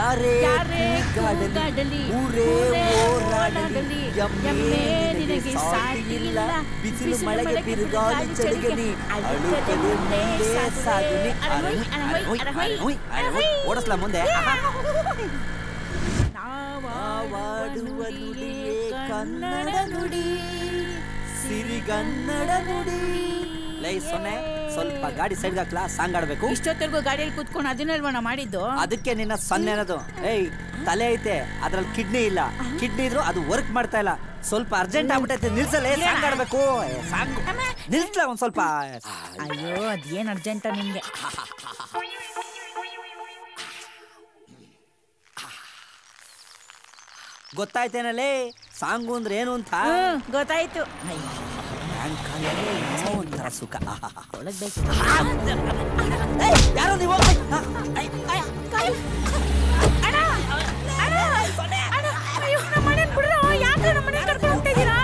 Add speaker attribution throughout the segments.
Speaker 1: ಯಾರೇ ಕೂಗಾಡಲಿ ಊರೇ ಓಡಾಡಲಿ ಎಮ್ಮೆ ನಿನಗೆ ಸಾಟಿಯಿಲ್ಲ ಬಿಸಿಲು ಮಳೆಗೆ ಬಿರುಗಾಳಿ ಚಳಿಗೆ ಅಳುಕದೆ ಮುಂದೆ ಸಾಗುನಿ ಓಡಿಸ್ಲಾ ಮುಂದೆ ನಾವಾಡುವ ನುಡಿಯೇ ಕನ್ನಡ ನುಡಿ ಸಿರಿಗನ್ನಡ ನುಡಿ. ಲೈ ಸೊನ್ನೆ ಸ್ವಲ್ಪ ಗಾಡಿ ಸೈಡ್ ಹಾಕ್ಲಾ, ಸಾಂಗ್ ಆಡ್ಬೇಕು.
Speaker 2: ಇಷ್ಟೊತ್ತರೆಗೂ ಗಾಡಿಯಲ್ಲಿ ಕೂತ್ಕೊಂಡು ಅದನ್ನೆಲ್ವಣ ಮಾಡಿದ್ದು?
Speaker 1: ಅದಕ್ಕೆ ನಿನ್ನ ಸೊನ್ನೆ ಅನ್ನೋದು. ಏಯ್ ತಲೆ ಐತೆ ಅದ್ರಲ್ಲಿ ಕಿಡ್ನಿ ಇಲ್ಲ, ಕಿಡ್ನಿ ಇದ್ರು ಅದು ವರ್ಕ್ ಮಾಡ್ತಾ ಇಲ್ಲ. ಸ್ವಲ್ಪ ಅರ್ಜೆಂಟ್ ಆಗ್ಬಿಟ್ಟೈತೆ, ನಿಲ್ಸಲೇ ಸಾಂಗ್ ಆಡ್ಬೇಕು. ಸಾಂಗ್ ನಿಲ್ಸ್ಲ ಒಂದ್ ಸ್ವಲ್ಪ.
Speaker 2: ಅಯ್ಯೋ ಅದೇನ್ ಅರ್ಜೆಂಟ ನಿಮ್ಗೆ?
Speaker 1: ಗೊತ್ತಾಯ್ತೇನಲ್ಲೇ ಸಾಂಗು ಅಂದ್ರೆ ಏನು ಅಂತ?
Speaker 2: ಗೊತ್ತಾಯ್ತು.
Speaker 1: ಒಂಥರ ಸುಖ.
Speaker 2: ಯಾರು ನೀವು? ಯಾಕೆ ನಮ್ಮ ಮನೆ ಕರ್ಕೊಂಡು ಹೋಗ್ತಾ ಇದ್ದೀರಾ?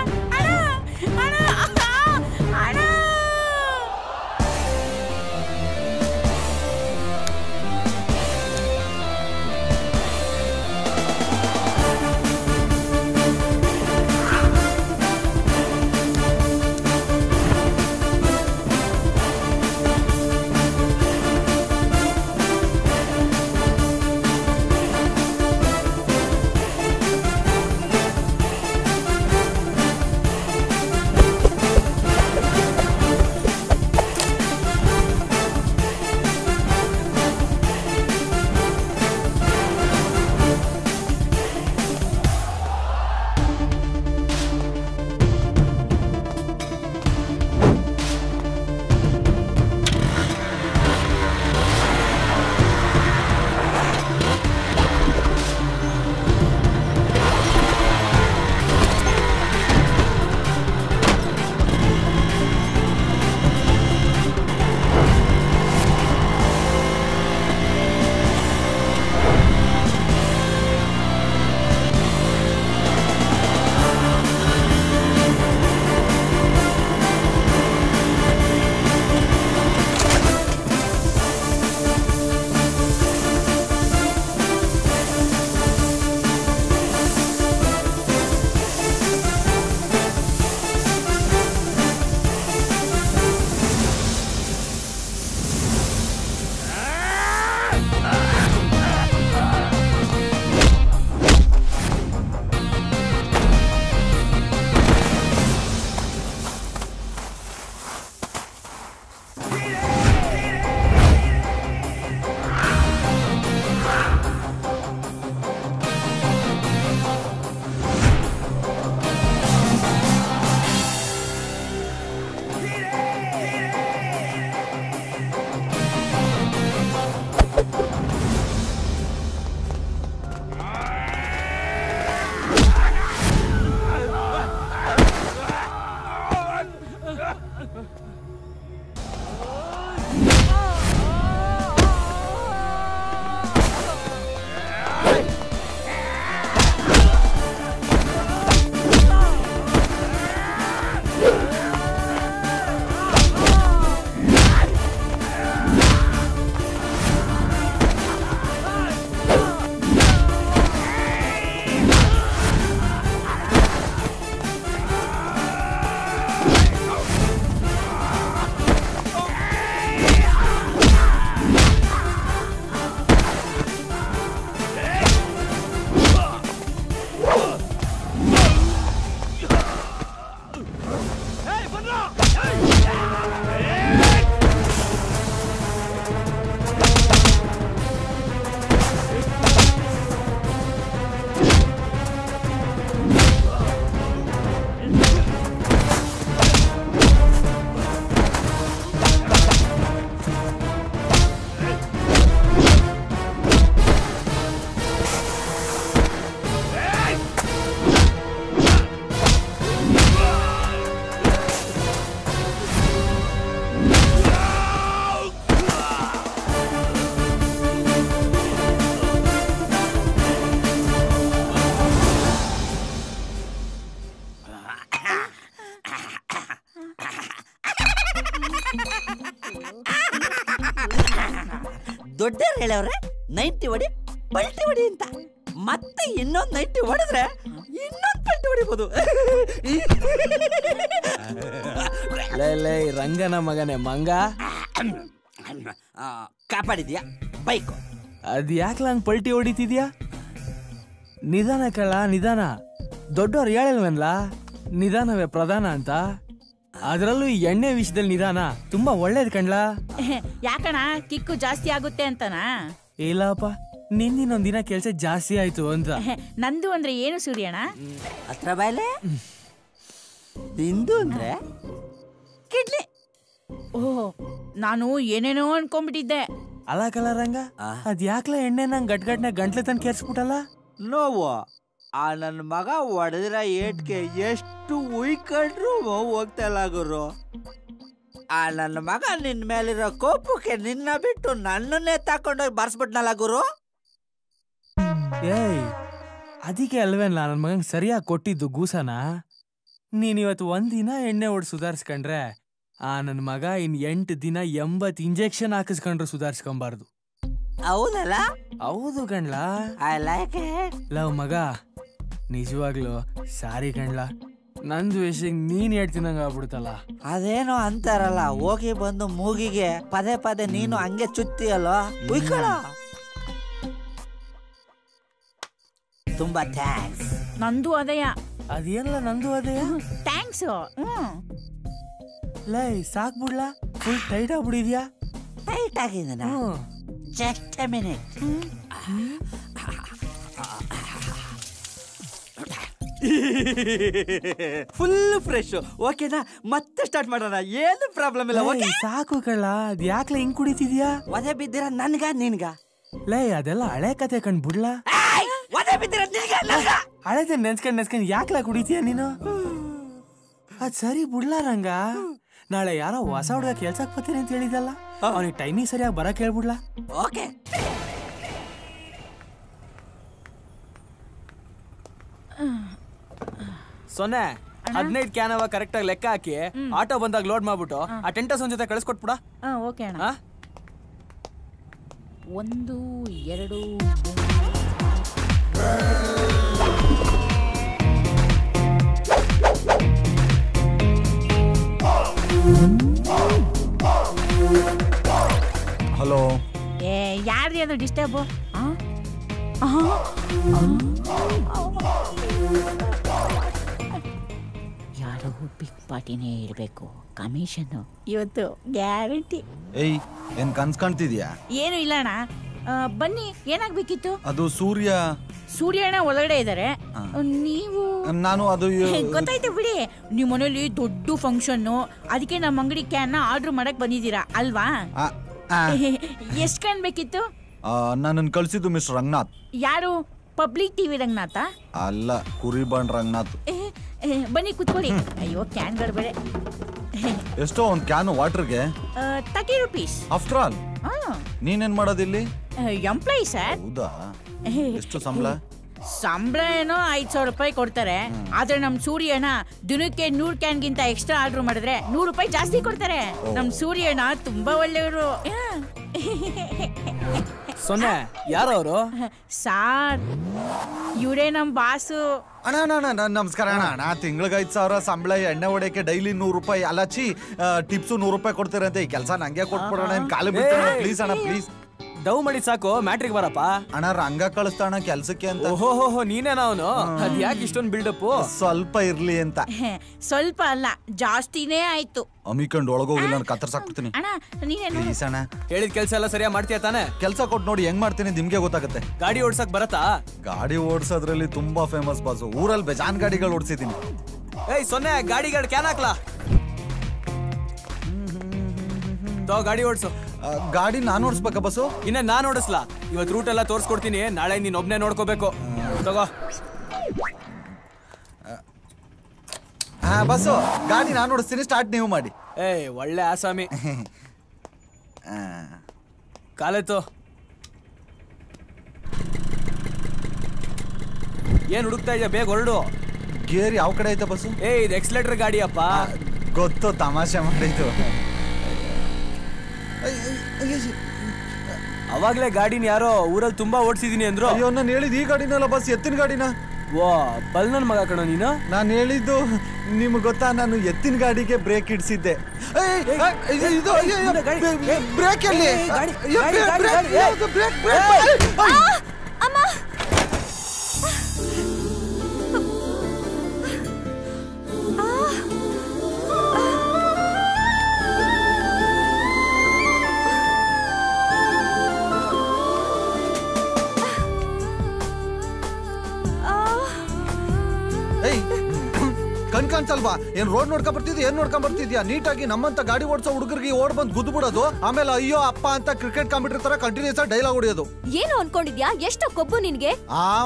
Speaker 1: ದೊಡ್ಡವ್ರು ಹೇಳವ್ರೆ 90 ಹೊಡಿ ಪಲ್ಟಿ ಹೊಡಿ ಅಂತ. ಮತ್ತೆ ಇನ್ನೊಂದು ನೈಟಿ ಹೊಡೆದ್ರೆ ಇನ್ನೊಂದು ಪಲ್ಟಿ ಹೊಡಿಬೋದು.
Speaker 3: ಲೇ ರಂಗನ ಮಗನೇ ಮಂಗ,
Speaker 1: ಕಾಪಾಡಿದ್ಯಾ ಬೈಕು?
Speaker 3: ಅದ್ ಯಾಕ್ಲ ಹಂಗ್ ಪಲ್ಟಿ ಹೊಡಿತಿದ್ಯಾ? ನಿಧಾನ ಕಳ್ಳ, ನಿಧಾನ. ದೊಡ್ಡವ್ರು ಹೇಳಿಲ್ವನ್ಲ ನಿಧಾನವೇ ಪ್ರಧಾನ ಅಂತ. ಅದ್ರಲ್ಲೂ ಈ ಎಣ್ಣೆ ವಿಷಯದಲ್ಲಿ ನಿಧಾನ ತುಂಬಾ ಒಳ್ಳೇದ್ ಕಣ್ಲಾ.
Speaker 2: ಯಾಕಣ ಕಿಕ್ಕು ಜಾಸ್ತಿ ಆಗುತ್ತೆ ಅಂತನಾ?
Speaker 3: ಇಲ್ಲಪ್ಪ, ನಿನ್ನಿನೊಂದಿನ ಕೆಲ್ಸ ಜಾಸ್ತಿ ಆಯ್ತು ಅಂತ.
Speaker 2: ನಂದು ಅಂದ್ರೆ ಏನು ಸೂರ್ಯಣ್ಣ?
Speaker 1: ಹತ್ರ ಬಾಯ್ಲೆ. ನಿಂದು ಅಂದ್ರೆ ಕಿಡ್ಲಿ.
Speaker 2: ಓಹ್, ನಾನು ಏನೇನೋ ಅನ್ಕೊಂಡ್ಬಿಟ್ಟಿದ್ದೆ.
Speaker 3: ಅಲ್ಲ ಕಲ ರಂಗ, ಅದ್ ಯಾಕ್ಲ ಎಣ್ಣೆ ನಂಗೆ ಗಟ್ಗಟ್ನೆ ಗಂಟ್ಲೆ ತನ್ ಕೇರ್ಸ್ಬಿಟ್ಟಲ್ಲ?
Speaker 1: ನೋವು ಆ ನನ್ನ ಮಗ ಹೊಡೆದಿರ ಏಟ್ಗೆ ಎಷ್ಟು ಉಯ್ಕೊಂಡ್ರು ಹೋಗ್ತಾ ಇಲ್ಲ ಗುರು. ಆ ನನ್ನ ಮಗ ನಿನ್ ಮೇಲಿರೋ ಕೋಪಕ್ಕೆ ನಿನ್ನ ಬಿಟ್ಟು ನನ್ನನ್ನೇ ತಕೊಂಡೋಗಿ ಬರ್ಸ್ಬಿಟ್ನಲ್ಲ ಗುರು.
Speaker 3: ಏಯ್, ಅದಕ್ಕೆ ಅಲ್ವೇನ್ಲ ನನ್ನ ಮಗಂಗ್ ಸರಿಯಾಗಿ ಕೊಟ್ಟಿದ್ದು ಗೂಸನ. ನೀನಿವತ್ತು ಒಂದಿನ ಎಣ್ಣೆ ಹೊಡ್ ಸುಧಾರಿಸ್ಕೊಂಡ್ರೆ ಆ ನನ್ನ ಮಗ ಇನ್ 8 ದಿನ 80 ಇಂಜೆಕ್ಷನ್ ಹಾಕಿಸ್ಕೊಂಡ್ರು ಸುಧಾರಿಸ್ಕೊಂಬಾರ್ದು.
Speaker 1: ಹೌದಲ್ಲ?
Speaker 3: ಹೌದು ಕಣ್ಲಾ.
Speaker 1: I like it.
Speaker 3: ಲವ್ ಮಗ, ನಿಜವಾಗ್ಲು ಸಾರಿ ಕಣ್ಲಾ. ನಂದು ವಿಷಯ ನೀನ್ ಹೇಳ್ತೀನಂಗ ಆಗ್ಬಿಡ್ತಲ್ಲ.
Speaker 1: ಅದೇನೋ ಅಂತಾರಲ್ಲ, ಹೋಗಿ ಬಂದು ಮೂಗಿಗೆ ಪದೇ ಪದೇ ನೀನು ಹಂಗೆ ಚುತ್ತಿಯಲ್ಲ. ಉಯ್ಕೊಳ. ತುಂಬಾ ಥ್ಯಾಂಕ್ಸ್.
Speaker 2: ನಂದು ಅದೆಯ.
Speaker 3: ಅದೇನಲ್ಲ ನಂದು ಅದೇ.
Speaker 2: ಥ್ಯಾಂಕ್ಸ್.
Speaker 3: ಲೈ ಸಾಕ್ಬಿಡ್ಲಾ? ಫುಲ್ ಟೈಟ್ ಆಗ್ಬಿಡಿದ್ಯಾ?
Speaker 1: ಟೈಟ್ ಆಗಿದ್ದಾನ? Just a minute. Full fresh. ಓಕೆನಾ? ಮತ್ತೆ ಸ್ಟಾರ್ಟ್ ಮಾಡೋಣ. ಏನು ಪ್ರಾಬ್ಲಮ್ ಇಲ್ಲ. ಓಕೆ
Speaker 3: ಸಾಕು ಕಳ್ಳ. ಅದ್ ಯಾಕ್ಲ ಹಿಂಗ್ ಕುಡಿತಿದ್ಯಾ?
Speaker 1: ಒದೆ ಬಿದ್ದಿರ ನನ್ಗ ನಿನ್ಗ?
Speaker 3: ಲೈ ಅದೆಲ್ಲ ಹಳೆ ಕತೆ ಕಣ್ ಬಿಡ್ಲಾ.
Speaker 1: ಒದೆ ಬಿದ್ದಿರ ನಿನ್ಗ?
Speaker 3: ಹಳೆದ ನೆನ್ಸ್ಕೊಂಡ್ ಯಾಕ್ಲ ಕುಡಿತೀಯ ನೀನು? ಅದ್ ಸರಿ ಬಿಡ್ಲಾ ರಂಗ. ನಾಳೆ ಯಾರೋ ಹೊಸ ಹುಡುಗ ಕೆಲ್ಸಕ್ ಬರ್ತೀನಿ ಅಂತ ಹೇಳಿದಲ್ಲ, ಅವನಿಗೆ ಟೈಮಿಂಗ್ ಸರಿಯಾಗಿ ಬರಕ್ ಹೇಳ್ಬಿಡ್ಲಾ?
Speaker 1: ಓಕೆ.
Speaker 3: ಸೊನ್ನೆ 15 ಕ್ಯಾನ್ ಅವ ಕರೆಕ್ಟ್ ಆಗಿ ಲೆಕ್ಕ ಹಾಕಿ ಆಟೋ ಬಂದಾಗ ಲೋಡ್ ಮಾಡ್ಬಿಟ್ಟು ಆ ಟೆಂಟಸ್ ಒಂದ್ ಜೊತೆ ಕಳಿಸ್ಕೊಟ್ಬಿಡ.
Speaker 2: ಓಕೆ ಅಣ್ಣ. 1 2
Speaker 4: ಹಲೋ.
Speaker 2: ಯಾರ್ದು ಅದು ಡಿಸ್ಟರ್ಬ್? ಯಾರೋ ಬಿಗ್ ಪಾರ್ಟಿನೇ ಇರಬೇಕು. ಕಮಿಷನ್ ಇವತ್ತು ಗ್ಯಾರಂಟಿ.
Speaker 4: ಏಯ್, ಏನ್ ಕನ್ಸ್ ಕಾಣ್ತಿದ್ಯಾ?
Speaker 2: ಏನು ಇಲ್ಲ ಅಣ್ಣ. ಬನ್ನಿ, ಏನಾಗ್ಬೇಕಿತ್ತು?
Speaker 4: ಅದು
Speaker 2: ಸೂರ್ಯಣ್ಣ ಒಳಗಡೆ ಇದ್ದಾರೆ. ನೀವು?
Speaker 4: ನಾನು ಅದು
Speaker 2: ಗೊತ್ತಾಯ್ತು ಬಿಡಿ. ನಿಮ್ಮ ಮನೇಲಿ ದೊಡ್ಡ ಫಂಕ್ಷನ್, ಅದಕ್ಕೆ ನಮ್ಮ ಅಂಗಡಿ ಕ್ಯಾನ್ ಆರ್ಡರ್ ಮಾಡಕ್ ಬಂದಿದ್ದೀರಾ ಅಲ್ವಾ? ಎಷ್ಟ್ ಕ್ಯಾನ್ ಬೇಕಿತ್ತು?
Speaker 4: ನನ್ನನ್ನು ಕಳ್ಸಿದ್ದು ಮಿಸ್ಟರ್ ರಂಗನಾಥ್.
Speaker 2: ಯಾರು? Public TV Ranganatha?
Speaker 4: ಅಲ್ಲ, ಕುರಿಬಂಡ್ ರಂಗನಾಥ್.
Speaker 2: ಬನ್ನಿ ಕೂತ್ಕೊಳ್ಳಿ. ಅಯ್ಯೋ, ಕ್ಯಾನ್ಗಳು ಬೇಡ.
Speaker 4: ಎಷ್ಟೋ ಒಂದ್ ಕ್ಯಾನ್ ವಾಟರ್ಗೆ
Speaker 2: 30 rupees.
Speaker 4: ಆಫ್ಟರ್ ಆಲ್ ನೀನೇನ್ ಮಾಡೋದಿಲ್ಲಿ?
Speaker 2: Employee sir.
Speaker 4: ಹೌದಾ? ಎಷ್ಟು ಸಂಬಳ?
Speaker 2: ಸಂಬಳ ಏನೋ 5,000 ರೂಪಾಯಿ ಕೊಡ್ತಾರೆ. ಆದ್ರೆ ನಮ್ ಸೂರ್ಯಣ್ಣ ದಿನಕ್ಕೆ 100 ಕ್ಯಾನ್ಗಿಂತ ಎಕ್ಸ್ಟ್ರಾ ಆರ್ಡರ್ ಮಾಡಿದ್ರೆ 100 ರೂಪಾಯಿ ಜಾಸ್ತಿ ಕೊಡ್ತಾರೆ. ನಮ್ ಸೂರ್ಯಣ್ಣ ತುಂಬಾ ಒಳ್ಳೆಯವರು.
Speaker 3: ಸೊನ್ನೆ ಯಾರು ಅವರು?
Speaker 2: ಸಾರ್, ಇವರೇ ನಮ್ ಬಾಸು.
Speaker 4: ಅಣ್ಣ ನಮಸ್ಕಾರ ಅಣ್ಣ. ತಿಂಗಳಿಗೆ 5,000 ಸಂಬಳ, ಎಣ್ಣೆ ಹೊಡೆಯಕ್ಕೆ ಡೈಲಿ 100 ರೂಪಾಯಿ. ಅಲಚಿ ಟಿಪ್ಸು 100 ರೂಪಾಯಿ ಕೊಡ್ತೀರಂತೆ. ಈ ಕೆಲಸ ನಂಗೆ ಕೊಟ್ಬಿಡೋಣ. ಕಾಲು ಬಿಡ್ತೀನಿ ಪ್ಲೀಸ್ ಅಣ್ಣ, ಪ್ಲೀಸ್.
Speaker 3: ಡವ್ ಮಾಡಿ ಸಾಕು, ಮ್ಯಾಟ್ರಿಕ್ ಬರಪ್ಪ.
Speaker 4: ಅಣ್ಣ ರಂಗ ಕಳಿಸ್ತಾಣ ಕೆಲ್ಸಕ್ಕೆ ಅಂತ.
Speaker 3: ಓಹೋ, ನೀನೇನ ಅವನು? ಅದ್ ಯಾಕೆ ಇಷ್ಟೊಂದು ಬಿಲ್ಡಪ್?
Speaker 4: ಸ್ವಲ್ಪ ಇರ್ಲಿ ಅಂತ.
Speaker 2: ಸ್ವಲ್ಪ ಅಲ್ಲ, ಜಾಸ್ತಿನೇ ಆಯ್ತು.
Speaker 4: ಅಮಿಕೊಂಡು ಒಳಗೋಗಿಲ್ಲ, ನಾನು ಕತ್ತರ್ಸಾಕ್ಬಿಡ್ತೀನಿ.
Speaker 2: ಅಣ್ಣ ನೀನೇನು?
Speaker 4: ಪ್ಲೀಸ್ ಅಣ್ಣ.
Speaker 3: ಹೇಳಿದ ಕೆಲಸ ಎಲ್ಲ ಸರಿಯಾಗಿ ಮಾಡ್ತೀಯ ತಾನೆ?
Speaker 4: ಕೆಲಸ ಕೊಟ್ಟು ನೋಡಿ ಹೆಂಗ್ ಮಾಡ್ತೀನಿ ನಿಮ್ಗೆ ಗೊತ್ತಾಗುತ್ತೆ.
Speaker 3: ಗಾಡಿ ಓಡ್ಸಕ್ ಬರತ್ತಾ?
Speaker 4: ಗಾಡಿ ಓಡಿಸೋದ್ರಲ್ಲಿ ತುಂಬಾ ಫೇಮಸ್ ಬಾಸು. ಊರಲ್ಲಿ ಬೇಜಾನ್ ಗಾಡಿಗಳು ಓಡಿಸಿದ್ದೀನಿ.
Speaker 3: ಏಯ್ ಸೊನ್ನೆ, ಗಾಡಿಗಳು ಕ್ಯಾನ್ ಹಾಕ್ಲಾ? ಗಾಡಿ ಓಡಿಸು.
Speaker 4: ಗಾಡಿ ನಾನು ಓಡಿಸ್ಬೇಕಾ ಬಸ್ಸು?
Speaker 3: ಇನ್ನ ನಾನ್ ಓಡಿಸ್ಲಾ? ಇವತ್ತು ರೂಟ್ ಎಲ್ಲ ತೋರ್ಸ್ಕೊಡ್ತೀನಿ, ನಾಳೆ ನೀನ್ ಒಬ್ನೇ ನೋಡ್ಕೋಬೇಕು. ತಗೋ.
Speaker 4: ಬಸ್ಸು ಗಾಡಿ ನಾನು ಓಡಿಸ್ತೀನಿ, ಸ್ಟಾರ್ಟ್ ನೀವು ಮಾಡಿ.
Speaker 3: ಏಯ್ ಒಳ್ಳೆ ಆಸಾಮಿ. ಕಾಲೆತ್ತು. ಏನ್ ಹುಡುಕ್ತಾ ಇದೆಯಾ? ಬೇಗ ಹೊರಡು.
Speaker 4: ಗೇರ್ ಯಾವ ಕಡೆ ಐತೆ ಬಸ್ಸು?
Speaker 3: ಇದು ಎಕ್ಸಲೇಟರ್ ಗಾಡಿಯಪ್ಪ.
Speaker 4: ಗೊತ್ತು, ತಮಾಷೆ ಮಾಡಿದ್ದು.
Speaker 3: ಅವಾಗ್ಲೇ ಗಾಡಿನ ಯಾರೋ ಊರಲ್ಲಿ ತುಂಬಾ ಓಡಿಸಿದೀನಿ ಅಂದ್ರು.
Speaker 4: ಅಯ್ಯೋ ನಾನು ಹೇಳಿದ್ ಈ ಗಾಡಿನಲ್ಲ ಬಸ್, ಎತ್ತಿನ ಗಾಡಿನ.
Speaker 3: ವಾ ಬಲ್ ನನ್ ಮಗ ಕಣೋ ನೀನು.
Speaker 4: ನಾನು ಹೇಳಿದ್ದು ನಿಮ್ಗೆ ಗೊತ್ತಾ, ನಾನು ಎತ್ತಿನ ಗಾಡಿಗೆ ಬ್ರೇಕ್ ಇಡ್ಸಿದ್ದೆ. ಬ್ರೇಕ್ ಎಲ್ಲಿ? ಕಾಣಿಸಲ್ವಾ? ಏನ್ ರೋಡ್ ನೋಡ್ಕೊಂಡ್ ಬರ್ತಿದ್ಯಾ, ಏನ್ ನೋಡ್ಕೊಂಡ್ ಬರ್ತಿದ್ಯಾ? ನೀಟಾಗಿ ನಮ್ಮಂತ ಗಾಡಿ ಓಡಿಸೋ ಹುಡುಗರಿಗೆ ಓಡ್ ಬಂದ್ ಗುದ್ದು ಬಿಡೋದು, ಆಮೇಲೆ ಅಯ್ಯೋ ಅಪ್ಪ ಅಂತ ಕ್ರಿಕೆಟ್ ಕಾಂಪಿಟೇಟರ್ ತರ ಕಂಟಿನ್ಯೂಸ್ ಆಗಿ ಡೈಲಾಗ್ ಹೊಡಿಯೋದು.
Speaker 5: ಏನು ಅನ್ಕೊಂಡಿದ್ಯಾ? ಎಷ್ಟು ಕೊಬ್ಬು ನಿನ್ಗೆ?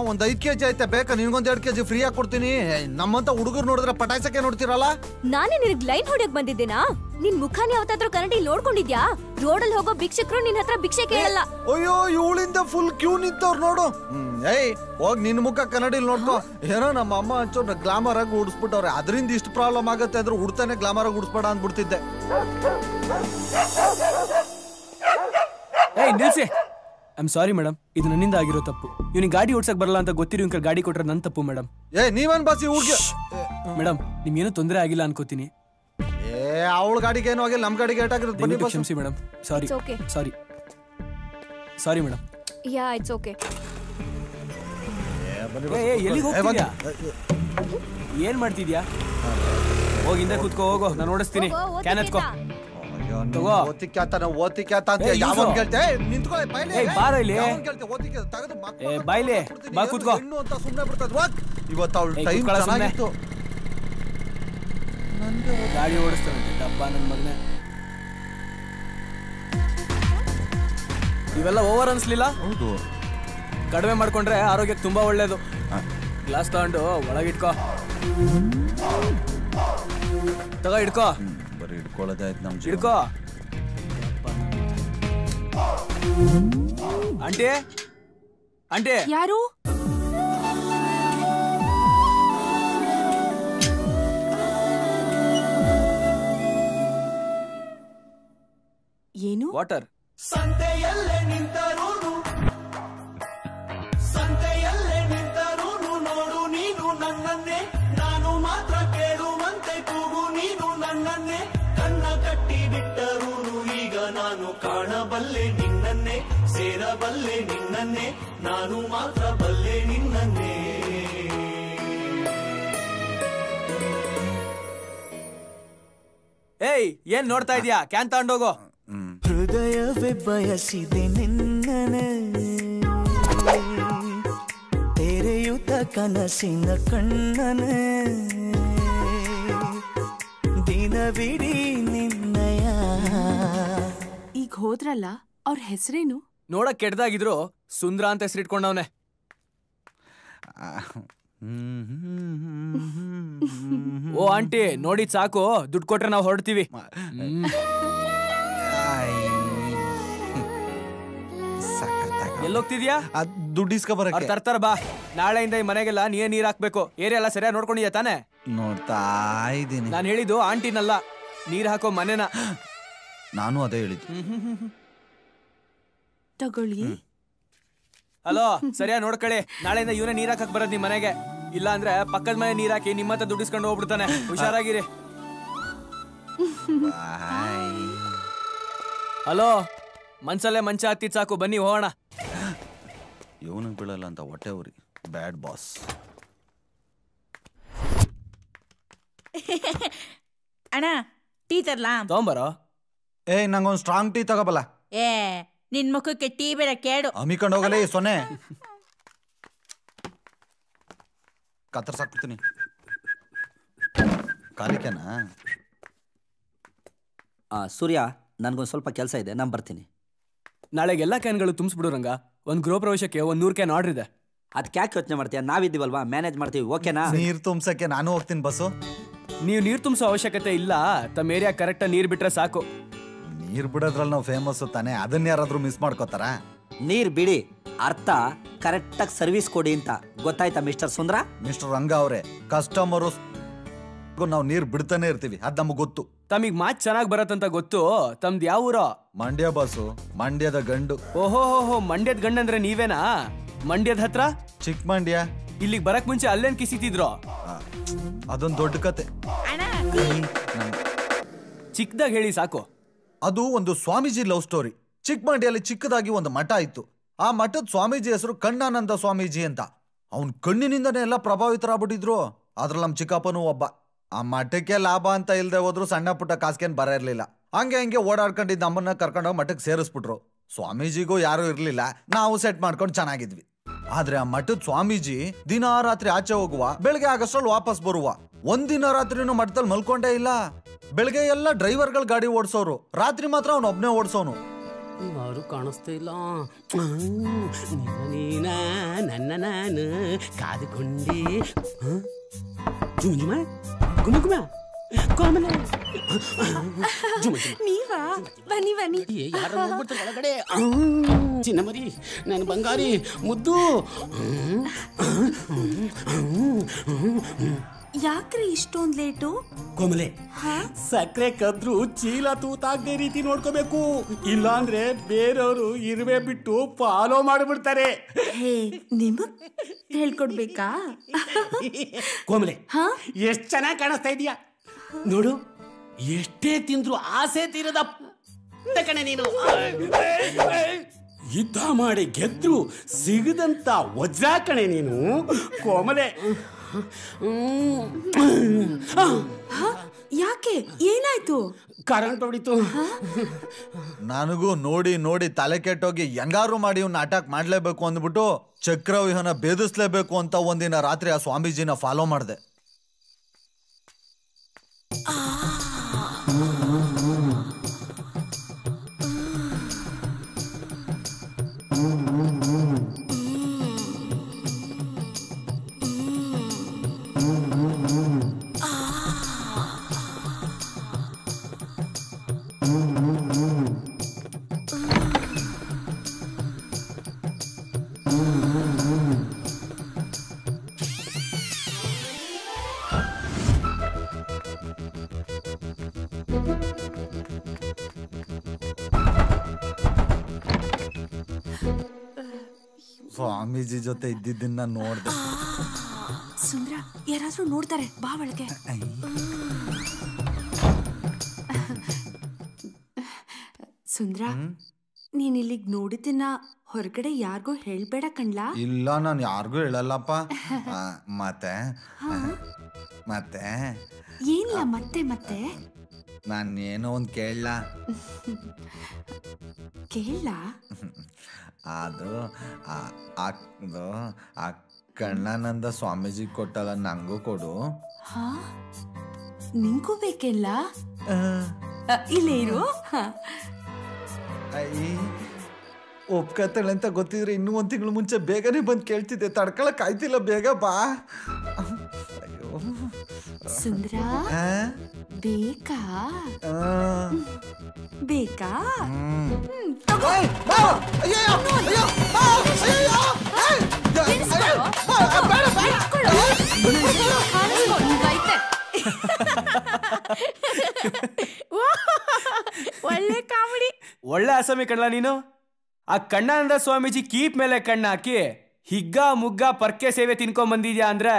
Speaker 4: ಒಂದ್ 5 kg ಐತೆ, ಬೇಕಾ ನಿನ್ಗೊಂದ್ 2 kg ಫ್ರೀ ಆಗಿ ಕೊಡ್ತೀನಿ. ನಮ್ಮಂತ ಹುಡುಗರು ನೋಡಿದ್ರೆ ಪಟಾಯಿಸಕ್ಕೆ ನೋಡ್ತಿರಲ್ಲ.
Speaker 5: ನಾನೇ ನಿನಗ್ ಲೈನ್ ಹೊಡಿಯಕ್ ಬಂದಿದ್ದೇನಾ? ನಿನ್ ಮುಖಾನ ಯಾವತ್ತಾದ್ರೂ ಕನ್ನಡಿ ನೋಡ್ಕೊಂಡಿದ್ಯಾ? ರೋಡಲ್ಲಿ ಹೋಗೋ ಭಿಕ್ಷಕರು ನಿನ್ ಹತ್ರ ಭಿಕ್ಷೆ ಕೇಳಲ್ಲ.
Speaker 4: ಅಯ್ಯೋ ಇವಳಿಂದ ಫುಲ್ ಕ್ಯೂ ನಿಂತವ್ರು ನೋಡು. ಹೋಗ್ ನಿನ್ ಮುಖ ಕನ್ನಡಿಲಿ ನೋಡ್ಕೋ. ಏನೋ ನಮ್ಮ ಅಮ್ಮ ಹಂಚೋರ್ ಗ್ಲಾಮರ್ ಆಗಿ ಉಡಿಸ್ಬಿಟ್ಟವ್ರೆ, ಅದರಿಂದ ಇಷ್ಟು ಪ್ರಾಬ್ಲಮ್ ಆಗತ್ತೆ ಅಂದ್ರೆ ಉಡ್ತಾನೆ ಗ್ಲಾಮರ್ ಆಗಿ ಉಡಿಸ್ಬೇಡ ಅಂದ್ಬಿಡ್ತಿದ್ದೆ.
Speaker 3: ನಿಲ್ಸಿ. ಐ ಆಮ್ ಸಾರಿ ಮೇಡಮ್, ಇದು ನನ್ನಿಂದ ಆಗಿರೋ ತಪ್ಪು. ಇವ್ನಿಗೆ ಗಾಡಿ ಓಡ್ಸಕ್ ಬರಲ್ಲ ಅಂತ ಗೊತ್ತಿರೋ ಇವ್ನ ಗಾಡಿ ಕೊಟ್ರೆ ನನ್ ತಪ್ಪು ಮೇಡಮ್.
Speaker 4: ನೀವನ್ ಬಾಸಿ ಹುಡ್ಗಿ.
Speaker 3: ಮೇಡಮ್ ನಿಮ್ಗೇನು ತೊಂದರೆ ಆಗಿಲ್ಲ ಅನ್ಕೋತೀನಿ.
Speaker 4: ಅವಳ ಗಾಡಿಗೆ ಏನೋ ಆಗಿಲ್ಲ, ನಮ್ ಗಾಡಿಗೆ ಏಟಾಗಿರೋದು. ಬನ್ನಿ
Speaker 3: ಕ್ಷಮಿಸಿ madam. Sorry sorry sorry madam.
Speaker 5: Yeah it's okay.
Speaker 3: ಎಲ್ಲಿಗೆ ಹೋಗ್ತಿದ್ಯಾ? ಏನ್ ಮಾಡ್ತಿದ್ಯಾ? ಹೋಗಿ ಹಿಂದೆ ಕೂತ್ಕೋ, ಹೋಗೋ, ನಾನು ಓಡಿಸ್ತೀನಿ. ಕ್ಯಾನ್ ಎತ್ಕೋ. ಬಾಯ್ಲಿ ಬಾ ಕೂತ್ಕೋ.
Speaker 4: ಇವತ್ತು ಅವಳು ಟೈಮ್ ಚೆನ್ನಾಗಿತ್ತು.
Speaker 3: ಗಾಡಿ ಓಡಿಸ್ತಾನೆ ಡಬ್ಬ ನನ್ ಮಗನೇ. ಇವೆಲ್ಲ ಓವರ್ ಅನ್ಸ್ಲಿಲ್ಲ?
Speaker 4: ಹೌದು.
Speaker 3: ಕಡಿಮೆ ಮಾಡ್ಕೊಂಡ್ರೆ ಆರೋಗ್ಯಕ್ಕೆ ತುಂಬಾ ಒಳ್ಳೇದು. ಗ್ಲಾಸ್ ತಗೊಂಡು ಒಳಗಿಟ್ಕೋ. ತಗೋ ಹಿಡ್ಕೋ.
Speaker 4: ಬರೀ ಹಿಡ್ಕೊಳ್ಳೋದಾಯ್ತು ನಮ್
Speaker 3: ಹಿಡ್ಕೋ. Aunty aunty.
Speaker 2: ಯಾರು? ಏನು?
Speaker 3: ವಾಟರ್.
Speaker 6: ಸಂತೆಯಲ್ಲೇ ನಿಂತರೂನು, ಸಂತೆಯಲ್ಲೇ ನಿಂತರೂನು ನೋಡು ನೀನು ನನ್ನನ್ನೇ, ನಾನು ಮಾತ್ರ ಕೇಳುವಂತೆ ಕೂಗು ನೀನು ನನ್ನನ್ನೇ. ಕಣ್ಣ ಕಟ್ಟಿ ಬಿಟ್ಟರೂನು ಈಗ ನಾನು ಕಾಣಬಲ್ಲೆ ನಿನ್ನನ್ನೇ, ಸೇರಬಲ್ಲೆ ನಿನ್ನನ್ನೇ, ನಾನು ಮಾತ್ರ ಬಲ್ಲೆ ನಿನ್ನನ್ನೇ.
Speaker 3: ಏಯ್ ಏನ್ ನೋಡ್ತಾ ಇದೀಯಾ? ಕ್ಯಾನ್ ತಗೊಂಡೋಗೋ.
Speaker 6: ಹೃದಯವೇ ಬಯಸಿದೆ ನಿನ್ನನೆ, ತೆರೆಯುತ್ತ ಕನಸಿನ ಕಣ್ಣನೆ, ದಿನವಿಡೀ ನಿನ್ನಯ.
Speaker 2: ಈಗ ಹೋದ್ರಲ್ಲ, ಅವ್ರ ಹೆಸರೇನು?
Speaker 3: ನೋಡಕ್ ಕೆಟ್ಟದಾಗಿದ್ರು ಸುಂದ್ರ ಅಂತ ಹೆಸರಿಟ್ಕೊಂಡವನೆ. ಓ ಆಂಟಿ ನೋಡಿದ್ ಸಾಕು, ದುಡ್ಡು ಕೊಟ್ರೆ ನಾವು ಹೊರಡ್ತೀವಿ. ಎಲ್ಲೋಗ್ತಿದ್ಯಾ?
Speaker 4: ದುಡ್ಡು ಇಸ್ಕೊಬರಕ್ಕೆ
Speaker 3: ತರ್ತಾರ ಬಾ. ನಾಳೆಯಿಂದ ಈ ಮನೆಗೆಲ್ಲ ನೀವೇ ನೀರ್ ಹಾಕ್ಬೇಕು. ಏರಿಯಾ ಎಲ್ಲ ಸರಿಯಾಗಿ ನೋಡ್ಕೊಂಡಿದ್ಯಾ ತಾನೆ?
Speaker 4: ನೋಡ್ತಾ ಇದ್ದೀನಿ.
Speaker 3: ನಾನು ಹೇಳಿದ್ದು ಆಂಟಿನಲ್ಲ, ನೀರ್ ಹಾಕೋ ಮನೆನ.
Speaker 4: ನಾನು ಅದೇ ಹೇಳಿದ್ದು.
Speaker 2: ತಗೊಳ್ಳಿ.
Speaker 3: ಹಲೋ, ಸರಿಯಾಗಿ ನೋಡ್ಕೊಳ್ಳಿ. ನಾಳೆಯಿಂದ ಇವನೇ ನೀರ್ ಹಾಕಕ್ ಬರೋದ್ ನಿಮ್ ಮನೆಗೆ. ಇಲ್ಲ ಅಂದ್ರೆ ಪಕ್ಕದ ಮನೆ ನೀರ್ ಹಾಕಿ ನಿಮ್ಮತ್ತ ದುಡ್ಡಿಸ್ಕೊಂಡು ಹೋಗ್ಬಿಡ್ತಾನೆ. ಹುಷಾರಾಗಿರಿ. ಹಲೋ, ಮನ್ಸಲ್ಲೇ ಮಂಚ ಹತ್ತಿದ್ ಸಾಕು, ಬನ್ನಿ ಹೋಗೋಣ.
Speaker 4: ಇವನಿಗೆ ಬೀಳಲ್ಲ ಅಂತ ಹೊಟ್ಟೆ ಉರಿ. ಬ್ಯಾಡ್ ಬಾಸ್.
Speaker 2: ಅಣ್ಣ ಟೀ ತರ್ಲಾ?
Speaker 3: ತಗೊಂಬರೋ.
Speaker 4: ನಂಗೊಂದು ಸ್ಟ್ರಾಂಗ್ ಟೀ ತಗೋಬಲ್ಲ.
Speaker 2: ನಿನ್ ಮುಖಕ್ಕೆ ಟೀ ಬೇರೆ ಕೇಡು.
Speaker 4: ಅಮಿಕೊಂಡು ಹೋಗಲೇ ಸೊನ್ನೆ. ಕತ್ತರ್ಸಾಕ್ಬಿಡ್ತೀನಿ. ಕಾಲಿಕೆನಾ?
Speaker 1: ಸೂರ್ಯ, ನನ್ಗೊಂದು ಸ್ವಲ್ಪ ಕೆಲಸ ಇದೆ, ನಾನು ಬರ್ತೀನಿ.
Speaker 3: ನಾಳೆಗೆ ಎಲ್ಲ ಕ್ಯಾನ್ಗಳು ತುಂಬಿಸ್ಬಿಡು ರಂಗ. ಒಂದು ಗೃಹ ಪ್ರವೇಶಕ್ಕೆ 100 ಕ್ಯಾನ್ ಆರ್ಡರ್ ಇದೆ.
Speaker 1: ಅದಕ್ಕೆ ಯಾಕೆ ಯೋಚನೆ ಮಾಡ್ತೀಯ? ನಾವಿದ್ದೀವಲ್ವಾ, ಮ್ಯಾನೇಜ್ ಮಾಡ್ತೀವಿ. ಓಕೆನಾ?
Speaker 4: ನೀರ್ ತುಂಬ್ಸಕ್ಕೆ ನಾನು ಹೋಗ್ತೀನಿ ಬಸ್ಸು.
Speaker 3: ನೀವು ನೀರು ತುಂಬಿಸೋ ಅವಶ್ಯಕತೆ ಇಲ್ಲ. ತಮ್ಮ ಏರಿಯಾ ಕರೆಕ್ಟಾಗಿ ನೀರು ಬಿಟ್ರೆ ಸಾಕು.
Speaker 4: ನೀರ್ ಬಿಡೋದ್ರಲ್ಲಿ ನಾವು ಫೇಮಸ್ ತಾನೆ, ಅದನ್ನ ಯಾರಾದ್ರೂ ಮಿಸ್ ಮಾಡ್ಕೋತಾರ?
Speaker 1: ನೀರ್ ಬಿಡಿ, ಅರ್ಥ ಕರೆಕ್ಟಾಗಿ ಸರ್ವಿಸ್ ಕೊಡಿ ಅಂತ. ಗೊತ್ತಾಯ್ತಾ ಮಿಸ್ಟರ್ ಸುಂದ್ರ?
Speaker 4: ಮಿಸ್ಟರ್ ರಂಗ ಅವರೇ, ಕಸ್ಟಮರು ನಾವು ನೀರ್ ಬಿಡ್ತಾನೆ ಇರ್ತೀವಿ, ಅದ್ ನಮಗ್ ಗೊತ್ತು.
Speaker 3: ತಮಗ್ ಮಾತ್ ಚೆನ್ನಾಗ್ ಬರತ್ತಂತ ಗೊತ್ತು. ತಮ್ದು ಯಾವ ಊರೋ?
Speaker 4: ಮಂಡ್ಯ ಬಾಸು, ಮಂಡ್ಯದ ಗಂಡು.
Speaker 3: ಓಹೋ ಮಂಡ್ಯದ ಗಂಡಂದ್ರೆ ನೀವೇನಾ? ಮಂಡ್ಯದ ಹತ್ರ
Speaker 4: ಚಿಕ್ಕ ಮಂಡ್ಯ.
Speaker 3: ಇಲ್ಲಿಗೆ ಬರಕ್ ಮುಂಚೆ ಅಲ್ಲೇನ್ ಕಿಸಿತಿದ್ರು?
Speaker 4: ಅದೊಂದು ದೊಡ್ಡ ಕತೆ.
Speaker 3: ಚಿಕ್ಕದಾಗ ಹೇಳಿ ಸಾಕು.
Speaker 4: ಅದು ಒಂದು ಸ್ವಾಮೀಜಿ ಲವ್ ಸ್ಟೋರಿ. ಚಿಕ್ಕಮಂಡಿಯಲ್ಲಿ ಚಿಕ್ಕದಾಗಿ ಒಂದು ಮಠ ಇತ್ತು. ಆ ಮಠದ ಸ್ವಾಮೀಜಿ ಹೆಸರು ಕಣ್ಣಾನಂದ ಸ್ವಾಮೀಜಿ ಅಂತ. ಅವ್ನ್ ಕಣ್ಣಿನಿಂದನೇ ಎಲ್ಲ ಪ್ರಭಾವಿತರಾಗ್ಬಿಟ್ಟಿದ್ರು. ಅದ್ರಲ್ಲಿ ನಮ್ ಚಿಕ್ಕಪ್ಪನೂ ಒಬ್ಬ. ಆ ಮಠಕ್ಕೆ ಲಾಭ ಅಂತ ಇಲ್ದೆ ಹೋದ್ರು ಸಣ್ಣ ಪುಟ್ಟ ಕಾಸ್ಕೇನ್ ಬರ ಇರ್ಲಿಲ್ಲ. ಹಂಗೆ ಓಡಾಡ್ಕೊಂಡಿದ್ದ ನಮ್ಮನ್ನ ಕರ್ಕೊಂಡೋಗಿ ಮಠಕ್ಕೆ ಸೇರಿಸ್ಬಿಟ್ರು. ಸ್ವಾಮೀಜಿಗೂ ಯಾರು ಇರ್ಲಿಲ್ಲ, ನಾವು ಸೆಟ್ ಮಾಡ್ಕೊಂಡು ಚೆನ್ನಾಗಿದ್ವಿ. ಆದ್ರೆ ಆ ಮಠದ ಸ್ವಾಮೀಜಿ ದಿನ ರಾತ್ರಿ ಆಚೆ ಹೋಗುವ, ಬೆಳಗ್ಗೆ ಆಗಷ್ಟರಲ್ಲಿ ವಾಪಸ್ ಬರುವ. ಒಂದಿನ ರಾತ್ರಿನೂ ಮಠದಲ್ಲಿ ಮಲ್ಕೊಂಡೇ ಇಲ್ಲ. ಬೆಳಗ್ಗೆ ಎಲ್ಲ ಡ್ರೈವರ್ಗಳು ಗಾಡಿ ಓಡಿಸೋರು, ರಾತ್ರಿ ಮಾತ್ರ ಅವ್ನು ಒಬ್ನೇ ಓಡಿಸೋನು.
Speaker 7: ಯಾರು ಕಾಣಿಸ್ತಾ ಇಲ್ಲ. ನೀನ ನನ್ನ ನಾನು ಕಾದುಕೊಂಡೆ. ಜುಮುಜುಮ ಗುಮಗುಮ ಕೋಮಲ
Speaker 5: ನೀವಾ? ಬನ್ನಿ ಬನ್ನಿ.
Speaker 7: ಯಾರು ಹೋಗ್ಬಿಡ್ತಾರೆ ಒಳಗಡೆ. ಚಿನ್ನಮರಿ, ನನ್ನ ಬಂಗಾರಿ ಮುದ್ದು.
Speaker 5: ಯಾಕ್ರಿ ಇಷ್ಟೊಂದ್ ಲೇಟು?
Speaker 7: ಕೋಮಲೆ, ಸಕ್ಕರೆ ಕದ್ರು ಚೀಲ ತೂತಾಗದೆ ರೀತಿ ನೋಡ್ಕೋಬೇಕು. ಇಲ್ಲಾಂದ್ರೆ ಬೇರೆಯವರು ಇರುವೆ ಬಿಟ್ಟು ಫಾಲೋ ಮಾಡಿಬಿಡ್ತಾರೆ.
Speaker 5: ನಿಮಗ್ ಹೇಳ್ಕೊಡ್ಬೇಕಾ?
Speaker 7: ಕೋಮಲೆ, ಎಷ್ಟ್ ಚೆನ್ನಾಗಿ ಕಾಣಿಸ್ತಾ ಇದೀಯಾ ನೋಡು. ಎಷ್ಟೇ ತಿಂದ್ರು ಆಸೆ ತೀರದ ಕಣೆ ನೀನು. ಯುದ್ಧ ಮಾಡಿ ಗೆದ್ರು ಸಿಗದಂತ ವಜ್ರ ಕಣೆ ನೀನು ಕೋಮಲೆ.
Speaker 5: ಯಾಕೆ, ಏನಾಯ್ತು?
Speaker 7: ಕರೆಂಟ್ ಹೊಡಿತು.
Speaker 4: ನನಗೂ ನೋಡಿ ನೋಡಿ ತಲೆ ಕೆಟ್ಟೋಗಿ ಹೆಂಗಾರು ಮಾಡಿ ಇವ್ನ ಅಟ್ಯಾಕ್ ಮಾಡ್ಲೇಬೇಕು ಅಂದ್ಬಿಟ್ಟು ಚಕ್ರವ್ಯೂಹನ ಭೇದಿಸ್ಲೇಬೇಕು ಅಂತ ಒಂದಿನ ರಾತ್ರಿ ಆ ಸ್ವಾಮೀಜಿನ ಫಾಲೋ ಮಾಡಿದೆ. ಸ್ವಾಮೀಜಿ ಜೊತೆ ಇದ್ದಿದ್ದನ್ನ ನೋಡ್ದೆ.
Speaker 5: ಸುಂದ್ರ, ಯಾರಾದ್ರೂ ನೋಡ್ತಾರೆ, ಬಾ ಒಳಗೆ. ಸುಂದ್ರ, ನೀನ್ ಇಲ್ಲಿಗ್ ನೋಡಿದ್ದನ್ನ ಹೊರಗಡೆ ಯಾರಿಗೂ ಹೇಳ್ಬೇಡ ಕಣ್ಲಾ.
Speaker 4: ಇಲ್ಲ, ನಾನು ಯಾರಿಗೂ ಹೇಳಲ್ಲಪ್ಪ. ಮತ್ತೆ ಮತ್ತೆ
Speaker 5: ಏನಿಲ್ಲ, ಮತ್ತೆ ಮತ್ತೆ
Speaker 4: ನಾನೇನೋ ಒಂದು ಕೇಳಲ್ಲ.
Speaker 5: ಕೇಳ?
Speaker 4: ಅದು ಆ ಕಣ್ಣಾನಂದ ಸ್ವಾಮೀಜಿ ಕೊಟ್ಟಲ್ಲ, ನಂಗೂ ಕೊಡು.
Speaker 5: ಹಾ, ನಿಂಗೂ ಬೇಕೆಲ್ಲ? ಇಲ್ಲೇ ಇರು.
Speaker 4: ಒಪ್ಕತ್ತಾಳೆ ಅಂತ ಗೊತ್ತಿದ್ರೆ ಇನ್ನೂ 1 ತಿಂಗಳು ಮುಂಚೆ ಬೇಗನೆ ಬಂದು ಕೇಳ್ತಿದ್ದೆ. ತಡ್ಕೊಳಕ್ ಆಯ್ತಿಲ್ಲ, ಬೇಗ ಬಾ. ಅಯ್ಯೋ
Speaker 5: ಸುಂದ್ರ, ಬೇಕಾ? ಬೇಕಾ?
Speaker 2: ಒಳ್ಳೆ ಕಾಮಿಡಿ.
Speaker 3: ಒಳ್ಳೆ ಅಸಮಿ ಕಣ್ಲ ನೀನು. ಆ ಕಣ್ಣಾನಂದ ಸ್ವಾಮೀಜಿ ಕೀಪ್ ಮೇಲೆ ಕಣ್ಣ ಹಾಕಿ ಹಿಗ್ಗ ಮುಗ್ಗ ಪರ್ಕೆ ಸೇವೆ ತಿನ್ಕೊಂಡ್ ಬಂದಿದ್ಯಾ ಅಂದ್ರೆ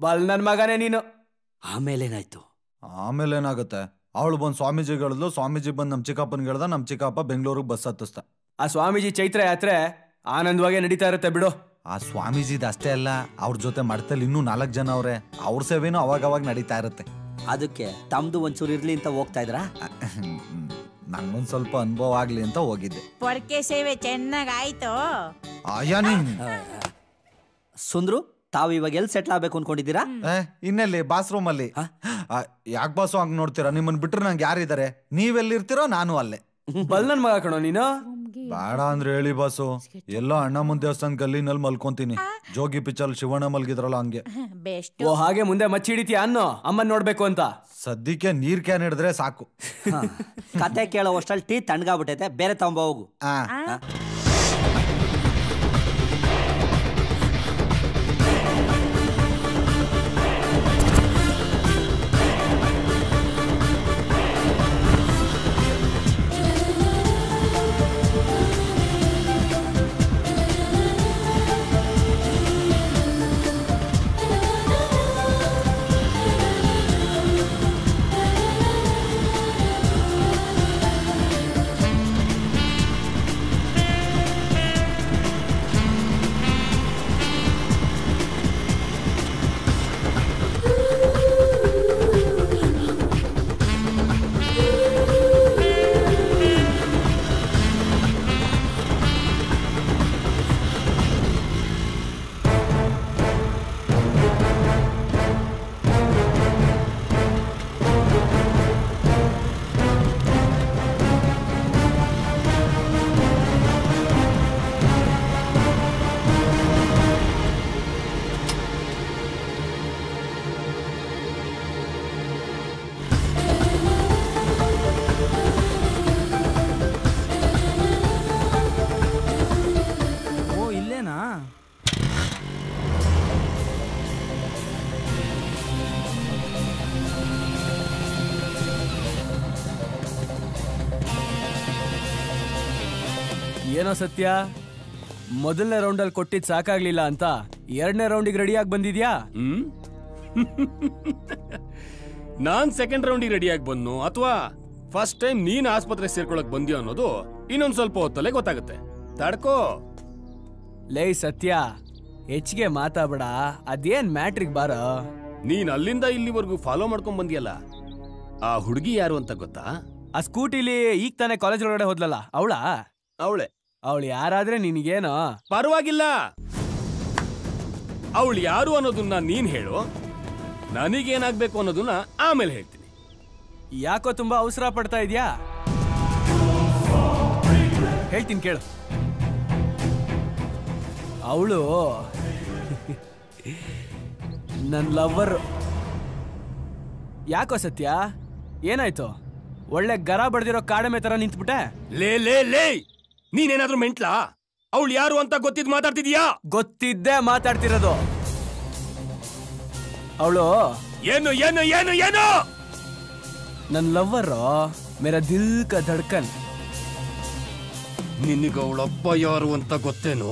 Speaker 3: ಬಲ್ ನನ್ ಮಗನೇ ನೀನು.
Speaker 7: ಆಮೇಲೇನಾಯ್ತು?
Speaker 4: ಆಮೇಲೇನಾಗುತ್ತೆ? ಅವಳು ಬಂದು ಸ್ವಾಮೀಜಿಗೆ ಹೇಳಿದ್ಲು, ಸ್ವಾಮೀಜಿ ಬಂದು ನಮ್ಮ ಚಿಕ್ಕಪ್ಪನಿಗೆ ಹೇಳ್ದ, ನಮ್ಮ ಚಿಕ್ಕಪ್ಪ ಬೆಂಗಳೂರಿಗೆ ಬಸ್ ಹತ್ತಿಸ್ತ.
Speaker 3: ಆ ಸ್ವಾಮೀಜಿ ಚೈತ್ರ ಯಾತ್ರೆ ಆನಂದವಾಗೇ ನಡೀತಾ ಇರುತ್ತೆ ಬಿಡು.
Speaker 4: ಆ ಸ್ವಾಮೀಜಿದ ಅಷ್ಟೇ ಅಲ್ಲ, ಅವ್ರ ಜೊತೆ ಮಠದಲ್ಲಿ ಇನ್ನೂ 4 ಜನ ಅವ್ರೆ. ಅವ್ರ ಸೇವೆನೂ ಅವಾಗ ನಡೀತಾ ಇರುತ್ತೆ.
Speaker 1: ಅದಕ್ಕೆ ತಮ್ದು ಒಂಚೂರು ಇರ್ಲಿ ಅಂತ ಹೋಗ್ತಾ ಇದ್ರಾ?
Speaker 4: ನಂಗೊಂದ್ ಸ್ವಲ್ಪ ಅನುಭವ ಆಗ್ಲಿ ಅಂತ ಹೋಗಿದ್ದೆ.
Speaker 2: ಪೊರ್ಕೆ ಸೇವೆ ಚೆನ್ನಾಗ್ ಆಯ್ತು.
Speaker 1: ಸುಂದ್ರು, ತಾವು ಇವಾಗ ಎಲ್ಲಿ ಸೆಟ್ಲ್ ಆಗ್ಬೇಕು ಅನ್ಕೊಂಡಿದ್ದೀರಾ?
Speaker 4: ಇನ್ನೆಲ್ಲಿ? ಬಾತ್ರೂಮ್ ಅಲ್ಲಿ. ಯಾಕೆ ಬಾಸು ಹಂಗ್ ನೋಡ್ತೀರಾ? ನಿಮ್ಮನ್ ಬಿಟ್ರೆ ನಂಗೆ ಯಾರಿದ್ದಾರೆ? ನೀವೆಲ್ಲಿರ್ತೀರೋ ನಾನು ಅಲ್ಲೇ.
Speaker 3: ಬಲ್ ನನ್ ಮಗ ಕಣೋ ನೀನು.
Speaker 4: ಬೇಡ ಅಂದ್ರೆ ಹೇಳಿ ಬಾಸು, ಎಲ್ಲೋ ಅಣ್ಣಮ್ಮನ ದೇವಸ್ಥಾನ ಗಲ್ಲಿನಲ್ಲಿ ಮಲ್ಕೊಂತೀನಿ. ಜೋಗಿ ಪಿಚ್ಚರ್ ಶಿವಣ್ಣ ಮಲ್ಗಿದ್ರಲ್ಲ ಹಂಗೆ.
Speaker 3: ಓ ಹಾಗೆ ಮುಂದೆ ಮಚ್ಚಿ ಹಿಡಿತೀಯ ಅನ್ನೋ ಅಮ್ಮನ್ ನೋಡ್ಬೇಕು ಅಂತ.
Speaker 4: ಸದ್ಯಕ್ಕೆ ನೀರ್ ಕ್ಯಾನ್ ಹಿಡಿದ್ರೆ ಸಾಕು.
Speaker 1: ಕತೆ ಕೇಳೋ ಅಷ್ಟಲ್ಲಿ ಟೀ ತಣ್ಣಗಾಗ್ಬಿಟ್ಟೈತೆ, ಬೇರೆ ತಗೊಂಬ ಹೋಗು.
Speaker 3: ಏನೋ ಸತ್ಯ, ಮೊದಲನೇ ರೌಂಡಲ್ಲಿ ಕೊಟ್ಟಿದ್ ಸಾಕಾಗ್ಲಿಲ್ಲ ಅಂತ 2ನೇ ರೌಂಡಿಗೆ ರೆಡಿಯಾಗಿ ಬಂದಿದ್ಯಾ?
Speaker 8: ನಾನ್ ಸೆಕೆಂಡ್ ರೌಂಡಿಗೆ ರೆಡಿಯಾಗಿ ಬಂದ್ನು ಅಥವಾ ಫಸ್ಟ್ ಟೈಮ್ ನೀನ್ ಆಸ್ಪತ್ರೆ ಸೇರ್ಕೊಳಕ್ ಬಂದ್ಯೋ ಅನ್ನೋದು ಇನ್ನೊಂದ್ ಸ್ವಲ್ಪ ಹೊತ್ತಲ್ಲೇ ಗೊತ್ತಾಗುತ್ತೆ. ತಡ್ಕೋ.
Speaker 3: ಲೇ ಸತ್ಯ, ಹೆಚ್ಚಿಗೆ ಮಾತಾಡಬೇಡ. ಅದೇನ್ ಮ್ಯಾಟ್ರಿಗ್ ಬಾರ.
Speaker 8: ನೀನ್ ಅಲ್ಲಿಂದ ಇಲ್ಲಿವರೆಗೂ ಫಾಲೋ ಮಾಡ್ಕೊಂಡ್ ಬಂದಿಯಲ್ಲ, ಆ ಹುಡುಗಿ ಯಾರು ಅಂತ ಗೊತ್ತಾ?
Speaker 3: ಆ ಸ್ಕೂಟಿಲಿ ಈಗ ತಾನೇ ಕಾಲೇಜ್ ಒಳಗಡೆ ಹೋದ್ಲಲ್ಲ,
Speaker 8: ಅವಳೆ
Speaker 3: ಅವಳು ಯಾರಾದ್ರೆ ನಿನಗೇನೋ
Speaker 8: ಪರವಾಗಿಲ್ಲ. ಅವಳು ಯಾರು ಅನ್ನೋದನ್ನ ನೀನ್ ಹೇಳು, ನನಗೇನಾಗ್ಬೇಕು ಅನ್ನೋದನ್ನ ಆಮೇಲೆ ಹೇಳ್ತೀನಿ.
Speaker 3: ಯಾಕೋ ತುಂಬಾ ಅವಸರ ಪಡ್ತಾ ಇದ್ಯಾ? ಹೇಳ್ತೀನಿ ಕೇಳು. ಅವಳು ನನ್ ಲವರ್. ಯಾಕೋ ಸತ್ಯ, ಏನಾಯ್ತು? ಒಳ್ಳೆ ಗರ ಬಡ್ದಿರೋ ಕಾಡಮೆ ತರ ನಿಂತ್ಬಿಟ್ಟೆ.
Speaker 8: ಲೇ ಲೇ ಲೇ, ನೀನೇನಾದ್ರೂ ಮೆಂಟ್ಲಾ? ಅವಳು ಯಾರು ಅಂತ ಗೊತ್ತಿದ್ ಮಾತಾಡ್ತಿದ್ಯಾ?
Speaker 3: ಗೊತ್ತಿದ್ದೇ ಮಾತಾಡ್ತಿರೋದು. ಅವಳು
Speaker 8: ಏನು ಏನು ಏನು ಏನು
Speaker 3: ನನ್ ಲವ್ವರ್, ಮೇರಾ ದಿಲ್ ಕಾ ಧಡ್ಕನ್.
Speaker 8: ನಿನಗ ಅವಳಪ್ಪ ಯಾರು ಅಂತ ಗೊತ್ತೇನು?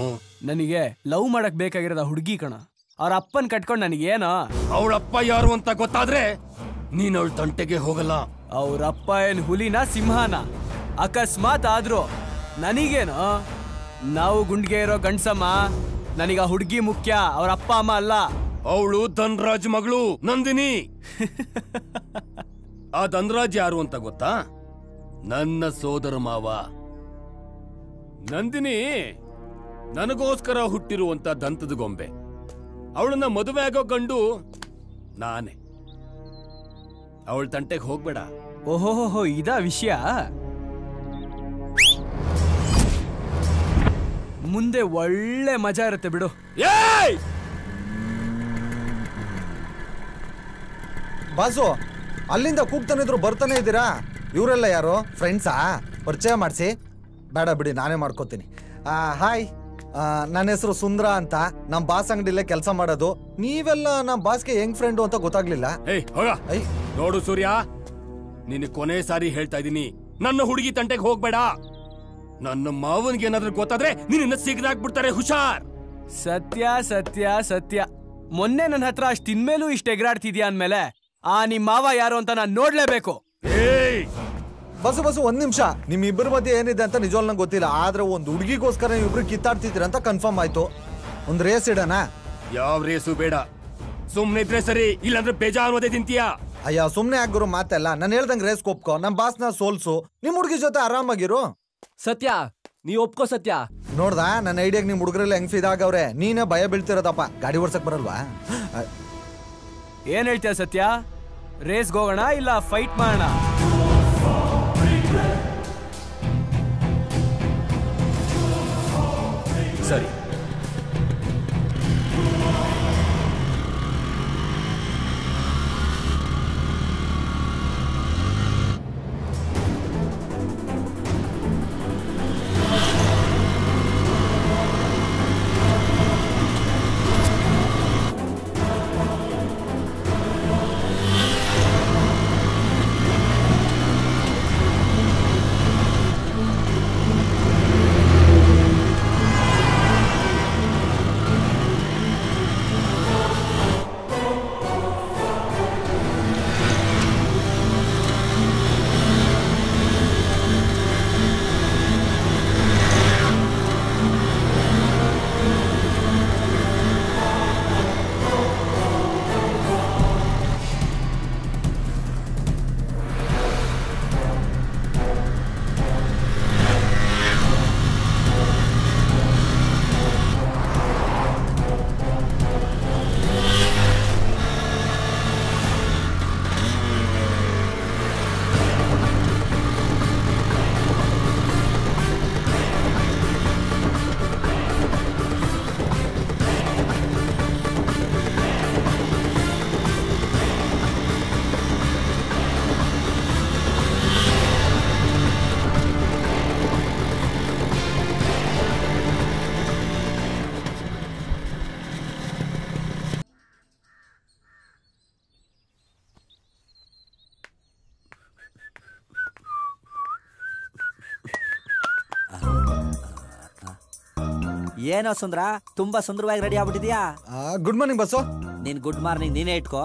Speaker 3: ನನಗೆ ಲವ್ ಮಾಡಕ್ ಬೇಕಾಗಿರೋದ ಹುಡುಗಿ ಕಣ. ಅವ್ರ ಅಪ್ಪನ್ ಕಟ್ಕೊಂಡ್ ನನಗೇನೋ.
Speaker 8: ಅವಳಪ್ಪ ಯಾರು ಅಂತ ಗೊತ್ತಾದ್ರೆ ನೀನ್ ಅವಳ ತಂಟೆಗೆ ಹೋಗಲ್ಲ.
Speaker 3: ಅವ್ರಪ್ಪ ಏನ್ ಹುಲಿನ ಸಿಂಹನ? ಅಕಸ್ಮಾತ್ ಆದ್ರೂ ನನಗೇನೋ. ನಾವು ಗುಂಡ್ಗೆ ಇರೋ ಗಂಡ್ಸಮ್ಮ. ನನಗ ಹುಡುಗಿ ಮುಖ್ಯ, ಅವ್ರ ಅಪ್ಪ ಅಮ್ಮ ಅಲ್ಲ.
Speaker 8: ಅವಳು ಧನ್ರಾಜ್ ಮಗಳು ನಂದಿನಿ. ಆ ಧನ್ರಾಜ್ ಯಾರು ಅಂತ ಗೊತ್ತಾ? ನನ್ನ ಸೋದರ ಮಾವ. ನಂದಿನಿ ನನಗೋಸ್ಕರ ಹುಟ್ಟಿರುವಂತ ದಂತದ ಗೊಂಬೆ. ಅವಳನ್ನ ಮದುವೆ ಆಗೋ ಗಂಡು ನಾನೇ. ಅವಳ ತಂಟೆಗೆ ಹೋಗ್ಬೇಡ.
Speaker 3: ಓಹೋಹೋ, ಇದಾ ವಿಷಯ. ಮುಂದೆ ಒಳ್ಳೆ ಮಜಾ ಇರುತ್ತೆ ಬಿಡು.
Speaker 8: ಏಯ್
Speaker 4: ಬಾಸು, ಅಲ್ಲಿಂದ ಕೂಗ್ತಾನಿದ್ರು ಬರ್ತಾನೆ ಇದ್ದೀರಾ? ಇವರೆಲ್ಲ ಯಾರು? ಫ್ರೆಂಡ್ಸಾ? ಪರಿಚಯ ಮಾಡಿಸಿ. ಬೇಡ ಬಿಡಿ, ನಾನೇ ಮಾಡ್ಕೋತೀನಿ. ಹಾಯ್, ನನ್ನ ಹೆಸರು ಸುಂದ್ರ ಅಂತ. ನಮ್ಮ ಬಾಸ್ ಅಂಗಡಿಲೇ ಕೆಲಸ ಮಾಡೋದು. ನೀವೆಲ್ಲ ನಮ್ಮ ಬಾಸ್ಗೆ ಹೆಂಗ್ ಫ್ರೆಂಡು ಅಂತ ಗೊತ್ತಾಗ್ಲಿಲ್ಲ.
Speaker 8: ನೋಡು ಸೂರ್ಯ, ನಿನ್ ಕೊನೆ ಸಾರಿ ಹೇಳ್ತಾ ಇದೀನಿ, ನನ್ನ ಹುಡುಗಿ ತಂಟೆಗೆ ಹೋಗ್ಬೇಡ. ನನ್ನ ಮಾವನ್ಗೆ ಏನಾದ್ರೂ ಗೊತ್ತಾದ್ರೆ ನಿನ್ನ ಸಿಗದಾಕ್ಬಿಡ್ತಾರೆ. ಹುಷಾರ್.
Speaker 3: ಸತ್ಯ ಸತ್ಯ ಸತ್ಯ, ಮೊನ್ನೆ ನನ್ನ ಹತ್ರ ಅಷ್ಟು ತಿನ್ಮೇಲೂ ಇಷ್ಟ ಎಗರಾಡ್ತಿದ್ಯಾ ಅಂದ್ಮೇಲೆ ಆ ನಿಮ್ ಮಾವ ಯಾರು ಅಂತ ನಾನ್ ನೋಡ್ಲೇಬೇಕು.
Speaker 4: ಬಸು ಒಂದ್ ನಿಮಿಷ. ನಿಮ್ ಇಬ್ಬರ ಮಧ್ಯೆ ಏನಿದೆ ಅಂತ ನಿಜವಾಗ್ಲೂ ನಂಗೆ ಗೊತ್ತಿಲ್ಲ. ಆದ್ರೆ ಒಂದು ಹುಡುಗಿಗೋಸ್ಕರ ನೀವು ಇಬ್ರು ಕಿತ್ತಾಡ್ತಿದ್ದೀರ ಅಂತ ಕನ್ಫರ್ಮ್ ಆಯ್ತು. ಒಂದ್ ರೇಸ್ ಇಡೋಣ?
Speaker 8: ಯಾವ ರೇಸು ಬೇಡ, ಸುಮ್ನೆ ಇದ್ರೆ ಸರಿ, ಇಲ್ಲಾಂದ್ರೆ ಬೇಜಾರು ಓದೇ ತಿಂತೀಯಾ?
Speaker 4: ಅಯ್ಯ, ಸುಮ್ನೆ ಆಗ್ಗುರು ಮಾತೆಲ್ಲ. ನಾನು ಹೇಳ್ದಂಗೆ ರೇಸ್ ಒಪ್ಕೋ. ನಮ್ ಬಾಸ್ನ ಸೋಲ್ಸು, ನಿಮ್ ಹುಡುಗಿ ಜೊತೆ ಆರಾಮಾಗಿರು.
Speaker 3: ಸತ್ಯ, ನೀ ಒಪ್ಕೋ ಸತ್ಯ.
Speaker 4: ನೋಡ್ದ ನನ್ನ ಐಡಿಯಾಗ ನಿಮ್ ಹುಡುಗರೆಲ್ಲ ಹೆಂಗ್ ಫಿದಾಗವ್ರೆ. ನೀನೇ ಭಯ ಬೀಳ್ತಿರೋದಪ್ಪ. ಗಾಡಿ ಓಡ್ಸಕ್ ಬರಲ್ವಾ?
Speaker 3: ಏನ್ ಹೇಳ್ತೀಯ ಸತ್ಯ? ರೇಸ್ಗೆ ಹೋಗೋಣ ಇಲ್ಲ ಫೈಟ್ ಮಾಡೋಣ?
Speaker 8: ಸರಿ.
Speaker 1: ಏನೋ ಸುಂದ್ರ ತುಂಬಾ ಸುಂದರವಾಗಿ ರೆಡಿ ಆಗ್ಬಿಟ್ಟಿದ್ಯಾ.
Speaker 4: Good morning boss.
Speaker 1: ನೀನ್ ಗುಡ್ ಮಾರ್ನಿಂಗ್ ನೀನೇ ಇಟ್ಕೋ.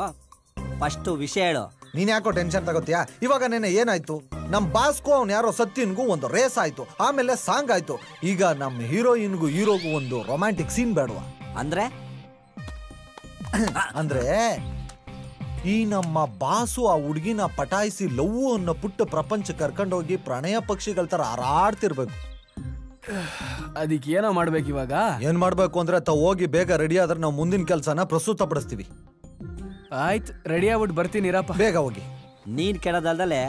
Speaker 1: ಫಸ್ಟ್ ವಿಷಯ ಹೇಳು.
Speaker 4: ನೀನ್ ಯಾಕೋ ಟೆನ್ಷನ್ ತಗೋತೀಯಾ? ಇವಾಗ ನೆನೆ ಏನಾಯ್ತು, ನಮ್ ಬಾಸ್ಗೂ ಅವ್ನು ಯಾರೋ ಸತ್ಯನ್ಗೂ ಒಂದು ರೇಸ್ ಆಯ್ತು, ಆಮೇಲೆ ಸಾಂಗ್ ಆಯ್ತು. ಈಗ ನಮ್ ಹೀರೋಯಿನ್ಗೂ ಹೀರೋಗೂ ಒಂದು ರೊಮ್ಯಾಂಟಿಕ್ ಸೀನ್ ಬೇಡವಾ? ಅಂದ್ರೆ ಈ ನಮ್ಮ ಬಾಸು ಆ ಹುಡುಗಿನ ಪಟಾಯಿಸಿ ಲವ್ ಅನ್ನೋ ಪುಟ್ಟ ಪ್ರಪಂಚ ಕರ್ಕೊಂಡೋಗಿ ಪ್ರಣಯ ಪಕ್ಷಿಗಳ ತರ ಹಾರಾಡ್ತಿರ್ಬೇಕು.
Speaker 3: ಅದಕ್ಕೆ ಏನೋ ಮಾಡ್ಬೇಕು ಇವಾಗ?
Speaker 4: ಏನ್ ಮಾಡ್ಬೇಕು ಅಂದ್ರೆ ತಾವ್ ಹೋಗಿ ಬೇಗ ರೆಡಿ ಆದ್ರೆ ನಾವು ಮುಂದಿನ ಕೆಲ್ಸನ ಪ್ರಸ್ತುತ ಪಡಿಸ್ತೀವಿ.
Speaker 3: ಆಯ್ತು, ರೆಡಿ ಆಗ್ಬಿಟ್ಟು ಬರ್ತೀನಿ ಇರಪ್ಪ.
Speaker 4: ಬೇಗ ಹೋಗಿ.
Speaker 1: ನೀನ್ ಕೆಡದಲ್ದಲೆ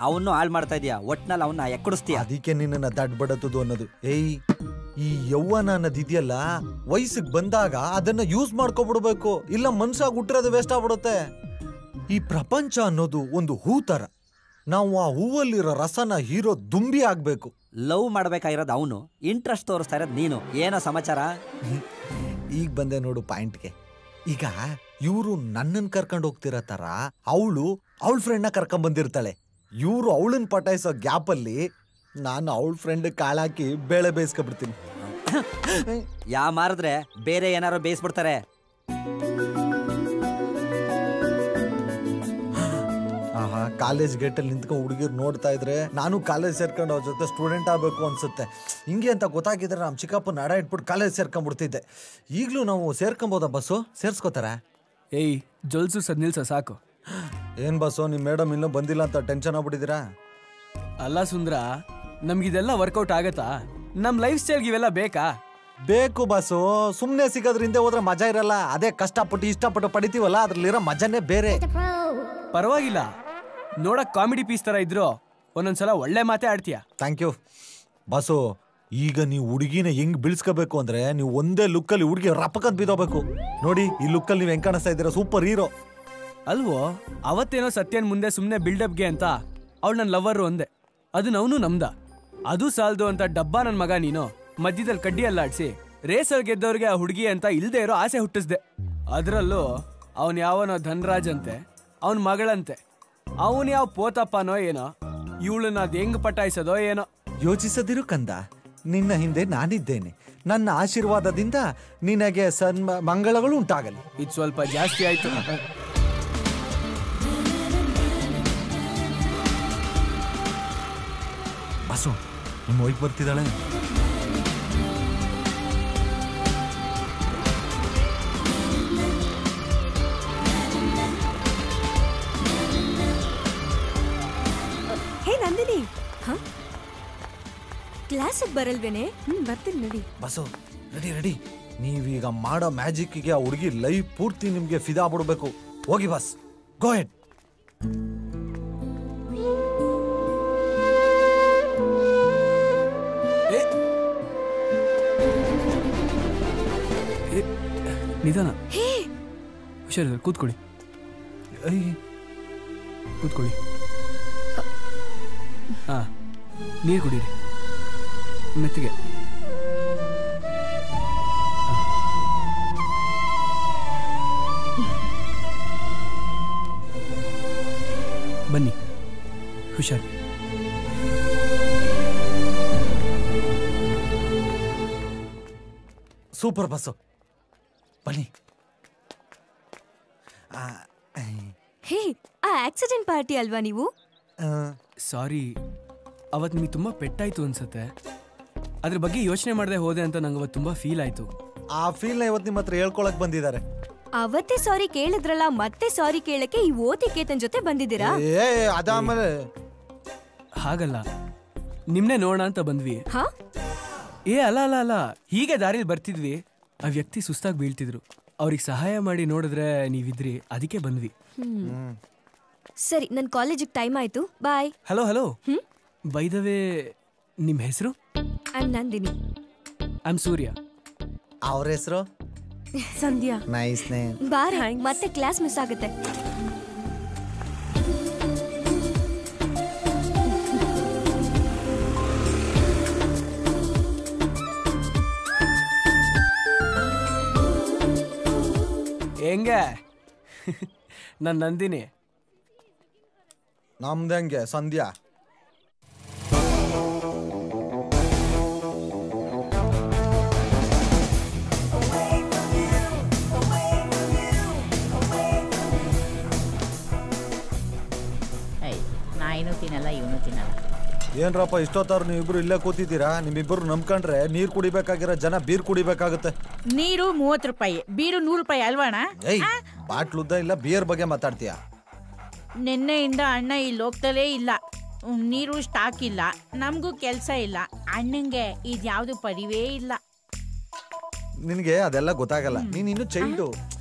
Speaker 1: ಅವನು ಹಾಳು ಮಾಡ್ತಾ ಇದೀಯ. ಒಟ್ನಲ್ಲಿ ಅವನ್ನ ಎಕ್ಕಡಿಸ್ತೀಯ.
Speaker 4: ಅದಕ್ಕೆ ನಿನ್ನ ದಡ್ ಬಡತದು ಅನ್ನೋದು. ಏಯ್, ಈ ಯೌವನ ಅನ್ನೋದಿದೆಯಲ್ಲ, ವಯಸ್ಸಿಗೆ ಬಂದಾಗ ಅದನ್ನ ಯೂಸ್ ಮಾಡ್ಕೊಬಿಡ್ಬೇಕು, ಇಲ್ಲ ಮನ್ಸಾಗ ಹುಟ್ಟಿರೋದು ವೇಸ್ಟ್ ಆಗ್ಬಿಡುತ್ತೆ. ಈ ಪ್ರಪಂಚ ಅನ್ನೋದು ಒಂದು ಹೂ ತರ, ನಾವು ಆ ಹೂವಲ್ಲಿರೋ ರಸನ ಹೀರೋ ದುಂಬಿ ಆಗ್ಬೇಕು.
Speaker 1: ಲವ್ ಮಾಡ್ಬೇಕಾಗಿರೋದು ಅವನು, ಇಂಟ್ರೆಸ್ಟ್ ತೋರಿಸ್ತಾ ಇರೋದು ನೀನು. ಏನೋ ಸಮಾಚಾರ?
Speaker 4: ಈಗ ಬಂದೆ ನೋಡು ಪಾಯಿಂಟ್ಗೆ. ಈಗ ಇವರು ನನ್ನನ್ ಕರ್ಕೊಂಡು ಹೋಗ್ತಿರೋ ತರ ಅವಳು ಅವಳ ಫ್ರೆಂಡ್ನ ಕರ್ಕೊಂಡ್ ಬಂದಿರ್ತಾಳೆ. ಇವರು ಅವಳನ್ನ ಪಟಾಯಿಸೋ ಗ್ಯಾಪಲ್ಲಿ ನಾನು ಅವಳ ಫ್ರೆಂಡ್ ಕಾಳಾಕಿ ಬೇಳೆ ಬೇಯಿಸ್ಕೊಬಿಡ್ತೀನಿ.
Speaker 1: ಯಾ ಮಾರಿದ್ರೆ ಬೇರೆ ಏನಾರು ಬೇಯಿಸ್ಬಿಡ್ತಾರೆ.
Speaker 4: ಆಹಾ, ಕಾಲೇಜ್ ಗೇಟಲ್ಲಿ ನಿಂತ್ಕೊಂಡು ಹುಡುಗಿರು ನೋಡ್ತಾ ಇದ್ರೆ ನಾನು ಕಾಲೇಜ್ ಸೇರ್ಕೊಂಡು ಅವ್ರ ಜೊತೆ ಸ್ಟೂಡೆಂಟ್ ಆಗಬೇಕು ಅನ್ಸುತ್ತೆ. ಹಿಂಗೆ ಅಂತ ಗೊತ್ತಾಗಿದ್ರೆ ನಮ್ಮ ಚಿಕ್ಕಪ್ಪನ ನಡ ಇಟ್ಬಿಟ್ಟು ಕಾಲೇಜ್ ಸೇರ್ಕೊಂಡ್ಬಿಡ್ತಿದ್ದೆ. ಈಗಲೂ ನಾವು ಸೇರ್ಕೊಬೋದಾ ಬಸ್ಸು? ಸೇರ್ಸ್ಕೋತಾರ?
Speaker 3: ಏಯ್, ಜೊಲ್ಸು ಸದ್ ನಿಲ್ಸ ಸಾಕು.
Speaker 4: ಏನ್ ಬಸ್ಸು, ನಿಮ್ ಮೇಡಮ್ ಇನ್ನೂ ಬಂದಿಲ್ಲ ಅಂತ ಟೆನ್ಷನ್ ಆಗ್ಬಿಟ್ಟಿದ್ದೀರಾ?
Speaker 3: ಅಲ್ಲ ಸುಂದ್ರ, ನಮ್ಗಿದೆಲ್ಲ ವರ್ಕೌಟ್ ಆಗತ್ತಾ? ನಮ್ ಲೈಫ್ ಸ್ಟೈಲ್ಗೆ ಇವೆಲ್ಲ ಬೇಕಾ?
Speaker 4: ಬೇಕು ಬಸ್ಸು. ಸುಮ್ನೆ ಸಿಗೋದ್ರಿಂದ ಹೋದ್ರೆ ಮಜಾ ಇರಲ್ಲ. ಅದೇ ಕಷ್ಟಪಟ್ಟು ಇಷ್ಟಪಟ್ಟು ಪಡಿತೀವಲ್ಲ, ಅದ್ರಲ್ಲಿರೋ ಮಜಾನೇ ಬೇರೆ.
Speaker 3: ಪರವಾಗಿಲ್ಲ, ನೋಡಕ್ ಕಾಮಿಡಿ ಪೀಸ್ ತರ ಇದ್ರು ಒಂದೊಂದ್ಸಲ ಒಳ್ಳೆ ಮಾತೇ ಆಡ್ತೀಯ.
Speaker 4: Thank you bus. ಈಗ ನೀವು ಹುಡುಗಿನ ಹೆಂಗ್ ಬಿಳ್ಸ್ಕೋಬೇಕು ಅಂದ್ರೆ, ನೀವು ಒಂದೇ ಲುಕ್ಕಲ್ಲಿ ಹುಡುಗಿ ರಪಕಂತ ಬಿದ್ದೋಗ್ಬೇಕು. ನೋಡಿ, ಈ ಲುಕ್ಕಲ್ಲಿ ನೀವು ಹೆಂಗ್ ಕಾಣಿಸ್ತಾ ಇದ್ದೀರಾ, ಸೂಪರ್ ಹೀರೋ
Speaker 3: ಅಲ್ವೋ? ಅವತ್ತೇನೋ ಸತ್ಯನ್ ಮುಂದೆ ಸುಮ್ನೆ ಬಿಲ್ಡಪ್ಗೆ ಅಂತ ಅವಳು ನನ್ನ ಲವ್ವರು ಅಂದೆ, ಅದನ್ನ ಅವನು ನಮ್ದ. ಅದು ಸಾಲ್ದು ಅಂತ ಡಬ್ಬಾ ನನ್ ಮಗ ನೀನು ಮಧ್ಯದಲ್ಲಿ ಕಡ್ಡಿ ಅಲ್ಲಾಡ್ಸಿ ರೇಸಲ್ಲಿ ಗೆದ್ದವ್ರಿಗೆ ಆ ಹುಡುಗಿ ಅಂತ ಇಲ್ದೇ ಇರೋ ಆಸೆ ಹುಟ್ಟಿಸ್ದೆ. ಅದ್ರಲ್ಲೂ ಅವನ್ ಯಾವನೋ ಧನ್ರಾಜ್ ಅಂತೆ, ಅವನ್ ಮಗಳಂತೆ, ಅವನ್ ಯಾವ ಪೋತಪ್ಪನೋ ಏನೋ, ಇವಳನ್ನ ಅದ್ ಹೆಂಗ್ ಪಟಾಯಿಸೋದೋ ಏನೋ.
Speaker 4: ಯೋಚಿಸದಿರು ಕಂದ, ನಿನ್ನ ಹಿಂದೆ ನಾನಿದ್ದೇನೆ. ನನ್ನ ಆಶೀರ್ವಾದದಿಂದ ನಿನಗೆ ಮಂಗಳಗಳು ಉಂಟಾಗಲಿ.
Speaker 3: ಇದು ಸ್ವಲ್ಪ ಜಾಸ್ತಿ ಆಯ್ತು.
Speaker 4: ಬಸ್ಸು, ನಿಮ್ಮ ವೈಫ್ ಬರ್ತಿದ್ದಾಳೆ.
Speaker 5: ಹೇ ನಂದಿನಿ, ಕ್ಲಾಸಿಗೆ ಬರಲ್ವೇನೆ? ಬರ್ತೀನಿ ನಡಿ.
Speaker 4: Bus ready ready. ನೀವೀಗ ಮಾಡೋ ಮ್ಯಾಜಿಕ್ಗೆ ಆ ಹುಡುಗಿ ಲೈಫ್ ಪೂರ್ತಿ ನಿಮ್ಗೆ ಫಿದಾ ಬಿಡ್ಬೇಕು. ಹೋಗಿ ಬಸ್, ಗೋ ಹೆಡ್.
Speaker 3: ನಿಧಾನ, ಹುಷಾರಿಲ್ಲ, ಕೂತ್ಕೊಳ್ಳಿ. ಕೂತ್ಕೊಳ್ಳಿ. ಹಾ, ನೀರು ಕುಡೀರಿ ಮೆತ್ತಿಗೆ. ಬನ್ನಿ, ಹುಷಾರು.
Speaker 4: ಸೂಪರ್ ಬಸ್ಸು, ಬನ್ನಿ.
Speaker 5: ಹೇ, ಆ ಆಕ್ಸಿಡೆಂಟ್ ಪಾರ್ಟಿ ಅಲ್ವಾ ನೀವು?
Speaker 3: ಸಾರಿ, ಅವತ್ತು ನಿಮಗೆ ತುಂಬಾ ಪೆಟ್ಟಾಯ್ತು ಅನ್ಸುತ್ತೆ. ಅದ್ರ ಬಗ್ಗೆ ಯೋಚನೆ ಮಾಡದೆ ಹೋದೆ ಅಂತ ನಂಗೆ ಅವತ್ತು ತುಂಬಾ ಫೀಲ್ ಆಯ್ತು.
Speaker 4: ಆ ಫೀಲ್ನ ಇವತ್ತು ನಿಮ್ಮ ಹತ್ರ ಹೇಳ್ಕೊಳಕ್ ಬಂದಿದ್ದಾರೆ.
Speaker 5: ಅವತ್ತೇ ಸಾರಿ ಕೇಳಿದ್ರಲ್ಲ, ಮತ್ತೆ ಸಾರಿ ಕೇಳಕ್ಕೆ ಈ ಓತಿ ಕೇತನ್ ಜೊತೆ ಬಂದಿದ್ದೀರಾ?
Speaker 4: ಅದಾದ್ಮೇಲೆ
Speaker 3: ಹಾಗಲ್ಲ, ನಿಮ್ನೆ ನೋಡೋಣ ಅಂತ ಬಂದ್ವಿ.
Speaker 5: ಹಾ?
Speaker 3: ಅಲ್ಲ ಅಲ್ಲ ಅಲ್ಲ, ಹೀಗೆ ದಾರಿಲಿ ಬರ್ತಿದ್ವಿ, ಆ ವ್ಯಕ್ತಿ ಸುಸ್ತಾಗಿ ಬೀಳ್ತಿದ್ರು. ಅವ್ರಿಗೆ ಸಹಾಯ ಮಾಡಿ ನೋಡಿದ್ರೆ ನೀವಿದ್ರಿ, ಅದಕ್ಕೆ ಬಂದ್ವಿ.
Speaker 5: ಸರಿ, ನನ್ ಕಾಲೇಜಿಗೆ ಟೈಮ್ ಆಯ್ತು, bye.
Speaker 3: Hello hello, by the way, ನಿಮ್ ಹೆಸರು?
Speaker 5: I am Nandini.
Speaker 3: I am Surya.
Speaker 4: ಅವ್ರ ಹೆಸರು?
Speaker 5: ಸಂಧ್ಯಾ.
Speaker 4: Nice name.
Speaker 5: ಬಾರೆ, ಮತ್ತೆ ಕ್ಲಾಸ್ ಮಿಸ್ ಆಗುತ್ತೆ.
Speaker 3: ಹೆಂಗೆ ನನ್ನ ನಂದಿನಿ?
Speaker 4: ನಮ್ದಂಗೆ ಸಂಧ್ಯಾ.
Speaker 2: ತಿನ್ನಲ್ಲ ಇವನು ತಿನ್ನಲ್ಲ.
Speaker 4: ಏನ್ರಪ್ಪ ಇಷ್ಟೊತ್ತಾರು ನೀವಿಬ್ರು ಇಲ್ಲೇ ಕೂತಿದ್ದೀರಾ? ನಿಮ್ಮಿಬ್ರು ನಂಬ್ಕೊಂಡ್ರೆ ನೀರ್ ಕುಡಿಬೇಕಾಗಿರೋ ಜನ ಬೀರ್ ಕುಡಿಬೇಕಾಗುತ್ತೆ.
Speaker 2: ನೀರು 30 ರೂಪಾಯಿ, ಬೀರು 100 ರೂಪಾಯಿ ಅಲ್ವಾಣ?
Speaker 4: ಏಯ್ ಬಾಟ್ಲುದ್ದ ಇಲ್ಲ ಬಿಯರ್ ಬಗ್ಗೆ ಮಾತಾಡ್ತೀಯ?
Speaker 2: ನಿನ್ನೆಯಿಂದ ಅಣ್ಣ ಇಲ್ಲಿ ಹೋಗ್ತಲೇ ಇಲ್ಲ. ನೀರು ಸ್ಟಾಕ್ ಇಲ್ಲ, ನಮಗೂ ಕೆಲಸ ಇಲ್ಲ. ಅಣ್ಣಂಗೆ ಇದ್ಯಾವುದು ಪರಿವೇ ಇಲ್ಲ.
Speaker 4: ನಿನಗೆ ಅದೆಲ್ಲ ಗೊತ್ತಾಗಲ್ಲ, ನೀನ್ ಇನ್ನು ಚೈಲ್ಡು.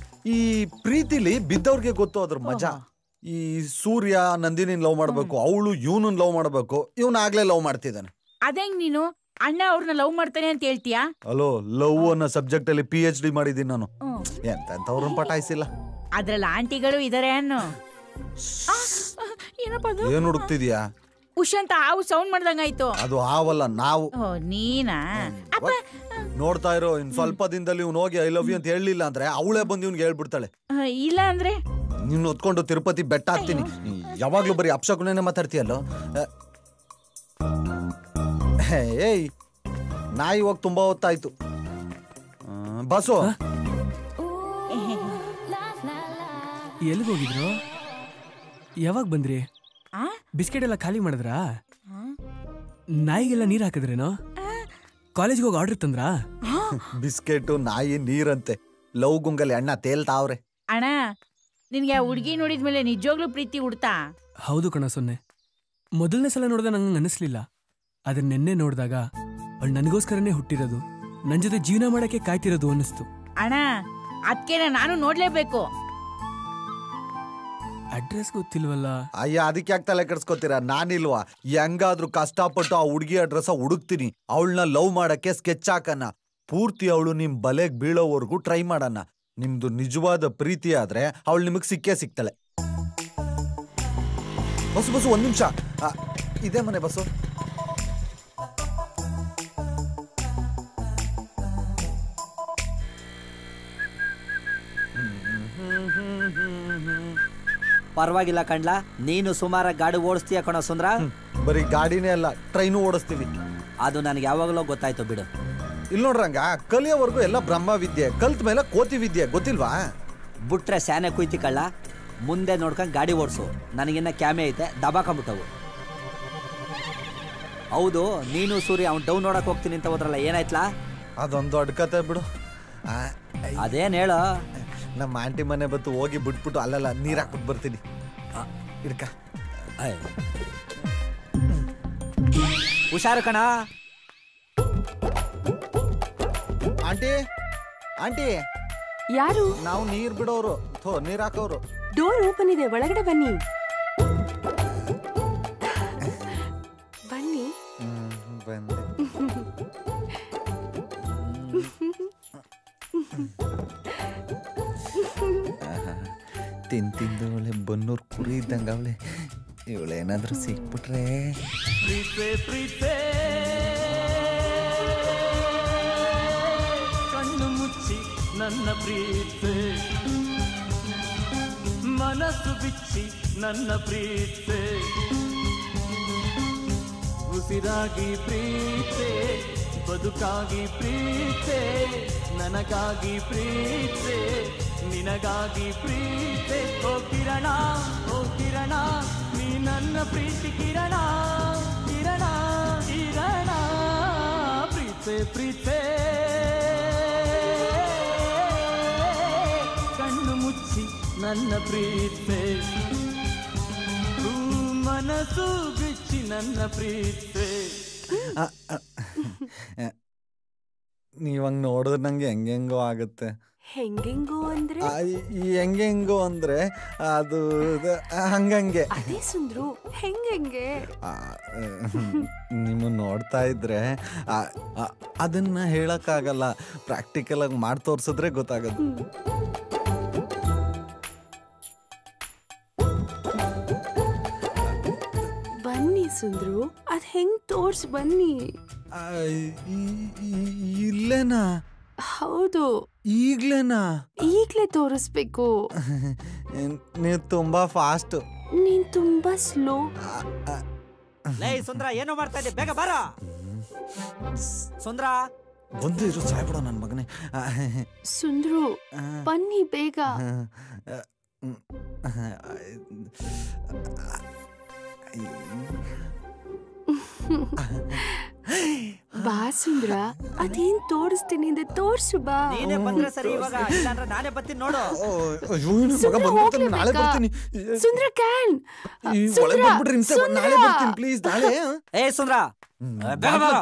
Speaker 4: ಈ ಪ್ರೀತಿಲಿ ಬಿದ್ದವ್ರಿಗೆ ಗೊತ್ತು ಅದ್ರ ಮಜಾ. ಈ ಸೂರ್ಯ ನಂದಿನಿ ಲವ್ ಮಾಡ್ಬೇಕು, ಅವಳು ಇವನನ್ನ ಲವ್ ಮಾಡ್ಬೇಕು, ಇವನ್ ಆಗ್ಲೇ ಲವ್ ಮಾಡ್ತಿದ್ದಾನೆ.
Speaker 2: ಅದಂಗ್ ನೀನು ಅಣ್ಣ ಅವ್ರನ್ನ ಲವ್ ಮಾಡ್ತಾನೆ ಅಂತ ಹೇಳ್ತೀಯಾ?
Speaker 4: ಅಲೋ, ಲವ್ ಅನ್ನೋ ಸಬ್ಜೆಕ್ಟ್ ಅಲ್ಲಿ PhD ಮಾಡಿದೀನಿ ನಾನು. ಎಂತವ್ರನ್ನ ಪಟಾಯಿಸಿಲ್ಲ.
Speaker 2: ಅದ್ರಲ್ಲಿ ಆಂಟಿಗಳು ಇದಾರೆ ಅನ್ನೋ.
Speaker 4: ಏನ್ ಹುಡುಕ್ತಿದ್ಯಾ?
Speaker 2: ಉಷ್ ಅಂತ ಹಾವು ಸೌಂಡ್ ಮಾಡ್ದಂಗಾಯ್ತು.
Speaker 4: ಅದು ಹಾವಲ್ಲ, ನಾವು.
Speaker 2: ನೀನಾ?
Speaker 4: ನೋಡ್ತಾ ಇರೋ, ಇನ್ ಸ್ವಲ್ಪ ದಿನದಲ್ಲಿ ಇವ್ನು ಹೋಗಿ ಐ ಲವ್ ಯು ಅಂತ ಹೇಳಲಿಲ್ಲ ಅಂದ್ರೆ ಅವಳೇ ಬಂದು ಇವ್ನಿಗೆ ಹೇಳ್ಬಿಡ್ತಾಳೆ.
Speaker 2: ಇಲ್ಲ ಅಂದ್ರೆ
Speaker 4: ನಿನ್ನ ಹೊತ್ಕೊಂಡು ತಿರುಪತಿ ಬೆಟ್ಟ ಹಾಕ್ತೀನಿ. ಯಾವಾಗ್ಲೂ ಬರೀ ಅಪ್ಶಕುನೇನೆ ಮಾತಾಡ್ತೀಯಲ್ಲೋ. ಏಯ್, ನಾಯಿ ಹೋಗಿ ತುಂಬಾ ಹೊತ್ತಾಯ್ತು. ಬಸ್ಸು
Speaker 3: ಎಲ್ಲಿಗೆ ಹೋಗಿದ್ರು? ಯಾವಾಗ ಬಂದ್ರಿ? ಬಿಸ್ಕೆಟ್ ಎಲ್ಲ ಖಾಲಿ ಮಾಡಿದ್ರಾ? ನಾಯಿಗೆಲ್ಲ ನೀರ್ ಹಾಕಿದ್ರೇನೋ? ಕಾಲೇಜ್ಗೆ ಹೋಗಿ ಆರ್ಡರ್ ತಂದ್ರಾ?
Speaker 4: ಬಿಸ್ಕೆಟು, ನಾಯಿ, ನೀರಂತೆ. ಲವ್ ಗುಂಗಲ್ಲಿ ಅಣ್ಣ ತೇಲ್ತಾವ್ರೆ.
Speaker 2: ಅಣ್ಣ, ನಿನ್ಗೆ ಹುಡುಗಿ ನೋಡಿದ್ಮೇಲೆ ನಿಜವಾಗ್ಲೂ ಪ್ರೀತಿ ಹುಡ್ತಾ?
Speaker 3: ಹೌದು ಕಣ ಸೊನ್ನೆ. ಮೊದಲನೇ ಸಲ ನೋಡಿದ ನಂಗೆ ಅನಿಸ್ಲಿಲ್ಲ. ಆದ್ರೆ ನಿನ್ನೆ ನೋಡಿದಾಗ ಅವಳು ನನಗೋಸ್ಕರನೇ ಹುಟ್ಟಿರೋದು, ನನ್ನ ಜೊತೆ ಜೀವನ ಮಾಡಕ್ಕೆ ಕಾಯ್ತಿರೋದು ಅನ್ನಿಸ್ತು.
Speaker 2: ಅಣ್ಣ, ಅದಕ್ಕೆ ನಾನು ನೋಡ್ಲೇಬೇಕು.
Speaker 3: ಅಡ್ರೆಸ್ ಗೊತ್ತಿಲ್ವಲ್ಲ.
Speaker 4: ಅಯ್ಯ, ಅದಕ್ಕೆ ಯಾಕೆ ತಲೆ ಕೆಡ್ಸ್ಕೊತೀರಾ? ನಾನಿಲ್ವಾ? ಹೆಂಗಾದ್ರೂ ಕಷ್ಟಪಟ್ಟು ಆ ಹುಡುಗಿ ಅಡ್ರೆಸ್ ಹುಡುಕ್ತೀನಿ. ಅವಳನ್ನ ಲವ್ ಮಾಡಕ್ಕೆ ಸ್ಕೆಚ್ ಹಾಕಣ. ಪೂರ್ತಿ ಅವಳು ನಿಮ್ ಬಲೆಗ್ ಬೀಳೋವರೆಗೂ ಟ್ರೈ ಮಾಡಣ. ನಿಮ್ದು ನಿಜವಾದ ಪ್ರೀತಿ ಆದ್ರೆ ಅವಳು ನಿಮಗ್ ಸಿಕ್ಕೇ ಸಿಗ್ತಾಳೆ. ಬಸ್ಸು ಒಂದ್ ನಿಮಿಷ, ಇದೇ ಮನೆ ಬಸ್ಸು.
Speaker 1: ಪರವಾಗಿಲ್ಲ ಕಣ್ಲಾ, ನೀನು ಸುಮಾರ ಗಾಡಿ ಓಡಿಸ್ತೀಯ ಕಣೋ ಸುಂದ್ರ.
Speaker 4: ಬರೀ ಗಾಡಿನೇ ಅಲ್ಲ, ಟ್ರೈನು ಓಡಿಸ್ತೀವಿ.
Speaker 1: ಅದು ನನಗೆ ಯಾವಾಗಲೂ ಗೊತ್ತಾಯ್ತು ಬಿಡು.
Speaker 4: ಇಲ್ಲಿ ನೋಡ್ರಂಗ, ಕಲಿಯೋವರೆಗೂ ಎಲ್ಲ ಬ್ರಹ್ಮ ವಿದ್ಯೆ, ಕಲ್ತ ಮೇಲೆ ಕೋತಿ ವಿದ್ಯೆ, ಗೊತ್ತಿಲ್ವಾ?
Speaker 1: ಬಿಟ್ರೆ ಸ್ಯಾನೆ ಕುಯ್ತಿ ಕಳ್ಳ. ಮುಂದೆ ನೋಡ್ಕೊಂಡು ಗಾಡಿ ಓಡಿಸು. ನನಗಿನ್ನ ಕ್ಯಾಮೆ ಐತೆ, ದಬಾಕೊಂಬಿಟ್ಟವು. ಹೌದು, ನೀನು ಸೂರ್ಯ ಅವ್ನು ಡೌನ್ ನೋಡಕ್ ಹೋಗ್ತೀನಿ ಅಂತ ಹೋದ್ರಲ್ಲ, ಏನಾಯ್ತಲಾ?
Speaker 4: ಅದೊಂದು ಅಡ್ಕತೆ ಬಿಡು.
Speaker 1: ಅದೇನ್ ಹೇಳ?
Speaker 4: ನಮ್ಮ ಆಂಟಿ ಮನೆ ಬತ್ತು ಹೋಗಿ ಬಿಟ್ಬಿಟ್ಟು ಅಲ್ಲೆಲ್ಲ ನೀರ್ ಹಾಕ್ಬಿಟ್ಟು ಬರ್ತೀನಿ. ಹಿಡ್ಕ.
Speaker 1: ಹುಷಾರು ಕಣ.
Speaker 4: Aunty, aunty.
Speaker 5: ಯಾರು?
Speaker 4: ನಾವು ನೀರ್ ಬಿಡೋರು, ನೀರ್ ಹಾಕೋರು.
Speaker 5: ಡೋರ್ ಓಪನ್ ಇದೆ, ಒಳಗಡೆ ಬನ್ನಿ. ಬನ್ನಿ.
Speaker 4: ಬಂದೆ. ತಿಂದು ಅವಳೆ ಬನ್ನೂರು ಕುರಿ ಇದ್ದಂಗ ಅವಳೆ. ಇವಳೇನಾದ್ರೂ ಸಿಕ್ಬಿಟ್ರೆ.
Speaker 6: ಕಣ್ಣು ಮುಚ್ಚಿ ನನ್ನ ಪ್ರೀತೆ, ಮನಸ್ಸು ಬಿಚ್ಚಿ ನನ್ನ ಪ್ರೀತೆ, ಉಸಿರಾಗಿ ಪ್ರೀತೆ, ಬದುಕಾಗಿ ಪ್ರೀತೆ, ನನಗಾಗಿ ಪ್ರೀತೆ, ನಿನಗಾಗಿ ಪ್ರೀತೆ. ಓ ಕಿರಣ, ಓ ಕಿರಣ, ನೀ ನನ್ನ ಪ್ರೀತಿ ಕಿರಣ, ಕಿರಣ, ಕಿರಣ. ಪ್ರೀತೆ ಪ್ರೀತೆ, ಕಣ್ಣು ಮುಚ್ಚಿ ನನ್ನ ಪ್ರೀತೆ, ಮನಸ್ಸು ಬಿಚ್ಚಿ ನನ್ನ ಪ್ರೀತೆ.
Speaker 4: ನೀವಂಗ್ ನೋಡಿದ್ರೆ ನಂಗೆ ಹೆಂಗೆಂಗೋ ಆಗುತ್ತೆ.
Speaker 5: ಹೆಂಗೆಂಗೋ ಅಂದ್ರೆ?
Speaker 4: ಹೆಂಗೆಂಗೋ ಅಂದ್ರೆ ಅದು ಹಂಗಂಗೆ.
Speaker 5: ಅದೇ ಸುಂದ್ರು, ಹೆಂಗೆ?
Speaker 4: ನಿಮ್ಮನ್ನ ನೋಡ್ತಾ ಇದ್ರೆ ಅದನ್ನ ಹೇಳಕ್ಕಾಗಲ್ಲ. ಪ್ರಾಕ್ಟಿಕಲ್ ಆಗಿ ಮಾಡಿ ತೋರ್ಸಿದ್ರೆ ಗೊತ್ತಾಗದು.
Speaker 5: ಬನ್ನಿ ಸುಂದ್ರು, ಅದ್ ಹೆಂಗ್ ತೋರ್ಸ್ ಬನ್ನಿ.
Speaker 4: ಇಲ್ಲೇನಾ?
Speaker 5: ಹೌದು.
Speaker 4: ಈಗ್ಲೇನಾ?
Speaker 5: ಈಗ್ಲೇ ತೋರಿಸ್ಬೇಕು.
Speaker 4: ನೀವು ತುಂಬಾ ಫಾಸ್ಟ್.
Speaker 5: ನೀನ್ ತುಂಬಾ ಸ್ಲೋ.
Speaker 1: ಲೇ ಸುಂದ್ರ, ಏನೋ ಮಾಡ್ತಾ ಇದ್ದೆ, ಬೇಗ ಬಾರ. ಸುಂದ್ರ
Speaker 4: ಬಂದು ಇರು, ಸಾಯ್ಬಿಡ ನನ್ ಮಗನೇ.
Speaker 5: ಸುಂದ್ರು, ಬನ್ನಿ ಬೇಗ.
Speaker 9: ಬಾ ಸುಂದ್ರ, ಅದೇನ್ ತೋರಿಸ್ತೀನಿ ಅಂದ್ರೆ ತೋರ್ಸು ಬಾ.
Speaker 1: ನೀನೇ ಬಂದ್ರೆ ಸರಿ, ಇವಾಗ ಇಲ್ಲಾಂದ್ರೆ ನಾನೇ ಬರ್ತೀನಿ ನೋಡು.
Speaker 4: ನಾಳೆ ಬರ್ತೀನಿ.
Speaker 9: ಸುಂದ್ರ ಕ್ಯಾನ್
Speaker 4: ನಾಳೆ ಬರ್ತೀನಿ ಪ್ಲೀಸ್. ನಾಳೆ
Speaker 1: ಏ ಸುಂದ್ರ,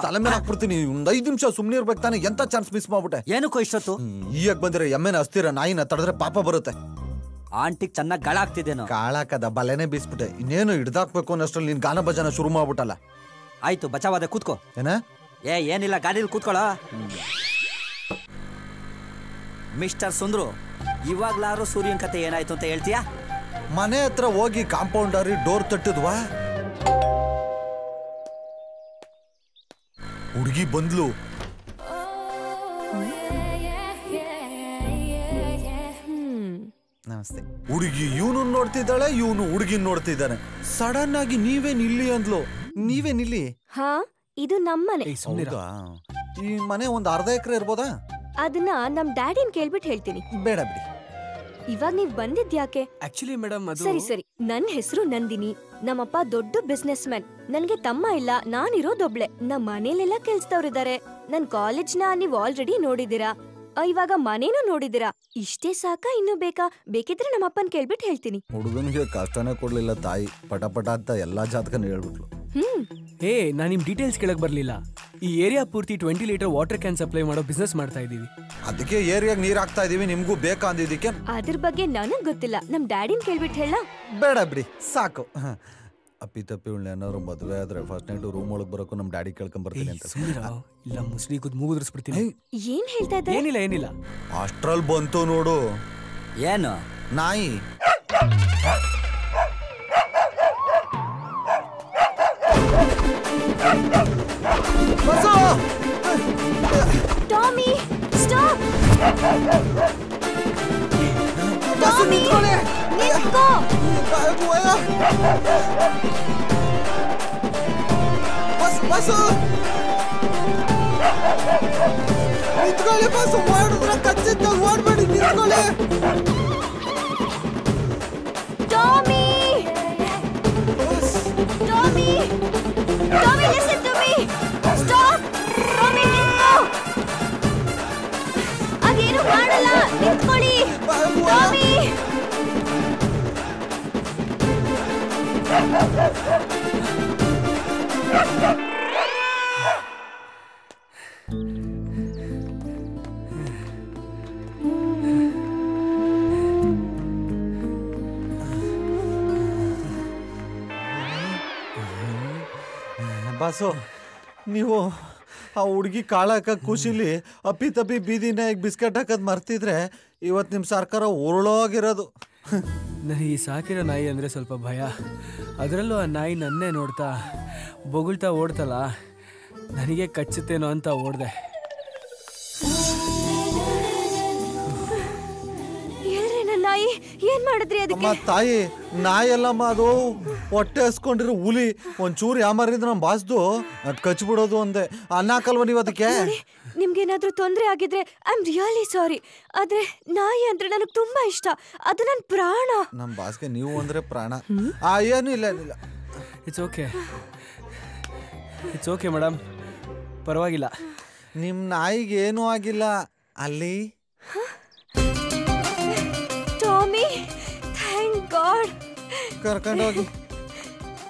Speaker 4: ತಲೆ ಮೇಲೆ ಹಾಕ್ಬಿಡ್ತೀನಿ. ಒಂದ್ 5 ನಿಮಿಷ ಸುಮ್ನೆ ಇರ್ಬೇಕು ತಾನೆ. ಎಂತ ಚಾನ್ಸ್ ಮಿಸ್ ಮಾಡ್ಬಿಟ್ಟೆ.
Speaker 1: ಏನಕ್ಕೋ ಇಷ್ಟೊತ್ತು?
Speaker 4: ಈಗ ಬಂದ್ರೆ ಎಮ್ಮೆನ ಅಸ್ತಿರ ನಾಯಿನ ತಡೆದ್ರೆ ಪಾಪ ಬರುತ್ತೆ.
Speaker 1: ಆಂಟಿಗ್ ಚೆನ್ನಾಗಿ ಗಾಳ ಆಗ್ತಿದ್ದೇನೋ.
Speaker 4: ಕಾಳಾಕದ ಬಲೆನೆ ಬೀಸ್ಬಿಟ್ಟೆ. ಇನ್ನೇನು ಹಿಡ್ದಾಕ್ಬೇಕು ಅನ್ನೋಷ್ಟ್ರಲ್ಲಿ ನೀನ್ ಗಾನ ಭಜನ ಶುರು ಮಾಡ್ಬಿಟ್ಟಲ್ಲ.
Speaker 1: ಆಯ್ತು ಬಚಾವಾದೆ, ಕೂತ್ಕೋ.
Speaker 4: ಏನ?
Speaker 1: ಏನಿಲ್ಲ, ಗಾಡಿಲಿ ಕೂತ್ಕೊಳ್ಳ. ಮಿಸ್ಟರ್ ಸುಂದ್ರು, ಇವಾಗ್ಲಾರು ಸೂರ್ಯನ್ ಕತೆ ಏನಾಯ್ತು ಅಂತ ಹೇಳ್ತೀಯಾ?
Speaker 4: ಮನೆ ಹತ್ರ ಹೋಗಿ ಕಾಂಪೌಂಡರಿ ಡೋರ್ ತಟ್ಟಿದ್ವಾ, ಹುಡುಗಿ ಬಂದ್ಲು. ನಮಸ್ತೆ. ಹುಡುಗಿ ಇವನು ನೋಡ್ತಿದ್ದಾಳೆ, ಇವನು ಹುಡುಗಿನ್ ನೋಡ್ತಿದ್ದಾನೆ. ಸಡನ್ ಆಗಿ ನೀವೇನ್ ಇಲ್ಲಿ ಅಂದ್ಲು. ನೀವೇನ್ ಇಲ್ಲಿ?
Speaker 5: ಹಾ, ಇದು ನಮ್ಮನೆ.
Speaker 4: ಈ ಮನೆ ಒಂದ್ ಅರ್ಧ ಎಕರೆ ಇರ್ಬೋದಾ?
Speaker 5: ಅದನ್ನ ನಮ್ ಡ್ಯಾಡಿನ್ ಕೇಳ್ಬಿಟ್ಟು ಹೇಳ್ತೀನಿ.
Speaker 4: ಬೇಡ ಬಿಡಿ.
Speaker 5: ಇವಾಗ ನೀವ್ ಬಂದಿದ್ಯಾಕೆ?
Speaker 3: ಆಕ್ಚುಲಿ ಮೇಡಮ್
Speaker 5: ಸರಿ, ನನ್ ಹೆಸರು ನಂದಿನಿ. ನಮ್ಮಪ್ಪ ದೊಡ್ಡ ಬಿಸ್ನೆಸ್ ಮ್ಯಾನ್. ನನ್ಗೆ ತಮ್ಮ ಇಲ್ಲ, ನಾನಿರೋದೊಬ್ಳೆ. ನಮ್ ಮನೇಲೆಲ್ಲ ಕೆಲ್ಸದವ್ರಿದ್ದಾರೆ. ನನ್ ಕಾಲೇಜ್ನ ನೀವ್ ಆಲ್ರೆಡಿ ನೋಡಿದೀರಾ, ಇವಾಗ ಮನೇನು ನೋಡಿದೀರಾ. ಇಷ್ಟೇ ಸಾಕ, ಇನ್ನು ಬೇಕಾ? ಬೇಕಿದ್ರೆ ನಮ್ಮಪ್ಪನ್ ಕೇಳ್ಬಿಟ್ಟು ಹೇಳ್ತೀನಿ.
Speaker 4: ಹುಡುಗನಿಗೆ ಕಷ್ಟನೇ ಕೊಡ್ಲಿಲ್ಲ ತಾಯಿ. ಪಟ ಪಟ ಅಂತ ಎಲ್ಲಾ ಜಾತಕನ ಹೇಳ್ಬಿಟ್ಲು.
Speaker 3: ಏ, ನಾನ್ ನಿಮ್ ಡೀಟೇಲ್ಸ್ ಕೇಳಕ್ ಬರ್ಲಿಲ್ಲ. ಈ ಏರಿಯಾ ಪೂರ್ತಿ 20 ಲೀಟರ್ ವಾಟರ್ ಕ್ಯಾನ್ ಸಪ್ಲೈ ಮಾಡೋ ಬಿಸ್ನೆಸ್ ಮಾಡ್ತಾ ಇದೀವಿ.
Speaker 4: ಅದಕ್ಕೆ ಏರಿಯಾಗ ನೀರ್ ಹಾಕ್ತಾ ಇದೀವಿ. ನಿಮ್ಗೂ ಬೇಕಾ ಅಂದಿದ್ದಕ್ಕೆ?
Speaker 5: ಅದ್ರ ಬಗ್ಗೆ ನನಗ್ ಗೊತ್ತಿಲ್ಲ, ನಮ್ ಡ್ಯಾಡಿನ್ ಕೇಳ್ಬಿಟ್ಟು ಹೇಳ.
Speaker 4: ಬೇಡ ಬಿಡಿ, ಸಾಕು. ಅಪ್ಪಿ ತಪ್ಪಿ ಏನಾದ್ರು ಮದುವೆ ಆದ್ರೆ ಫಸ್ಟ್ ನೈಟ್ ರೂಮ್ ಒಳಗ್ ಬರೋಕು ನಮ್ ಡ್ಯಾಡಿ ಕೇಳ್ಕೊಂಡ್ ಬರ್ತೀನಿ ಅಂತ.
Speaker 3: ಇಲ್ಲ, ಮುಸ್ಲಿ ಕೂತ್ ಮೂಗುದ್ರಿಸ್ಬಿಡ್ತೀನಿ.
Speaker 5: ಏನ್ ಹೇಳ್ತಾ ಇದ್ದ?
Speaker 3: ಏನಿಲ್ಲ.
Speaker 4: ಅಷ್ಟ್ರಲ್ಲಿ ಬಂತು ನೋಡು.
Speaker 1: ಏನು?
Speaker 4: ನಾಯಿ.
Speaker 5: Tommy, stop! ಟಾಮಿ, ನಿಂತ್ಕೋ!
Speaker 4: ನಿಂತ್ಕೊಳ್ಳಿ ಬಸ್. ಮಾಡಿದ್ರೆ ಕಚ್ಚಿದ್ದ ಓಡ್ಬೇಡಿ, ನಿಂತ್ಕೊಳ್ಳಿ.
Speaker 5: Tommy, Tommy, Tommy, listen to me. Stop! Tommy, ನಿಂತ್ಕೋ. ಅದೇನು ಮಾಡಲ್ಲ, ನಿಂತ್ಕೊಳ್ಳಿ. ಟಾಮಿ,
Speaker 4: ಬಾಸು, ನೀವು ಆ ಹುಡುಗಿ ಕಾಳಾಕ ಖುಷಿಲಿ ಅಪ್ಪಿ ತಪ್ಪಿ ಬೀದಿನ ಬಿಸ್ಕೆಟ್ ಹಾಕೋದ್ ಮರ್ತಿದ್ರೆ ಇವತ್ತು ನಿಮ್ಮ ಸರ್ಕಾರ ಉರುಳೋಗಿರೋದು.
Speaker 3: ನನಗೆ ಈ ಸಾಕಿರೋ ನಾಯಿ ಅಂದರೆ ಸ್ವಲ್ಪ ಭಯ. ಅದರಲ್ಲೂ ಆ ನಾಯಿ ನನ್ನೇ ನೋಡ್ತಾ ಬೊಗಳ್ತಾ ಓಡ್ತಲ್ಲ, ನನಗೆ ಕಚ್ಚುತ್ತೇನೋ ಅಂತ ಓಡ್ದೆ.
Speaker 5: ನಾಯಿ ಏನ್ ಮಾಡಿದ್ರಿ ಅದಕ್ಕೆ?
Speaker 4: ತಾಯಿ, ನಾಯಿ ಅಲ್ಲಮ್ಮ, ಅದು ಹೊಟ್ಟೆ ಹಸ್ಕೊಂಡಿರೋ ಹುಲಿ. ಒಂಚೂರು ಯಾಮಾರಿದ್ರೆ ನಮ್ಮ ಬಾಸ್ದು ಕಚ್ಬಿಡೋದು ಒಂದೇ. ಅನ್ನ ಹಾಕಲ್ವ ನೀವು ಅದಕ್ಕೆ?
Speaker 5: ನಿಮ್ಗೇನಾದ್ರೂ ತೊಂದರೆ ಆಗಿದ್ರೆ ಐ ಆಮ್ ರಿಯಲಿ ಸಾರಿ. ಆದ್ರೆ ನಾಯಿ ಅಂದ್ರೆ ನನಗೆ ತುಂಬಾ ಇಷ್ಟ. ಅದು ನನ್ನ ಪ್ರಾಣ.
Speaker 4: ನಮ್ಮ ಬಾಸ್ಗೆ ನೀವು ಅಂದ್ರೆ ಪ್ರಾಣ. ಏನು ಇಲ್ಲ.
Speaker 3: ಇಟ್ಸ್ ಓಕೆ ಮೇಡಮ್, ಪರವಾಗಿಲ್ಲ.
Speaker 4: ನಿಮ್ಮ ನಾಯಿಗೆ ಏನೂ ಆಗಿಲ್ಲ ಅಲ್ಲಿ.
Speaker 5: Tommy, thank god.
Speaker 4: ಕರ್ಕೊಂಡೋಗಿ.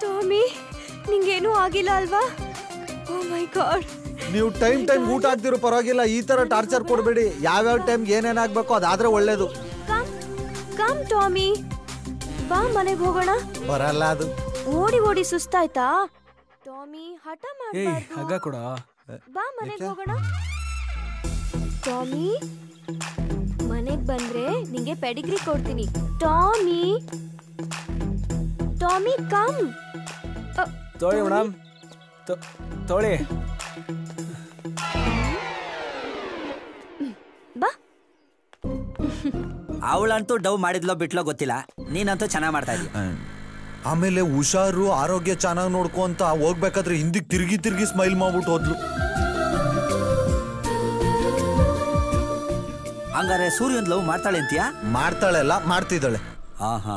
Speaker 5: ಟಾಮಿ, ನಿಂಗೇನೂ ಆಗಿಲ್ಲ ಅಲ್ವಾ? ಓ ಮೈ ಗಾಡ್.
Speaker 4: ನೀವು ಟೈಮ್ ಊಟ ಹಾಕ್ತಿರೋ ಪರವಾಗಿಲ್ಲ. ಈ ತರ ಟಾರ್ಚರ್ ಕೊಡಬೇಡಿ. ಯಾವ್ಯಾವ ಟೈಮ್ ಏನೇನಾಗಬೇಕು ಅದಾದ್ರೆ ಒಳ್ಳೇದು.
Speaker 5: ಕಮ್ ಟಾಮಿ, ಬಾ ಮನೆಗೆ ಹೋಗೋಣ.
Speaker 4: ಬರಲ್ಲ ಅದು.
Speaker 5: ಓಡಿ ಸುಸ್ತಾಯ್ತಾ? ಟಾಮಿ, ಹಠ ಮಾಡಬಾರ್ದು.
Speaker 3: ಹಗ್ಗ ಕೊಡ.
Speaker 5: ಬಾ ಮನೆಗೆ ಹೋಗೋಣ. ಟಾಮಿ, ಮನೆಗೆ ಬಂದ್ರೆ ನಿಂಗೆ ಪೆಡಿಗ್ರಿ ಕೊಡ್ತೀನಿ. Tommy, come.
Speaker 3: ತೊಳಿ ಮೇಡಮ್, ತೊಳಿ.
Speaker 5: ಬಾ.
Speaker 1: ಅವಳಂತೂ ಡವ್ ಮಾಡಿದ್ಲೋ ಬಿಟ್ಲೋ ಗೊತ್ತಿಲ್ಲ, ನೀನಂತೂ ಚೆನ್ನಾಗಿ ಮಾಡ್ತಾ ಇದೀಯ.
Speaker 4: ಆಮೇಲೆ ಹುಷಾರು, ಆರೋಗ್ಯ ಚೆನ್ನಾಗಿ ನೋಡ್ಕೊ ಅಂತ ಹೋಗ್ಬೇಕಾದ್ರೆ ಹಿಂದಿಗೆ ತಿರುಗಿ ಸ್ಮೈಲ್ ಮಾಡ್ಬಿಟ್ಟು ಹೋದ್ಲು.
Speaker 1: ಹಂಗಾರೆ ಸೂರ್ಯನ್ ಲವ್ ಮಾಡ್ತಾಳೆ ಅಂತೀಯಾ?
Speaker 4: ಮಾಡ್ತಾಳೆಲ್ಲ, ಮಾಡ್ತಿದ್ದಾಳೆ.
Speaker 1: ಹಾ.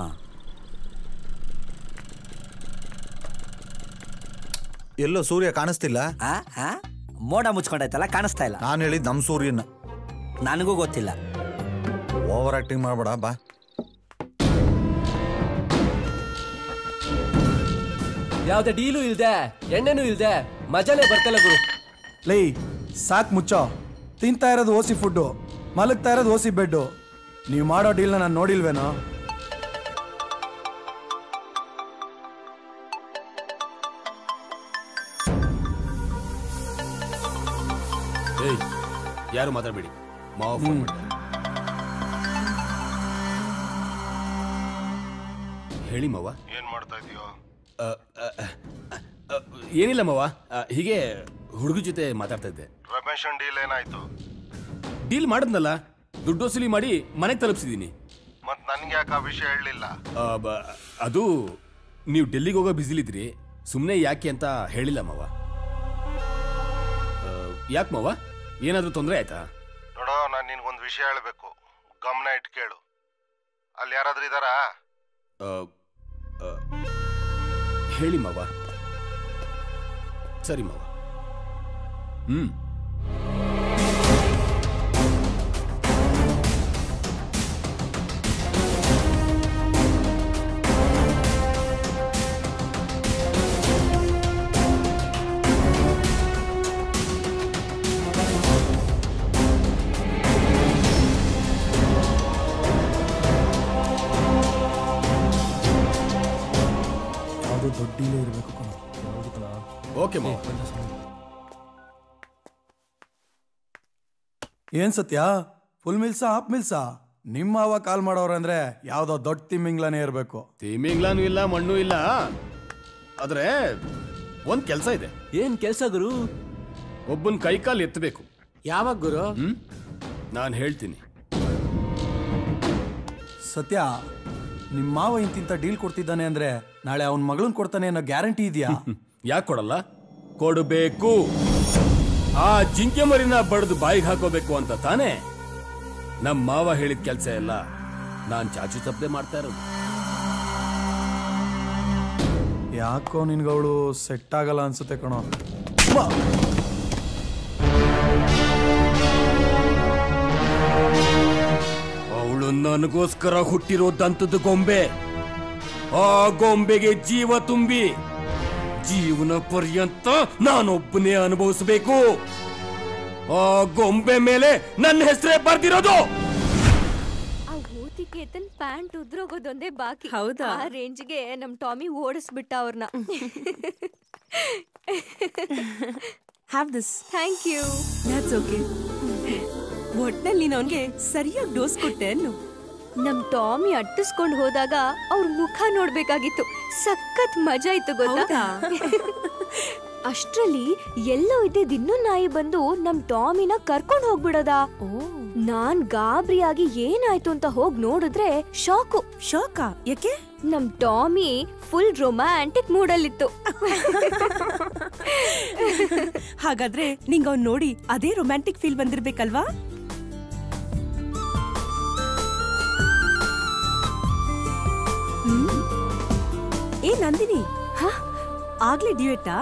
Speaker 4: ಎಲ್ಲೋ ಸೂರ್ಯ ಕಾಣಿಸ್ತಿಲ್ಲ.
Speaker 1: ಮೋಡ ಮುಚ್ಕೊಂಡೈತಲ್ಲ, ಕಾಣಿಸ್ತಾ ಇಲ್ಲ.
Speaker 4: ನಾನು ಹೇಳಿದ್ ನಮ್ ಸೂರ್ಯನ.
Speaker 1: ನನಗೂ ಗೊತ್ತಿಲ್ಲ.
Speaker 4: ಓವರ್ ಆಕ್ಟಿಂಗ್ ಮಾಡ್ಬೇಡ ಬಾ.
Speaker 10: ಯಾವ್ದೇ ಡೀಲು ಇಲ್ದೆ ಎಣ್ಣೆನೂ ಇಲ್ದೆ ಮಜಾನೇ ಬರ್ತಲ್ಲ ಗುರು.
Speaker 11: ಲೈ ಸಾಕ್ ಮುಚ್ಚೋ. ತಿಂತಾ ಇರೋದು ಓಸಿ ಫುಡ್ಡು, ಮಲಗ್ತಾ ಇರೋದು ಓಸಿ ಬೆಡ್ಡು. ನೀವು ಮಾಡೋ ಡೀಲ್ನ ನಾನು ನೋಡಿಲ್ವೇನೋ.
Speaker 8: ಯಾರು ಮಾತಾಡ್ಬೇಡಿ. ಮಾವ ಫೋನ್ ಮಾಡಿ. ಹೇಳಿ ಮಾವ.
Speaker 12: ಏನ್ ಮಾಡ್ತಾ ಇದೀಯೋ?
Speaker 8: ಏನಿಲ್ಲ ಮಾವ, ಹೀಗೆ ಹುಡುಗ ಜೊತೆ ಮಾತಾಡ್ತಾ ಇದ್ದೆ.
Speaker 12: ರಮೇಶ್ ಡೀಲ್ ಏನಾಯ್ತು?
Speaker 8: ಡೀಲ್ ಮಾಡಿದ್ನಲ್ಲ, ದುಡ್ಡು ವಸೂಲಿ ಮಾಡಿ ಮನೆಗೆ ತಲುಪಿಸಿದೀನಿ.
Speaker 12: ಮತ್ ನನ್ಗೆ ಯಾಕೆ ಆ ವಿಷಯ ಹೇಳಲಿಲ್ಲ?
Speaker 8: ಅದು ನೀವು ಡೆಲ್ಲಿಗೆ ಹೋಗೋ ಬಿಸಿಲಿದ್ರಿ, ಸುಮ್ಮನೆ ಯಾಕೆ ಅಂತ ಹೇಳಿಲ್ಲ ಮಾವ. ಯಾಕೆ ಮಾವ, ಏನಾದ್ರೂ ತೊಂದರೆ ಆಯ್ತಾ?
Speaker 12: ನೋಡೋ, ನಾನು ನಿನ್ಗೊಂದು ವಿಷಯ ಹೇಳ್ಬೇಕು, ಗಮನ ಇಟ್ಟು ಕೇಳು. ಅಲ್ಲಿ ಯಾರಾದ್ರೂ ಇದಾರಾ?
Speaker 8: ಹೇಳಿ ಮಾವ. ಸರಿ ಮಾವ.
Speaker 11: ದೊಡ್ಡಿಲೇ ಇರಬೇಕು.
Speaker 8: ಓಕೆ ಮಾವ.
Speaker 11: ಏನ್ ಸತ್ಯ, ಫುಲ್ ಮಿಲ್ಸಾ ಹಾಫ್ ಮಿಲ್ಸಾ? ನಿಮ್ಮ ಅವ ಕಾಲ್ ಮಾಡೋರಂದ್ರೆ ಯಾವ್ದೋ ದೊಡ್ಡ ತಿಮ್ಮಿಂಗ್ಲಾನೇ ಇರ್ಬೇಕು.
Speaker 8: ತಿಮ್ಮಿಂಗ್ಲಾನು ಇಲ್ಲ, ಮಣ್ಣು ಇಲ್ಲ. ಆದ್ರೆ ಒಂದ್ ಕೆಲ್ಸ ಇದೆ.
Speaker 10: ಏನ್ ಕೆಲ್ಸ ಗುರು?
Speaker 8: ಒಬ್ಬನ್ ಕೈಕಾಲು ಎತ್ತಬೇಕು.
Speaker 10: ಯಾವಾಗ ಗುರು?
Speaker 8: ನಾನು ಹೇಳ್ತೀನಿ.
Speaker 11: ಸತ್ಯ, ನಿಮ್ಮ ಮಾವ ಇಂತಿಂತ ಡೀಲ್ ಕೊಡ್ತಿದ್ದಾನೆ ಅಂದ್ರೆ ನಾಳೆ ಅವನ ಮಗಳನ್ ಕೊಡ್ತಾನೆ ಅನ್ನೋ ಗ್ಯಾರಂಟಿ ಇದೆಯಾ?
Speaker 8: ಯಾಕೆ ಕೊಡಲ್ಲ? ಕೊಡಬೇಕು. ಆ ಜಿಂಕೆ ಮರಿನ ಬಡ್ದು ಬಾಯಿಗೆ ಹಾಕೋಬೇಕು ಅಂತ ತಾನೇ ನಮ್ಮ ಮಾವ ಹೇಳಿದ ಕೆಲ್ಸ ಎಲ್ಲ ನಾನ್ ಚಾಚು ತಪ್ಪದೆ ಮಾಡ್ತಾ ಇರೋದು.
Speaker 11: ಯಾಕೋ ನಿನ್ಗವಳು ಸೆಟ್ ಆಗಲ್ಲ ಅನ್ಸುತ್ತೆ ಕಣೋ.
Speaker 8: ಅವಳು ನನಗೋಸ್ಕರ ಹುಟ್ಟಿರೋ ದಂತದ ಗೊಂಬೆ. ಆ ಗೊಂಬೆಗೆ ಜೀವ ತುಂಬಿ ಜೀವನ ಪರ್ಯಂತ ನಾನೊಬ್ಬನೇ ಅನುಭವಿಸಬೇಕು. ಆ ಗೊಂಬೆ ಮೇಲೆ ನನ್ನ ಹೆಸರೇ ಬರ್ದಿರೋದು.
Speaker 5: ಆ ಊತಿಕೇತನ್ ಪ್ಯಾಂಟ್ ಉದ್ರೋಗೋದೊಂದೇ ಬಾಕಿ.
Speaker 9: ಹೌದಾ?
Speaker 5: ಆ ರೇಂಜ್ಗೆ ನಮ್ ಟಾಮಿ ಓಡಿಸ್ಬಿಟ್ಟ ಅವ್ರನ್ನ.
Speaker 9: Have this.
Speaker 5: Thank you.
Speaker 9: That's okay. ಒಟ್ನಲ್ಲಿ ನೀನು ಅವನ್ಗೆ ಸರಿಯಾಗಿ ಡೋಸ್ ಕೊಟ್ಟೆ ಅನ್ನು.
Speaker 5: ನಮ್ ಟಾಮಿ ಅಟ್ಟಿಸ್ಕೊಂಡು ಹೋದಾಗ ಅವ್ರ ಮುಖ ನೋಡ್ಬೇಕಾಗಿತ್ತು. ಸಖತ್ ಮಜಾ ಇತ್ತು ಗೊತ್ತಾ? ಅಷ್ಟ್ರಲ್ಲಿ ಎಲ್ಲೋ ಇದ್ದಿದ್ ಇನ್ನೊಂದ್ ನಾಯಿ ಬಂದು ನಮ್ ಟಾಮಿನ ಕರ್ಕೊಂಡ್ ಹೋಗ್ಬಿಡದ. ನಾನ್ ಗಾಬರಿಯಾಗಿ ಏನಾಯ್ತು ಅಂತ ಹೋಗ್ ನೋಡಿದ್ರೆ ಶಾಕು.
Speaker 9: ಶಾಕಾ? ಯಾಕೆ?
Speaker 5: ನಮ್ ಟಾಮಿ ಫುಲ್ ರೊಮ್ಯಾಂಟಿಕ್ ಮೂಡಲ್ಲಿತ್ತು.
Speaker 9: ಹಾಗಾದ್ರೆ ನಿಂಗ ಅವ್ನ್ ನೋಡಿ ಅದೇ ರೊಮ್ಯಾಂಟಿಕ್ ಫೀಲ್ ಬಂದಿರ್ಬೇಕಲ್ವಾ? ಏ ನಂದಿನಿ, ಆಗ್ಲೇ ಡ್ಯೂಯೆಟ್ಟಾ?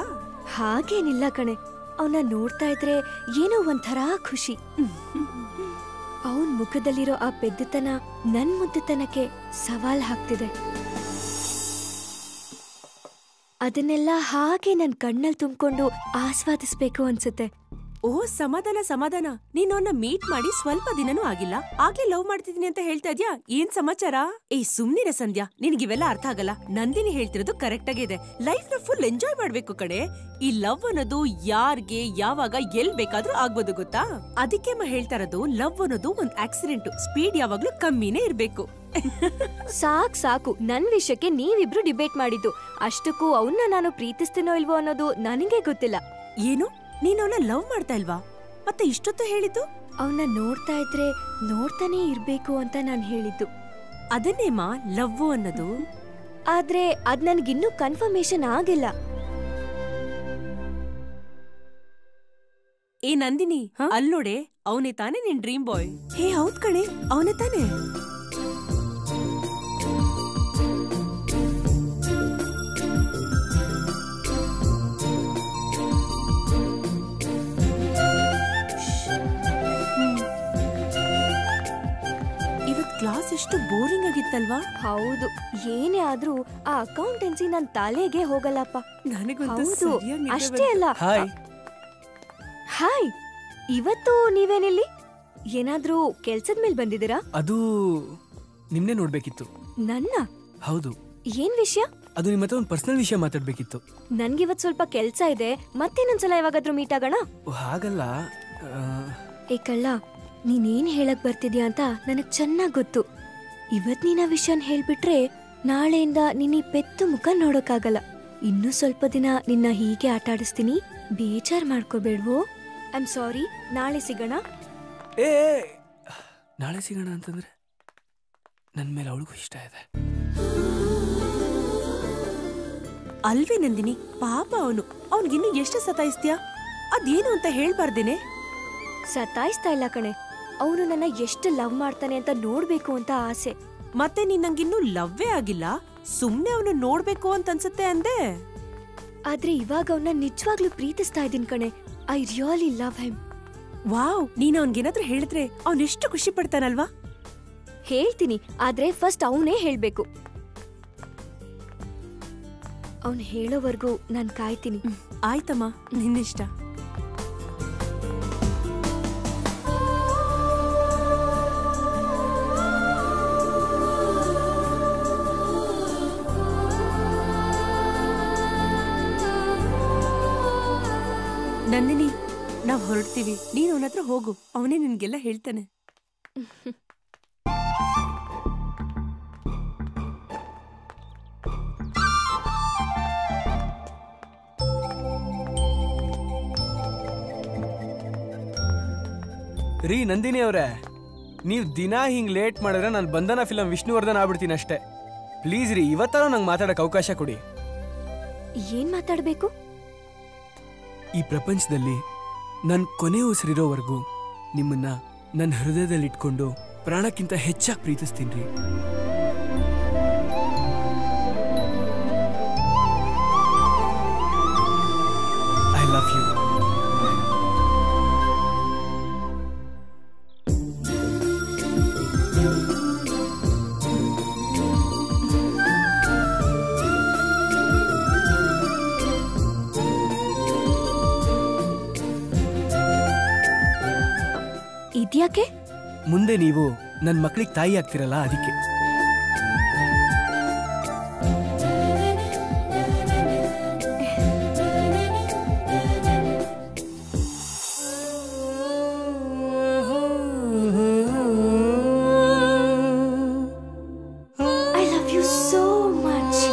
Speaker 5: ಹಾಗೇನಿಲ್ಲ ಕಣೆ, ಅವನ ನೋಡ್ತಾ ಇದ್ರೆ ಏನೋ ಒಂಥರ ಖುಷಿ. ಅವನ್ ಮುಖದಲ್ಲಿರೋ ಆ ಪೆದ್ದತನ ನನ್ ಮುದ್ದತನಕ್ಕೆ ಸವಾಲ್ ಹಾಕ್ತಿದೆ. ಅದನ್ನೆಲ್ಲ ಹಾಗೆ ನನ್ ಕಣ್ಣಲ್ಲಿ ತುಂಬಿಕೊಂಡು ಆಸ್ವಾದಿಸ್ಬೇಕು ಅನ್ಸುತ್ತೆ.
Speaker 9: ಓ ಸಮಾಧಾನ ಸಮಾಧಾನ. ನೀನ್ ಅವನ್ನ ಮೀಟ್ ಮಾಡಿ ಸ್ವಲ್ಪ ದಿನನೂ ಆಗಿಲ್ಲ, ಆಗ್ಲೇ ಲವ್ ಮಾಡ್ತಿದೀನಿ ಅಂತ ಹೇಳ್ತಾ ಇದ್ಯಾ? ಏನ್ ಸಮಾಚಾರ? ಏ ಸುಮ್ನಿರ ಸಂಧ್ಯಾ, ನಿನ್ಗಿವೆಲ್ಲ ಅರ್ಥ ಆಗಲ್ಲ. ನಂದಿನಿ ಹೇಳ್ತಿರೋದು ಕರೆಕ್ಟ್ ಆಗಿ ಇದೆ. ಲೈಫ್ ನ ಫುಲ್ ಎಂಜಾಯ್ ಮಾಡ್ಬೇಕು ಕಡೆ. ಈ ಲವ್ ಅನ್ನೋದು ಯಾರ್ಗೆ ಯಾವಾಗ ಎಲ್ ಬೇಕಾದ್ರೂ ಆಗ್ಬೋದು ಗೊತ್ತಾ? ಅದಕ್ಕೆ ಹೇಳ್ತಾ ಇರೋದು, ಲವ್ ಅನ್ನೋದು ಒಂದ್ ಆಕ್ಸಿಡೆಂಟ್. ಸ್ಪೀಡ್ ಯಾವಾಗ್ಲೂ ಕಮ್ಮಿನೇ ಇರ್ಬೇಕು.
Speaker 5: ಸಾಕು, ನನ್ ವಿಷಯಕ್ಕೆ ನೀವಿಬ್ರು ಡಿಬೇಟ್ ಮಾಡಿದ್ದು. ಅಷ್ಟಕ್ಕೂ ಅವನ್ನ ನಾನು ಪ್ರೀತಿಸ್ತೀನೋ ಇಲ್ವೋ ಅನ್ನೋದು ನನಗೆ ಗೊತ್ತಿಲ್ಲ.
Speaker 9: ಏನು, ನೀನ್ ಅವನ ಲವ್ ಮಾಡ್ತಾ ಇಲ್ವಾ? ಮತ್ತೆ ಇಷ್ಟೊತ್ತು ಹೇಳಿದ್ದು?
Speaker 5: ಅವನ್ನ ನೋಡ್ತಾ ಇದ್ರೆ ನೋಡ್ತಾನೆ ಇರ್ಬೇಕು ಅಂತ ನಾನ್ ಹೇಳಿದ್ದು.
Speaker 9: ಅದನ್ನೇಮಾ ಲವ್ ಅನ್ನೋದು.
Speaker 5: ಆದ್ರೆ ಅದ್ ನನ್ಗಿನ್ನೂ ಕನ್ಫರ್ಮೇಶನ್ ಆಗಿಲ್ಲ.
Speaker 9: ಏ ನಂದಿನಿ, ಅಲ್ಲೋಡೆ, ಅವನೇ ತಾನೇ ನಿನ್ ಡ್ರೀಮ್ ಬಾಯ್. ಹೇ ಹೌದ್ ಕಣೆ, ಅವನೇ ತಾನೇ. ಎಷ್ಟು ಬೋರಿಂಗ್ ಆಗಿತ್ತಲ್ವಾ?
Speaker 5: ಹೌದು, ಏನೇ ಆದ್ರೂ ಆ ಅಕೌಂಟೆನ್ಸಿ ನನ್ ತಲೆಗೆ ಹೋಗಲ್ಲಪ್ಪ.
Speaker 9: ನನಗಂತೂ
Speaker 5: ಹೌದು,
Speaker 9: ಸರಿಯಾಗ್ ನಿದ್ದೆ
Speaker 5: ಅಷ್ಟೇ ಅಲ್ಲ.
Speaker 3: ಹಾಯ್.
Speaker 5: ಹಾಯ್, ಇವತ್ತು ನೀವೇನಿಲ್ಲಿ? ಏನಾದ್ರೂ ಕೆಲ್ಸದ ಮೇಲೆ ಬಂದಿದ್ದೀರಾ?
Speaker 3: ಅದು ನಿಮ್ನೆ ನೋಡ್ಬೇಕಿತ್ತು.
Speaker 5: ನನ್ನ?
Speaker 3: ಹೌದು.
Speaker 5: ಏನ್ ವಿಷಯ?
Speaker 3: ಅದು ನಿಮ್ಮ ಹತ್ರ ಒಂದು ಪರ್ಸನಲ್ ವಿಷಯ ಮಾತಾಡ್ಬೇಕಿತ್ತು.
Speaker 5: ನನ್ಗಿವತ್ ಸ್ವಲ್ಪ ಕೆಲ್ಸ ಇದೆ, ಮತ್ತೇನೊಂದ್ಸಲ ಯಾವಾಗಾದ್ರೂ ಮೀಟ್ ಆಗೋಣ.
Speaker 3: ಹಾಗಲ್ಲ.
Speaker 5: ಏ ಕಳ್ಳ, ನೀನೇನ್ ಹೇಳಕ್ ಬರ್ತಿದ್ಯಾ ಅಂತ ನನಗ್ ಚೆನ್ನಾಗ್ ಗೊತ್ತು. ಇವತ್ ನೀನ್ ಆ ವಿಷಯನ್ ಹೇಳ್ಬಿಟ್ರೆ ನಾಳೆಯಿಂದ ನಿನ್ನ ಈ ಪೆತ್ತು ಮುಖ ನೋಡೋಕ್ಕಾಗಲ್ಲ. ಇನ್ನೂ ಸ್ವಲ್ಪ ದಿನ ನಿನ್ನ ಹೀಗೆ ಆಟ ಆಡಿಸ್ತೀನಿ, ಬೇಜಾರ್ ಮಾಡ್ಕೋಬೇಡ್ವೋ. I am sorry. ನಾಳೆ ಸಿಗೋಣ.
Speaker 3: ಏ, ನಾಳೆ ಸಿಗೋಣ ಅಂತಂದ್ರೆ ನನ್ ಮೇಲೆ ಅವಳಿಗೂ ಇಷ್ಟ ಇದೆ.
Speaker 9: ಅಲ್ವೇ ನಂದಿನಿ, ಪಾಪ ಅವನ್ಗಿನ್ನು ಎಷ್ಟು ಸತಾಯಿಸ್ತೀಯಾ? ಅದೇನು ಅಂತ ಹೇಳ್ಬಾರ್ದೇನೆ?
Speaker 5: ಸತಾಯಿಸ್ತಾ ಇಲ್ಲ ಕಣೆ, ಅವನು ನನ್ನ ಎಷ್ಟು ಲವ್ ಮಾಡ್ತಾನೆ ಅಂತ ನೋಡ್ಬೇಕು ಅಂತ ಆಸೆ.
Speaker 9: ಮತ್ತೆ ನೀನ್ ನಂಗಿನ್ನೂ ಲವ್ವೇ ಆಗಿಲ್ಲ, ಸುಮ್ನೆ ಅವನು ನೋಡ್ಬೇಕು ಅಂತ ಅನ್ಸುತ್ತೆ ಅಂದೆ.
Speaker 5: ಆದ್ರೆ ಇವಾಗ ಅವನ್ನ ನಿಜವಾಗ್ಲೂ ಪ್ರೀತಿಸ್ತಾ ಇದೀನಿ ಕಣೆ. I really love him.
Speaker 9: Wow, ನೀನ್ ಅವನ್ಗೇನಾದ್ರೂ ಹೇಳಿದ್ರೆ ಅವನೆಷ್ಟು ಖುಷಿ ಪಡ್ತಾನಲ್ವಾ?
Speaker 5: ಹೇಳ್ತೀನಿ, ಆದ್ರೆ ಫಸ್ಟ್ ಅವನೇ ಹೇಳ್ಬೇಕು. ಅವನು ಹೇಳೋವರೆಗೂ ನಾನ್ ಕಾಯ್ತೀನಿ.
Speaker 9: ಆಯ್ತಮ್ಮ, ನಿನ್ನಿಷ್ಟ. ನಂದಿನಿ, ನಾವ್ ಹೊರಡ್ತೀವಿ. ನೀನ್ ಅವನ ಹತ್ರ ಹೋಗು, ಅವನೇ ನಿನ್ಗೆಲ್ಲ ಹೇಳ್ತಾನೆ.
Speaker 3: ರೀ ನಂದಿನಿ ಅವ್ರೆ, ನೀವ್ ದಿನಾ ಹಿಂಗ್ ಲೇಟ್ ಮಾಡಿದ್ರೆ ನಾನು ಬಂಧನ ಫಿಲಂ ವಿಷ್ಣುವರ್ಧನ್ ಆಗ್ಬಿಡ್ತೀನಿ ಅಷ್ಟೇ. ಪ್ಲೀಸ್ ರೀ, ಇವತ್ತಾರು ನಂಗೆ ಮಾತಾಡಕ್ ಅವಕಾಶ ಕೊಡಿ.
Speaker 5: ಏನ್ ಮಾತಾಡ್ಬೇಕು?
Speaker 3: ಈ ಪ್ರಪಂಚದಲ್ಲಿ ನನ್ ಕೊನೆ ಉಸಿರಿರೋವರೆಗೂ ನಿಮ್ಮನ್ನ ನನ್ನ ಹೃದಯದಲ್ಲಿ ಇಟ್ಕೊಂಡು ಪ್ರಾಣಕ್ಕಿಂತ ಹೆಚ್ಚಾಗಿ ಪ್ರೀತಿಸ್ತೀನಿ. I love you.
Speaker 5: ಇದ್ಯಾಕೆ?
Speaker 3: ಮುಂದೆ ನೀವು ನನ್ನ ಮಕ್ಕಳಿಗೆ ತಾಯಿ ಆಗ್ತಿರಲ್ಲ, ಅದಕ್ಕೆ.
Speaker 5: I love you so much.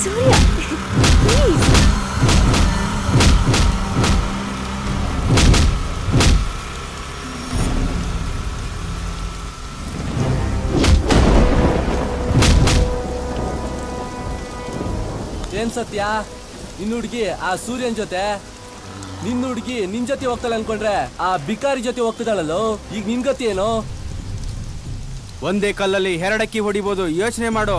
Speaker 5: Surya, please.
Speaker 10: ಏನ್ ಸತ್ಯ, ನಿನ್ನ ಹುಡುಗಿ ಆ ಸೂರ್ಯನ್ ಜೊತೆ, ನಿನ್ನ ಹುಡುಗಿ ನಿನ್ ಜೊತೆ ಹೋಗ್ತಾಳೆ ಅನ್ಕೊಂಡ್ರೆ ಆ ಬಿಕಾರಿ ಜೊತೆ ಹೋಗ್ತಿದ್ದಾಳಲ್ಲೋ, ಈಗ ನಿನ್ ಗತಿ ಏನೋ?
Speaker 13: ಒಂದೇ ಕಲ್ಲಲ್ಲಿ ಎರಡಕ್ಕಿ ಹೊಡಿಬೋದು, ಯೋಚನೆ ಮಾಡು.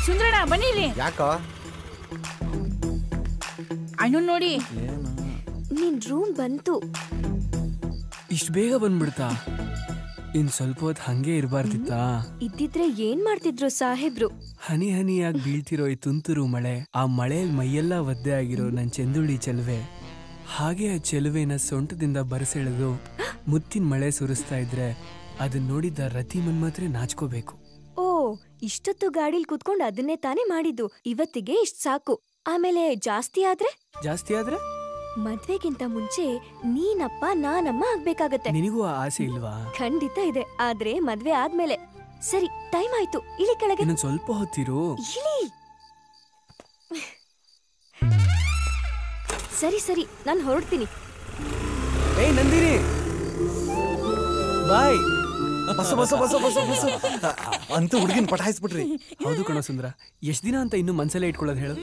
Speaker 2: ಸುಂದರಣ್ಣ ಬನ್ನಿರಿ.
Speaker 4: ಯಾಕ
Speaker 2: ಅಣ್ಣು ನೋಡಿ,
Speaker 5: ನಿನ್ ರೂಮ್ ಬಂತು.
Speaker 3: ಇಷ್ಟು ಬೇಗ ಬಂದ್ಬಿಡ್ತಾ? ಇನ್ ಸ್ವಲ್ಪ ಹೊತ್ತು ಹಂಗೆ ಇರಬಾರ್ದಿತ್ತಾ?
Speaker 5: ಇದ್ದಿದ್ರೆ ಏನ್ ಮಾಡ್ತಿದ್ರು ಸಾಹೇಬ್ರು?
Speaker 3: ಹನಿ ಹನಿಯಾಗಿ ಬೀಳ್ತಿರೋ ಈ ತುಂತುರು ಮಳೆ, ಆ ಮಳೆಯಲ್ಲಿ ಮೈಯೆಲ್ಲ ಒದ್ದೆ ಆಗಿರೋ ನನ್ ಚೆಂದುಳ್ಳಿ ಚೆಲುವೆ, ಹಾಗೆ ಆ ಚೆಲುವೆನ ಸೊಂಟದಿಂದ ಬರಸೆಳೆದು ಮುತ್ತಿನ ಮಳೆ ಸುರಿಸ್ತಾ ಇದ್ರೆ ಅದನ್ನ ನೋಡಿದ್ದ ರತಿ ಮನ್ಮಾತ್ರೆ ನಾಚ್ಕೋಬೇಕು.
Speaker 5: ಓ, ಇಷ್ಟೊತ್ತು ಗಾಡಿಲ್ ಕುತ್ಕೊಂಡು ಅದನ್ನೇ ತಾನೇ ಮಾಡಿದ್ದು. ಇವತ್ತಿಗೆ ಇಷ್ಟ್ ಸಾಕು. ಆಮೇಲೆ ಜಾಸ್ತಿ ಆದ್ರೆ ಮದ್ವೆಗಿಂತ ಮುಂಚೆ ನೀನಪ್ಪ ನಾನಮ್ಮ ಆಗ್ಬೇಕಾಗತ್ತೆ.
Speaker 3: ನಿನಗೂ ಆ ಆಸೆ ಇಲ್ವಾ?
Speaker 5: ಖಂಡಿತ ಇದೆ, ಆದ್ರೆ ಮದ್ವೆ ಆದ್ಮೇಲೆ. ಸರಿ ಟೈಮ್ ಆಯ್ತು, ಇಳಿ ಕೆಳಗೆ.
Speaker 3: ಇನ್ನೊಂದ್ ಸ್ವಲ್ಪ ಹೊತ್ತಿರು.
Speaker 5: ಇಳಿ. ಸರಿ ಸರಿ, ನಾನು ಹೊರಡ್ತೀನಿ.
Speaker 3: ಏಯ್ ನಂದಿನಿ, ಬಾಯ್.
Speaker 4: ಬಸ ಬಸ ಬಸ ಬಸ ಬಸ ಅಂತೂ ಹುಡುಗಿನ ಪಟಾಯಿಸ್ಬಿಟ್ರಿ.
Speaker 3: ಹೌದು ಕಣೋ ಸುಂದ್ರ, ಎಷ್ಟ್ ದಿನ ಅಂತ ಇನ್ನು ಮನ್ಸಲ್ಲೇ ಇಟ್ಕೊಳ್ಳೋದು ಹೇಳು.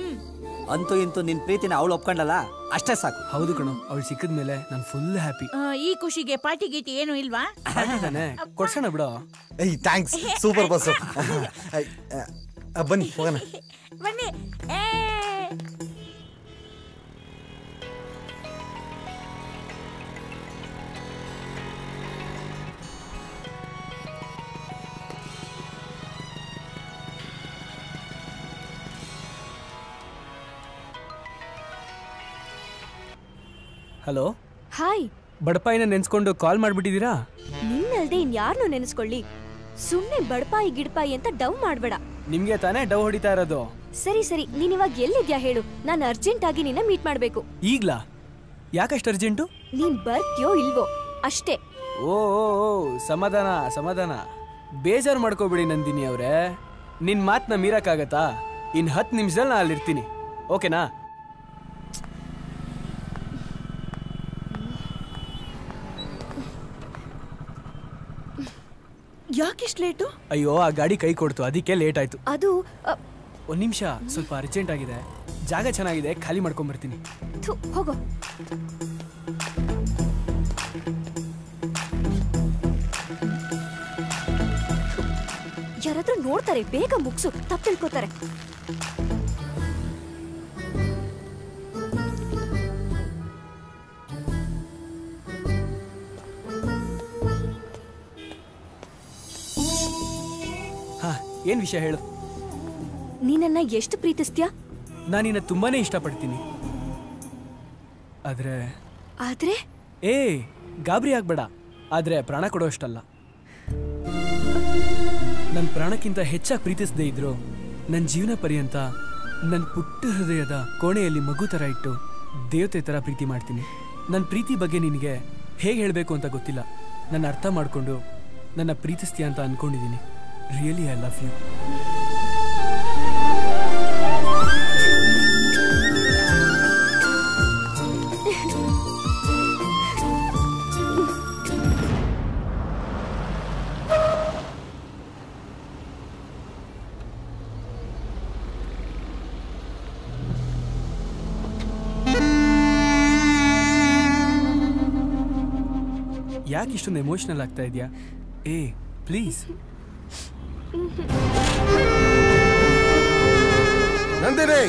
Speaker 1: ಅಂತೂ ಇಂತೂ ನಿನ್ ಪ್ರೀತಿನ ಅವಳು ಒಪ್ಕೊಂಡಲ್ಲ, ಅಷ್ಟೇ ಸಾಕು.
Speaker 3: ಹೌದು ಕಣೋ, ಅವಳು ಸಿಕ್ಕಿದ್ಮೇಲೆ ನಾನು ಫುಲ್ ಹ್ಯಾಪಿ.
Speaker 2: ಈ ಖುಷಿಗೆ ಪಾರ್ಟಿ ಗೀಟಿ ಏನು ಇಲ್ವಾ?
Speaker 3: ತಾನೆ ಕೊಡ್ಸೋಣ ಬಿಡೋ.
Speaker 4: ಏಯ್ ಥ್ಯಾಂಕ್ಸ್, ಸೂಪರ್ ಬಸ್ಸು. ಬನ್ನಿ ಹೋಗೋಣ.
Speaker 2: ಬನ್ನಿ.
Speaker 3: ಹಲೋ.
Speaker 5: ಹಾಯ್.
Speaker 3: ಬಡಪಾಯಿನ ನೆನ್ಸ್ಕೊಂಡು ಕಾಲ್ ಮಾಡ್ಬಿಟ್ಟಿದ್ದೀರಾ?
Speaker 5: ನಿನ್ನಲ್ದೆ ಇನ್ಯಾರನ್ನೂ ನೆನೆಸ್ಕೊಳ್ಳಿ. ಸುಮ್ನೆ ಬಡಪಾಯಿ ಗಿಡಪಾಯಿ ಅಂತ ಡವ್ ಮಾಡ್ಬೇಡ.
Speaker 3: ನಿಮ್ಗೆ ತಾನೇ ಡವ್ ಹೊಡಿತಾ ಇರೋದು.
Speaker 5: ಸರಿ ಸರಿ, ನೀನ್ ಇವಾಗ ಎಲ್ಲಿದ್ಯಾ ಹೇಳು, ನಾನು ಅರ್ಜೆಂಟ್ ಆಗಿ ನಿನ್ನ ಮೀಟ್ ಮಾಡ್ಬೇಕು.
Speaker 3: ಈಗ್ಲಾ? ಯಾಕಷ್ಟು ಅರ್ಜೆಂಟು?
Speaker 5: ನೀನ್ ಬರ್ತೀಯೋ ಇಲ್ವೋ ಅಷ್ಟೇ.
Speaker 3: ಓ ಸಮಾಧಾನ ಸಮಾಧಾನ, ಬೇಜಾರು ಮಾಡ್ಕೋಬಿಡಿ ನಂದಿನಿ ಅವ್ರೆ. ನಿನ್ ಮಾತನ್ನ ಮೀರಕ್ಕಾಗತ್ತಾ? ಇನ್ 10 ನಿಮಿಷದಲ್ಲಿ ನಾ ಅಲ್ಲಿರ್ತೀನಿ, ಓಕೆನಾ?
Speaker 2: ಯಾಕಿಷ್ಟು ಲೇಟು?
Speaker 3: ಅಯ್ಯೋ, ಆ ಗಾಡಿ ಕೈ ಕೊಡ್ತು, ಅದಕ್ಕೆ ಲೇಟ್ ಆಯ್ತು.
Speaker 5: ಅದು
Speaker 3: ಒಂದ್ ನಿಮಿಷ, ಸ್ವಲ್ಪ ಅರ್ಜೆಂಟ್ ಆಗಿದೆ. ಜಾಗ ಚೆನ್ನಾಗಿದೆ, ಖಾಲಿ ಮಾಡ್ಕೊಂಡ್ ಬರ್ತೀನಿ.
Speaker 5: ಹೋಗೋ. ಯಾರಾದ್ರೂ ನೋಡ್ತಾರೆ, ಬೇಗ ಮುಗ್ಸು, ತಪ್ಪು ತಿಳ್ಕೊತಾರೆ.
Speaker 3: ಏನ್ ವಿಷಯ ಹೇಳು.
Speaker 5: ನೀನನ್ನ ಎಷ್ಟು ಪ್ರೀತಿಸ್ತೀಯಾ?
Speaker 3: ನಾನಿನ್ನ ತುಂಬಾನೇ ಇಷ್ಟಪಡ್ತೀನಿ. ಆದ್ರೆ
Speaker 5: ಆದ್ರೆ
Speaker 3: ಏ ಗಾಬರಿ ಆಗ್ಬೇಡ, ಆದ್ರೆ ಪ್ರಾಣ ಕೊಡೋಷ್ಟಲ್ಲ. ನನ್ನ ಪ್ರಾಣಕ್ಕಿಂತ ಹೆಚ್ಚಾಗಿ ಪ್ರೀತಿಸದೇ ಇದ್ರು ನನ್ನ ಜೀವನ ಪರ್ಯಂತ ನನ್ನ ಪುಟ್ಟ ಹೃದಯದ ಕೋಣೆಯಲ್ಲಿ ಮಗು ತರ ಇಟ್ಟು ದೇವತೆ ತರ ಪ್ರೀತಿ ಮಾಡ್ತೀನಿ. ನನ್ನ ಪ್ರೀತಿ ಬಗ್ಗೆ ನಿನಗೆ ಹೇಗೆ ಹೇಳಬೇಕು ಅಂತ ಗೊತ್ತಿಲ್ಲ. ನನ್ನ ಅರ್ಥ ಮಾಡ್ಕೊಂಡು ನನ್ನ ಪ್ರೀತಿಸ್ತೀಯ ಅಂತ ಅನ್ಕೊಂಡಿದ್ದೀನಿ. Really I love you. ಯಾಕೆ ಇಷ್ಟೊಂದು ಎಮೋಷನಲ್ ಆಗ್ತಾ ಇದೆಯಾ? ಏ ಪ್ಲೀಸ್.
Speaker 12: ನಂದಿನಿ,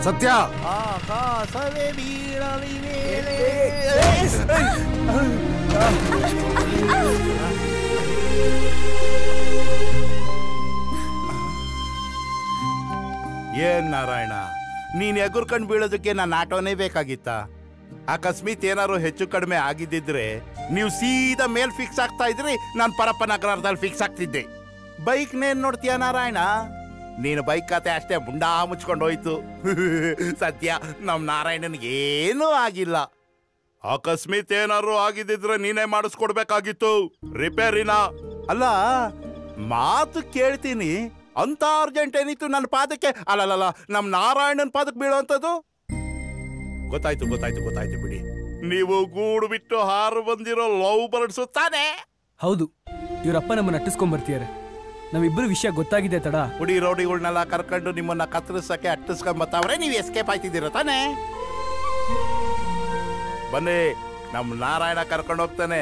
Speaker 12: ಸತ್ಯ,
Speaker 1: ಆಕಾಶವೇ ಬೀಳಲಿ ಮೇಲೆ.
Speaker 14: ಏನ್ ನಾರಾಯಣ, ನೀನ್ ಎಗುರ್ಕೊಂಡ್ ಬೀಳೋದಕ್ಕೆ ನನ್ನ ಆಟೋನೇ ಬೇಕಾಗಿತ್ತ? ಅಕಸ್ಮಾತ್ ಏನಾರು ಹೆಚ್ಚು ಕಡಿಮೆ ಆಗಿದ್ದಿದ್ರೆ ನೀವು ಸೀದಾ ಮೇಲ್ ಫಿಕ್ಸ್ ಆಗ್ತಾ ಇದ್ರಿ, ನಾನು ಪರಪ್ಪ ನಗರದಲ್ಲಿ ಫಿಕ್ಸ್ ಆಗ್ತಿದ್ದೆ. ಬೈಕ್ನೇನ್ ನೋಡ್ತೀಯ ನಾರಾಯಣ? ನೀನು ಬೈಕ್ ಕತೆ ಅಷ್ಟೇ ಮುಂಡಾ ಮುಚ್ಕೊಂಡು ಹೋಯ್ತು. ಸತ್ಯ, ನಮ್ ನಾರಾಯಣನ್ಗೆ ಏನೂ ಆಗಿಲ್ಲ. ಅಕಸ್ಮಾತ್ ಏನಾರು ಆಗಿದ್ದಿದ್ರೆ ನೀನೇ ಮಾಡಿಸ್ಕೊಡ್ಬೇಕಾಗಿತ್ತು ರಿಪೇರಿನ. ಅಲ್ಲ, ಮಾತು ಕೇಳ್ತೀನಿ ಅಂತ ಅರ್ಜೆಂಟ್ ಏನಿತ್ತು ನನ್ನ ಪಾದಕ್ಕೆ? ಅಲ್ಲಲ್ಲ, ನಮ್ ನಾರಾಯಣನ್ ಪಾದಕ್ಕೆ ಬೀಳೋಂಥದ್ದು. ಗೊತ್ತಾಯ್ತು ಗೊತ್ತಾಯ್ತು ಗೊತ್ತಾಯ್ತು ಬಿಡಿ. ನೀವು ಗೂಡು ಬಿಟ್ಟು ಹಾರು ಬಂದಿರೋ ಲವ್ ಬರ್ಡ್ಸ್ ತಾನೆ?
Speaker 3: ಹೌದು, ಇವರಪ್ಪ ನಮ್ಮನ್ನ ಅಟ್ಟಿಸ್ಕೊಂಡ್ ಬರ್ತಿದ್ದಾರೆ. ನಮ್ಮಿಬ್ಬರು ವಿಷಯ ಗೊತ್ತಾಗಿದೆ ತಡ.
Speaker 14: ಪುಡಿ ರೌಡಿಗಳನ್ನೆಲ್ಲ ಕರ್ಕೊಂಡು ನಿಮ್ಮನ್ನ ಕತ್ತರಿಸಕ್ಕೆ ಅಟ್ಟಿಸ್ಕೊಂಡ್ ಬರ್ತಾವ್ರೆ, ನೀವು ಎಸ್ಕೇಪ್ ಆಯ್ತಿದ್ದೀರ ತಾನೆ? ಬನ್ನಿ, ನಮ್ ನಾರಾಯಣ ಕರ್ಕೊಂಡು ಹೋಗ್ತಾನೆ.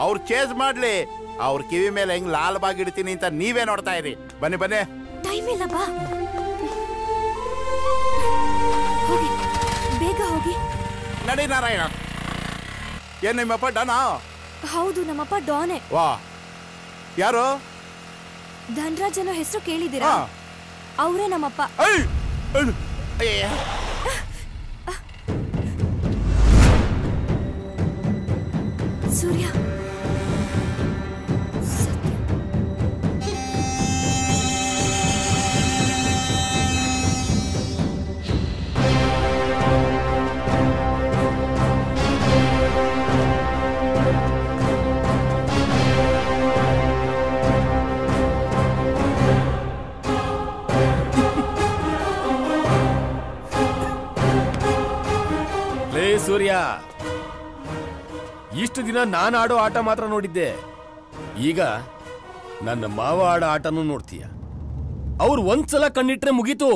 Speaker 14: ಅವ್ರು ಚೇಸ್ ಮಾಡ್ಲಿ, ಅವ್ರ ಕಿವಿ ಮೇಲೆ ಹೆಂಗ್ ಲಾಲ್ ಬಾಗ್ ಇಡ್ತೀನಿ ಅಂತ ನೀವೇ ನೋಡ್ತಾ ಇರಿ. ಬನ್ನಿ ಬನ್ನಿ.
Speaker 5: ಟೈಮ್ ಇಲ್ಲ, ಬಾ ಹೋಗಿ, ಬೇಗ ಹೋಗಿ.
Speaker 14: ನಡಿ ನಾರಾಯಣ. ಏನ್ ನಿಮ್ಮಪ್ಪ ಡಾನಾ?
Speaker 5: ಹೌದು, ನಮ್ಮಪ್ಪ ಡಾನೆ.
Speaker 14: ವಾ, ಯಾರು?
Speaker 5: ಧನ್ರಾಜ್ ಅನ್ನೋ ಹೆಸರು ಕೇಳಿದ್ದೀರಾ? ಅವರೇ ನಮ್ಮಪ್ಪ. ಸೂರ್ಯ,
Speaker 8: ಸೂರ್ಯ, ಇಷ್ಟು ದಿನ ನಾನು ಆಡೋ ಆಟ ಮಾತ್ರ ನೋಡಿದ್ದೆ. ಈಗ ನನ್ನ ಮಾವ ಆಡೋ ಆಟನೂ ನೋಡ್ತೀಯ. ಅವ್ರು ಒಂದ್ಸಲ ಕಣ್ಣಿಟ್ರೆ ಮುಗೀತು,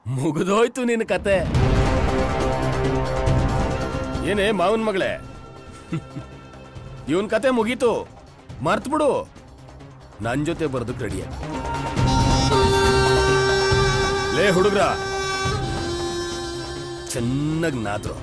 Speaker 8: ಮುಗಿದೋಯ್ತು ನಿನ್ನ ಕತೆ. ಏನೇ ಮಾವನ್ ಮಗಳೇ, ಇವನ್ ಕತೆ ಮುಗೀತು, ಮರ್ತ್ ಬಿಡು. ನನ್ ಜೊತೆ ಬರೋದಕ್ಕೆ ರೆಡಿಯ. ಲೇ ಹುಡುಗ್ರ, ಚೆನ್ನಾಗಿ ನಾದ್ರು.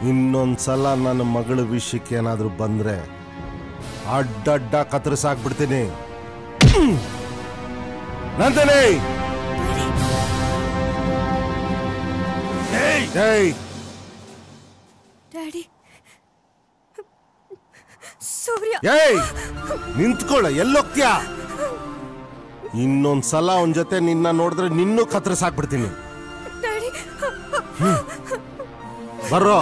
Speaker 12: ಇನ್ನೊಂದ್ಸಲ ನನ್ನ ಮಗಳ ವಿಷಯಕ್ಕೆ ಏನಾದ್ರೂ ಬಂದ್ರೆ ಅಡ್ಡಡ್ಡ ಕತ್ತರಿಸಾಕ್ಬಿಡ್ತೀನಿ. ನಂದಿನಿ,
Speaker 5: ಡ್ಯಾಡಿ, ಸೂರ್ಯ,
Speaker 12: ನಿಂತ್ಕೊಳ್ಳ, ಎಲ್ಲೋಗ್ತೀಯ? ಇನ್ನೊಂದ್ಸಲ ಅವನ ಜೊತೆ ನಿನ್ನ ನೋಡಿದ್ರೆ ನಿನ್ನೂ ಕತ್ತರಿಸಾಕ್ಬಿಡ್ತೀನಿ. ಬರ್ರೋ.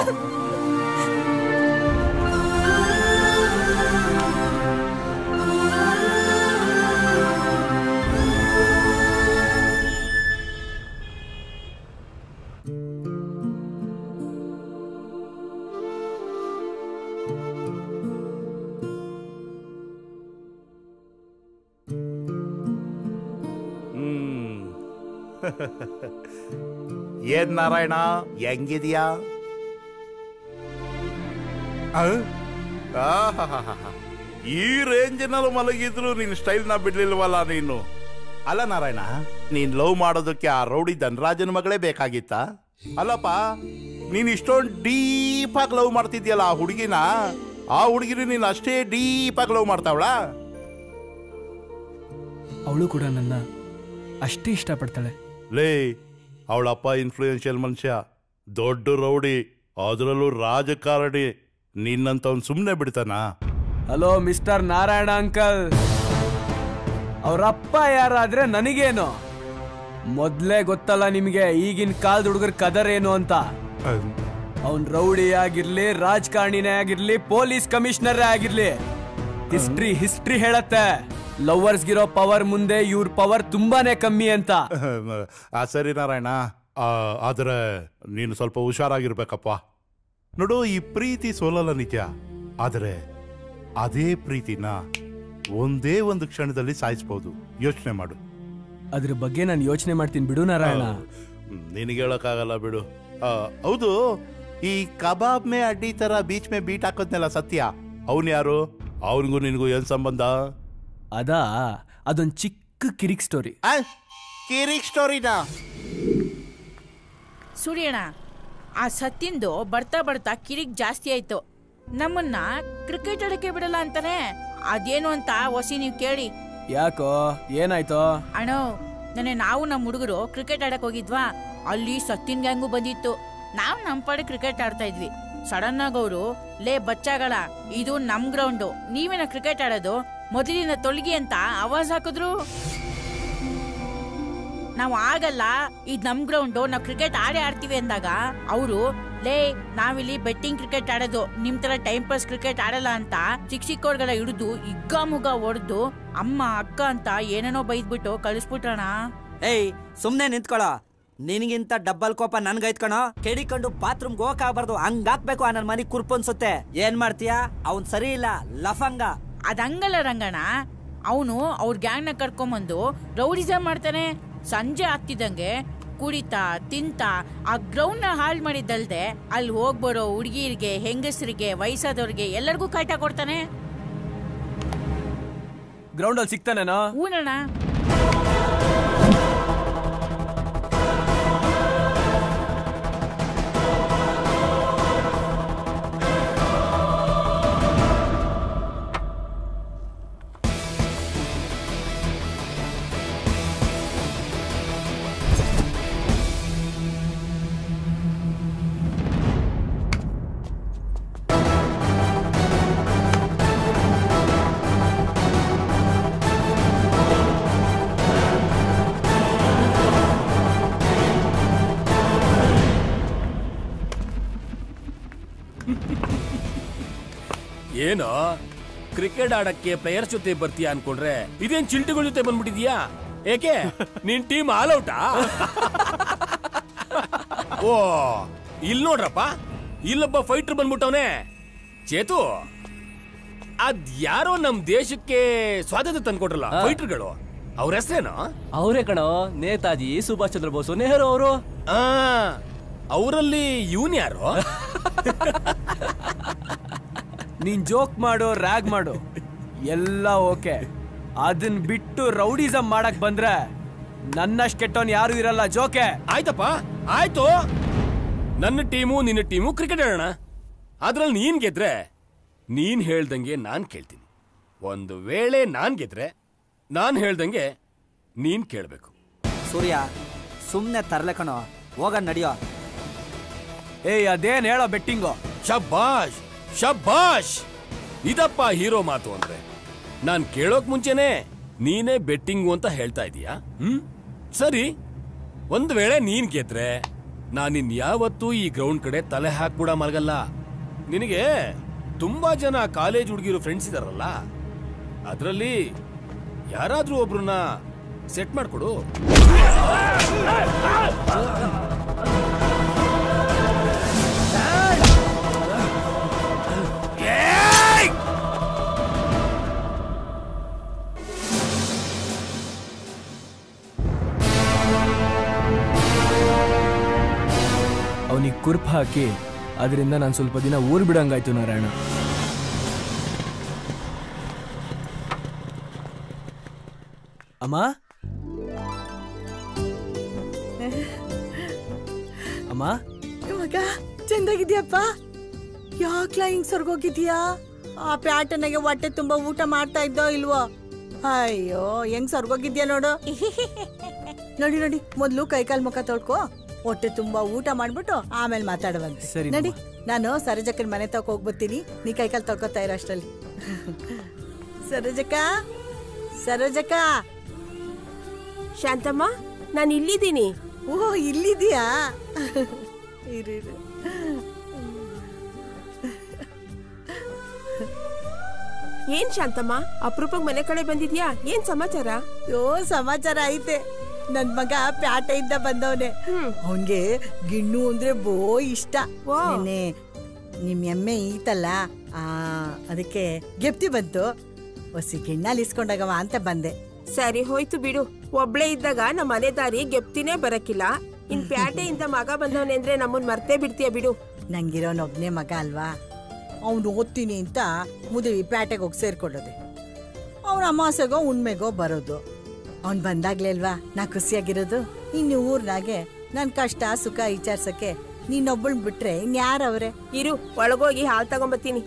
Speaker 14: ಏನ್ ನಾರಾಯಣ, ಹೆಂಗಿದ್ಯಾ? ಈ ರೇಂಜಿನಲ್ಲಿ ಮಲಗಿದ್ರು ನಿನ್ ಸ್ಟೈಲ್ ನ ಬಿಡ್ಲಿಲ್ವಲ್ಲ ನೀನು. ಅಲ್ಲ ನಾರಾಯಣ, ನೀನ್ ಲವ್ ಮಾಡೋದಕ್ಕೆ ಆ ರೌಡಿ ಧನರಾಜನ ಮಗಳೇ ಬೇಕಾಗಿತ್ತ? ಅಲ್ಲಪ್ಪ, ನೀನ್ ಇಷ್ಟೊಂದು ಡೀಪ್ ಆಗಿ ಲವ್ ಮಾಡ್ತಿದ್ಯಲ್ಲ ಆ ಹುಡುಗಿನ, ಆ ಹುಡುಗಿನ ನೀನ್ ಅಷ್ಟೇ ಡೀಪ್ ಆಗಿ ಲವ್ ಮಾಡ್ತಾವಳ?
Speaker 3: ಅವಳು ಕೂಡ ನನ್ನ ಅಷ್ಟೇ ಇಷ್ಟಪಡ್ತಾಳೆ.
Speaker 14: ಲೇ, ಅವಳಪ್ಪ ಇನ್ಫ್ಲೂಯೆನ್ಷಿಯಲ್ ಮನುಷ್ಯ, ದೊಡ್ಡ ರೌಡಿ, ಅದರಲ್ಲೂ ರಾಜಕಾರಣಿ. ನಿನ್ನಂತವ್ನು ಸುಮ್ಮನೆ ಬಿಡ್ತಾನ?
Speaker 3: ಹಲೋ ಮಿಸ್ಟರ್ ನಾರಾಯಣ ಅಂಕಲ್, ಅವರಪ್ಪ ಯಾರಾದ್ರೆ ನನಗೇನು? ಮೊದ್ಲೇ ಗೊತ್ತಲ್ಲ ನಿಮಗೆ ಈಗಿನ ಕಾಲದ ಹುಡುಗರ ಕದರ್ ಏನು ಅಂತ. ಅವನ್ ರೌಡಿ ಆಗಿರ್ಲಿ, ರಾಜಕಾರಣಿನೇ ಆಗಿರ್ಲಿ, ಪೊಲೀಸ್ ಕಮಿಷನರೇ ಆಗಿರ್ಲಿ, ಹಿಸ್ಟ್ರಿ ಹೇಳತ್ತೆ ಲವರ್ಸ್ಗಿರೋ ಪವರ್ ಮುಂದೆ ಇವ್ರ ಪವರ್ ತುಂಬಾನೇ ಕಮ್ಮಿ ಅಂತ.
Speaker 14: ಸರಿ ನಾರಾಯಣ, ಆದ್ರೆ ನೀನು ಸ್ವಲ್ಪ ಹುಷಾರಾಗಿರ್ಬೇಕಪ್ಪ. ನೋಡು, ಈ ಪ್ರೀತಿ ಸೋಲಲ್ಲ ನಿಜ, ಆದರೆ ಅದೇ ಪ್ರೀತಿನ ಒಂದೇ ಒಂದು ಕ್ಷಣದಲ್ಲಿ ಸಾಯಿಸ್ಬೋದು. ಯೋಚನೆ ಮಾಡು.
Speaker 3: ಅದ್ರ ಬಗ್ಗೆ ನಾನು ಯೋಚನೆ ಮಾಡ್ತೀನಿ ಬಿಡು ನಾರಾಯಣ.
Speaker 14: ನಿನಗೆ ಹೇಳಕ್ಕಾಗಲ್ಲ ಬಿಡು. ಹೌದು, ಈ ಕಬಾಬ್ ಮೇ ಅಡ್ಡಿ ತರ ಬೀಚ್ ಮೇ ಬೀಟ್ ಹಾಕೋದ್ನೆಲ್ಲ ಸತ್ಯ, ಅವನು ಯಾರು? ಅವನಿಗೂ ನಿನಗೂ ಏನ್ ಸಂಬಂಧ?
Speaker 3: ಅದೊಂದು ಚಿಕ್ಕ ಕಿರಿಕ್ ಸ್ಟೋರಿ.
Speaker 14: ಕಿರಿಕ್ ಸ್ಟೋರಿನಾ?
Speaker 2: ಸೂರ್ಯಣ್ಣ, ಆ ಸತ್ತಿಂದು ಬರ್ತಾ ಬರ್ತಾ ಕಿರಿಕ್ ಜಾಸ್ತಿ ಆಯ್ತು. ನಮ್ಮನ್ನ ಕ್ರಿಕೆಟ್ ಆಡಕ್ಕೆ ಬಿಡಲ್ಲ ಅಂತಾನೆ. ಅದೇನು ಅಂತ ಹೊಸಿ ನೀವು ಕೇಳಿ.
Speaker 3: ಯಾಕೋ, ಏನಾಯ್ತು?
Speaker 2: ಅಣ್ಣ, ನಾವು ನಮ್ಮ ಹುಡುಗರು ಕ್ರಿಕೆಟ್ ಆಡಕ್ ಹೋಗಿದ್ವಾ, ಅಲ್ಲಿ ಸತ್ತಿನ ಗ್ಯಾಂಗು ಬಂದಿತ್ತು. ನಾವು ನಮ್ಮ ಪಾಡೆ ಕ್ರಿಕೆಟ್ ಆಡ್ತಾ ಇದ್ವಿ. ಸಡನ್ ಆಗಿ ಅವರು, ಲೇ ಬಚ್ಚಾಗಳ, ಇದು ನಮ್ ಗ್ರೌಂಡು, ನೀವೇನ ಕ್ರಿಕೆಟ್ ಆಡೋದು, ಮೊದಲಿನ ತೊಲಗಿ ಅಂತ ಆವಾಜ್ ಹಾಕಿದ್ರು. ನಾವು ಆಗಲ್ಲ, ಇದ್ ನಮ್ ಗ್ರೌಂಡು, ನಾವ್ ಕ್ರಿಕೆಟ್ ಆಡ್ತೀವಿ ಅಂದಾಗ ಅವರು, ಲೇ ನಾವಿಲ್ಲಿ ಬೆಟ್ಟಿಂಗ್ ಕ್ರಿಕೆಟ್ ಆಡೋದು, ನಿಮ್ ತರ ಟೈಮ್ ಪಾಸ್ ಕ್ರಿಕೆಟ್ ಆಡಲ್ಲ ಅಂತ ಚಿಕ್ಕ ಹಿಡಿದು ಇಗ್ಗ ಮುಗ ಹೊಡೆದು ಅಮ್ಮ ಅಕ್ಕ ಅಂತ ಏನೇನೋ ಬೈದ್ಬಿಟ್ಟು ಕಳಿಸ್ಬಿಟ್ರಣ.
Speaker 1: ಏಯ್ ಸುಮ್ನೆ ನಿಂತ್ಕೊಳ, ನಿನ್ಗಿಂತ ಡಬ್ಬಲ್ ಕೋಪ ನನ್ಗೈತ್ಕಣೋ. ಕೆಡಿಕೊಂಡು ಬಾತ್ರೂಮ್ಗೆ ಹೋಗಕ್ಕಾಗಬಾರ್ದು, ಹಂಗಾಕ್ಬೇಕು. ನನ್ನ ಮನೆ ಕುರ್ಪನ್ಸುತ್ತೆ. ಏನ್ ಮಾಡ್ತೀಯಾ? ಅವ್ನ್ ಸರಿ ಇಲ್ಲ, ಲಫಂಗ.
Speaker 2: ಅದಂಗಲ್ಲ ರಂಗಣ್ಣ, ಅವನು ಅವ್ರ ಗ್ಯಾಂಗ್ ನ ಕರ್ಕೊಂಬಂದು ರೌಡಿಸಮ್ ಮಾಡ್ತಾನೆ. ಸಂಜೆ ಆಗ್ತಿದ್ದಂಗೆ ಕುಡಿತಾ ತಿಂತಾ ಆ ಗ್ರೌಂಡ್ ನ ಹಾಳು ಮಾಡಿದ್ದಲ್ದೆ ಅಲ್ಲಿ ಹೋಗ್ಬರೋ ಹುಡುಗಿರಿಗೆ, ಹೆಂಗಸರಿಗೆ, ವಯಸ್ಸಾದವ್ರಿಗೆ ಎಲ್ಲರಿಗೂ ಕಾಟ ಕೊಡ್ತಾನೆ.
Speaker 3: ಗ್ರೌಂಡ್ ಅಲ್ಲಿ ಸಿಗ್ತಾನೇನೋ?
Speaker 2: ಹೂನಣ್ಣ.
Speaker 8: ಏನೋ ಕ್ರಿಕೆಟ್ ಆಡಕ್ಕೆ ಪ್ಲೇಯರ್ಸ್ ಜೊತೆ ಬರ್ತೀಯಾ ಅನ್ಕೊಂಡ್ರೆ ಇದೇನ್ ಚಿಲ್ಟಿಗಳ ಜೊತೆ ಬಂದ್ಬಿಟ್ಟಿದ್ಯಾ? ಏಕೆ ನಿನ್ ಟೀಮ್ ಆಲ್ ಔಟಾ? ಓ ಇಲ್ ನೋಡ್ರಪ್ಪ, ಇಲ್ಲೊಬ್ಬ ಫೈಟರ್ ಬಂದ್ಬಿಟ್ಟವನೆ. ಚೇತು, ಅದ್ ಯಾರೋ ನಮ್ ದೇಶಕ್ಕೆ ಸ್ವಾತಂತ್ರ್ಯ ತಂದ್ಕೊಟ್ರಲ್ಲ ಫೈಟರ್ಗಳು, ಅವ್ರ ಹೆಸರೇನೋ?
Speaker 10: ಅವರೇ ಕಣೋ, ನೇತಾಜಿ ಸುಭಾಷ್ ಚಂದ್ರ ಬೋಸ್, ನೆಹರು ಅವರು.
Speaker 8: ಅವರಲ್ಲಿ ಇವನ್ ಯಾರು?
Speaker 3: ನೀನ್ ಜೋಕ್ ಮಾಡು, ರ್ಯಾಗ್ ಮಾಡು, ಎಲ್ಲ ಓಕೆ. ಅದನ್ ಬಿಟ್ಟು ರೌಡಿಸಮ್ ಮಾಡಕ್ ಬಂದ್ರೆ ನನ್ನಷ್ಟು ಕೆಟ್ಟವನ್ ಯಾರು ಇರಲ್ಲ. ಜೋಕೆ
Speaker 8: ಆಯ್ತಪ್ಪ, ಆಯ್ತು. ನನ್ನ ಟೀಮು ನಿನ್ನ ಟೀಮು ಕ್ರಿಕೆಟ್ ಆಡೋಣ. ಅದ್ರಲ್ಲಿ ನೀನ್ ಗೆದ್ರೆ ನೀನ್ ಹೇಳ್ದಂಗೆ ನಾನ್ ಕೇಳ್ತೀನಿ. ಒಂದು ವೇಳೆ ನಾನ್ ಗೆದ್ರೆ ನಾನ್ ಹೇಳ್ದಂಗೆ ನೀನ್ ಕೇಳ್ಬೇಕು.
Speaker 1: ಸೂರ್ಯ, ಸುಮ್ನೆ ತರ್ಲೆ ಕಣೋ, ಹೋಗ ನಡಿಯೋ.
Speaker 3: ಏಯ್ ಅದೇನ್ ಹೇಳೋ ಬೆಟ್ಟಿಂಗು?
Speaker 8: ಶಬ್ಬಾಷ್ ಶಬ್ಬಾಷ್, ಇದಪ್ಪ ಹೀರೋ ಮಾತು ಅಂದ್ರೆ. ನಾನ್ ಕೇಳೋಕ್ ಮುಂಚೆನೆ ನೀನೇ ಬೆಟ್ಟಿಂಗು ಅಂತ ಹೇಳ್ತಾ ಇದೀಯಾ? ಸರಿ, ಒಂದ್ ವೇಳೆ ನೀನ್ ಗೆದ್ರೆ ನಾನಿನ್ ಯಾವತ್ತೂ ಈ ಗ್ರೌಂಡ್ ಕಡೆ ತಲೆ ಹಾಕ್ಬಿಡ ಮಲಗಲ್ಲ. ನಿನಗೆ ತುಂಬಾ ಜನ ಕಾಲೇಜ್ ಹುಡುಗಿರು ಫ್ರೆಂಡ್ಸ್ ಇದಾರಲ್ಲ, ಅದ್ರಲ್ಲಿ ಯಾರಾದ್ರೂ ಒಬ್ರನ್ನ ಸೆಟ್ ಮಾಡ್ಕೊಡು.
Speaker 3: ಅವನಿಗೆ ಕುರ್ಪ್ ಹಾಕಿ ಅದರಿಂದ ನಾನು ಸ್ವಲ್ಪ ದಿನ ಊರ್ ಬಿಡಂಗಾಯ್ತು ನಾರಾಯಣ. ಅಮ್ಮ ಅಮ್ಮ,
Speaker 15: ಮಗ ಚಂದಾಗಿದ್ಯಪ್ಪ? ಯಾಕ್ಲಾ ಹಿಂಗ್ ಸರ್ಗೋಗಿದ್ಯಾ? ಆ ಪ್ಯಾಟನಿಗೆ ಹೊಟ್ಟೆ ತುಂಬಾ ಊಟ ಮಾಡ್ತಾ ಇದ್ದೋ ಇಲ್ವೋ? ಅಯ್ಯೋ, ಹೆಂಗ್ ಸರ್ಗೋಗಿದ್ಯಾ ನೋಡು. ನೋಡಿ ನೋಡಿ, ಮೊದ್ಲು ಕೈಕಾಲ್ ಮುಖ ತೊಳ್ಕೊ, ಹೊಟ್ಟೆ ತುಂಬಾ ಊಟ ಮಾಡ್ಬಿಟ್ಟು ಆಮೇಲೆ ಮಾತಾಡುವಂತೆ. ನಡಿ, ನಾನು ಸರೋಜಕ್ಕನ ಮನೆ ತಕ ಹೋಗ್ಬರ್ತೀನಿ, ನೀ ಕೈಕಾಲ್ ತೊಳ್ಕೊತಾ ಇರೋ ಅಷ್ಟರಲ್ಲಿ. ಸರೋಜಕ್ಕ, ಸರೋಜಕ್ಕ.
Speaker 16: ಶಾಂತಮ್ಮ, ನಾನು ಇಲ್ಲಿದ್ದೀನಿ.
Speaker 15: ಓ, ಇಲ್ಲಿದ್ಯಾ? ಇರು.
Speaker 16: ಏನ್ ಶಾಂತಮ್ಮ, ಅಪರೂಪಕ್ಕೆ ಮನೆ ಕಡೆ ಬಂದಿದ್ಯಾ? ಏನ್ ಸಮಾಚಾರ?
Speaker 15: ಸಮಾಚಾರ ಐತೆ. ನನ್ ಮಗ ಪ್ಯಾಟೆಯಿಂದ ಬಂದವನೆ. ಅವನ್ಗೆ ಗಿಣ್ಣು ಅಂದ್ರೆ ಬೋ ಇಷ್ಟ. ನಿಮ್ ಎಮ್ಮೆ ಈತಲ್ಲ ಅದಕ್ಕೆ ಗೆಪ್ತಿ ಬಂತು ಹೊಸಿ ಗಿಣ್ಣಲ್ಲಿ ಇಸ್ಕೊಂಡಾಗವ ಅಂತ ಬಂದೆ.
Speaker 16: ಸರಿ ಹೋಯ್ತು ಬಿಡು. ಒಬ್ಳೆ ಇದ್ದಾಗ ನಮ್ಮ ಮನೆ ದಾರಿ ಗೆಪ್ತಿನೇ ಬರಕಿಲ್ಲ. ಇನ್ ಪ್ಯಾಟೆಯಿಂದ ಮಗ ಬಂದವನೆ ಅಂದ್ರೆ ನಮ್ಮನ್ ಮರ್ತೇ ಬಿಡ್ತೀಯ ಬಿಡು.
Speaker 15: ನಂಗಿರೋನೊಬ್ನೇ ಮಗ ಅಲ್ವಾ, ಅವ್ನು ಓದ್ತೀನಿ ಅಂತ ಮುದುವಿ ಪ್ಯಾಟೆಗೆ ಹೋಗಿ ಸೇರ್ಕೊಳ್ಳೋದೆ. ಅವ್ನ ಅಮಾಸೆಗೋ ಉಣ್ಮೆಗೋ ಬರೋದು. ಅವ್ನ್ ಬಂದಾಗ್ಲೇ ಅಲ್ವಾ ನಾ ಖುಷಿಯಾಗಿರೋದು. ಇನ್ನು ಊರ್ನಾಗೆ ನನ್ ಕಷ್ಟ ಸುಖ ವಿಚಾರ್ಸಕ್ಕೆ ನೀನೊಬ್ಬಳ್ ಬಿಟ್ರೆ ಇನ್ಯಾರವ್ರೆ?
Speaker 16: ಇರು, ಒಳಗೋಗಿ ಹಾಲ್ ತಗೊಂಬತ್ತೀನಿ.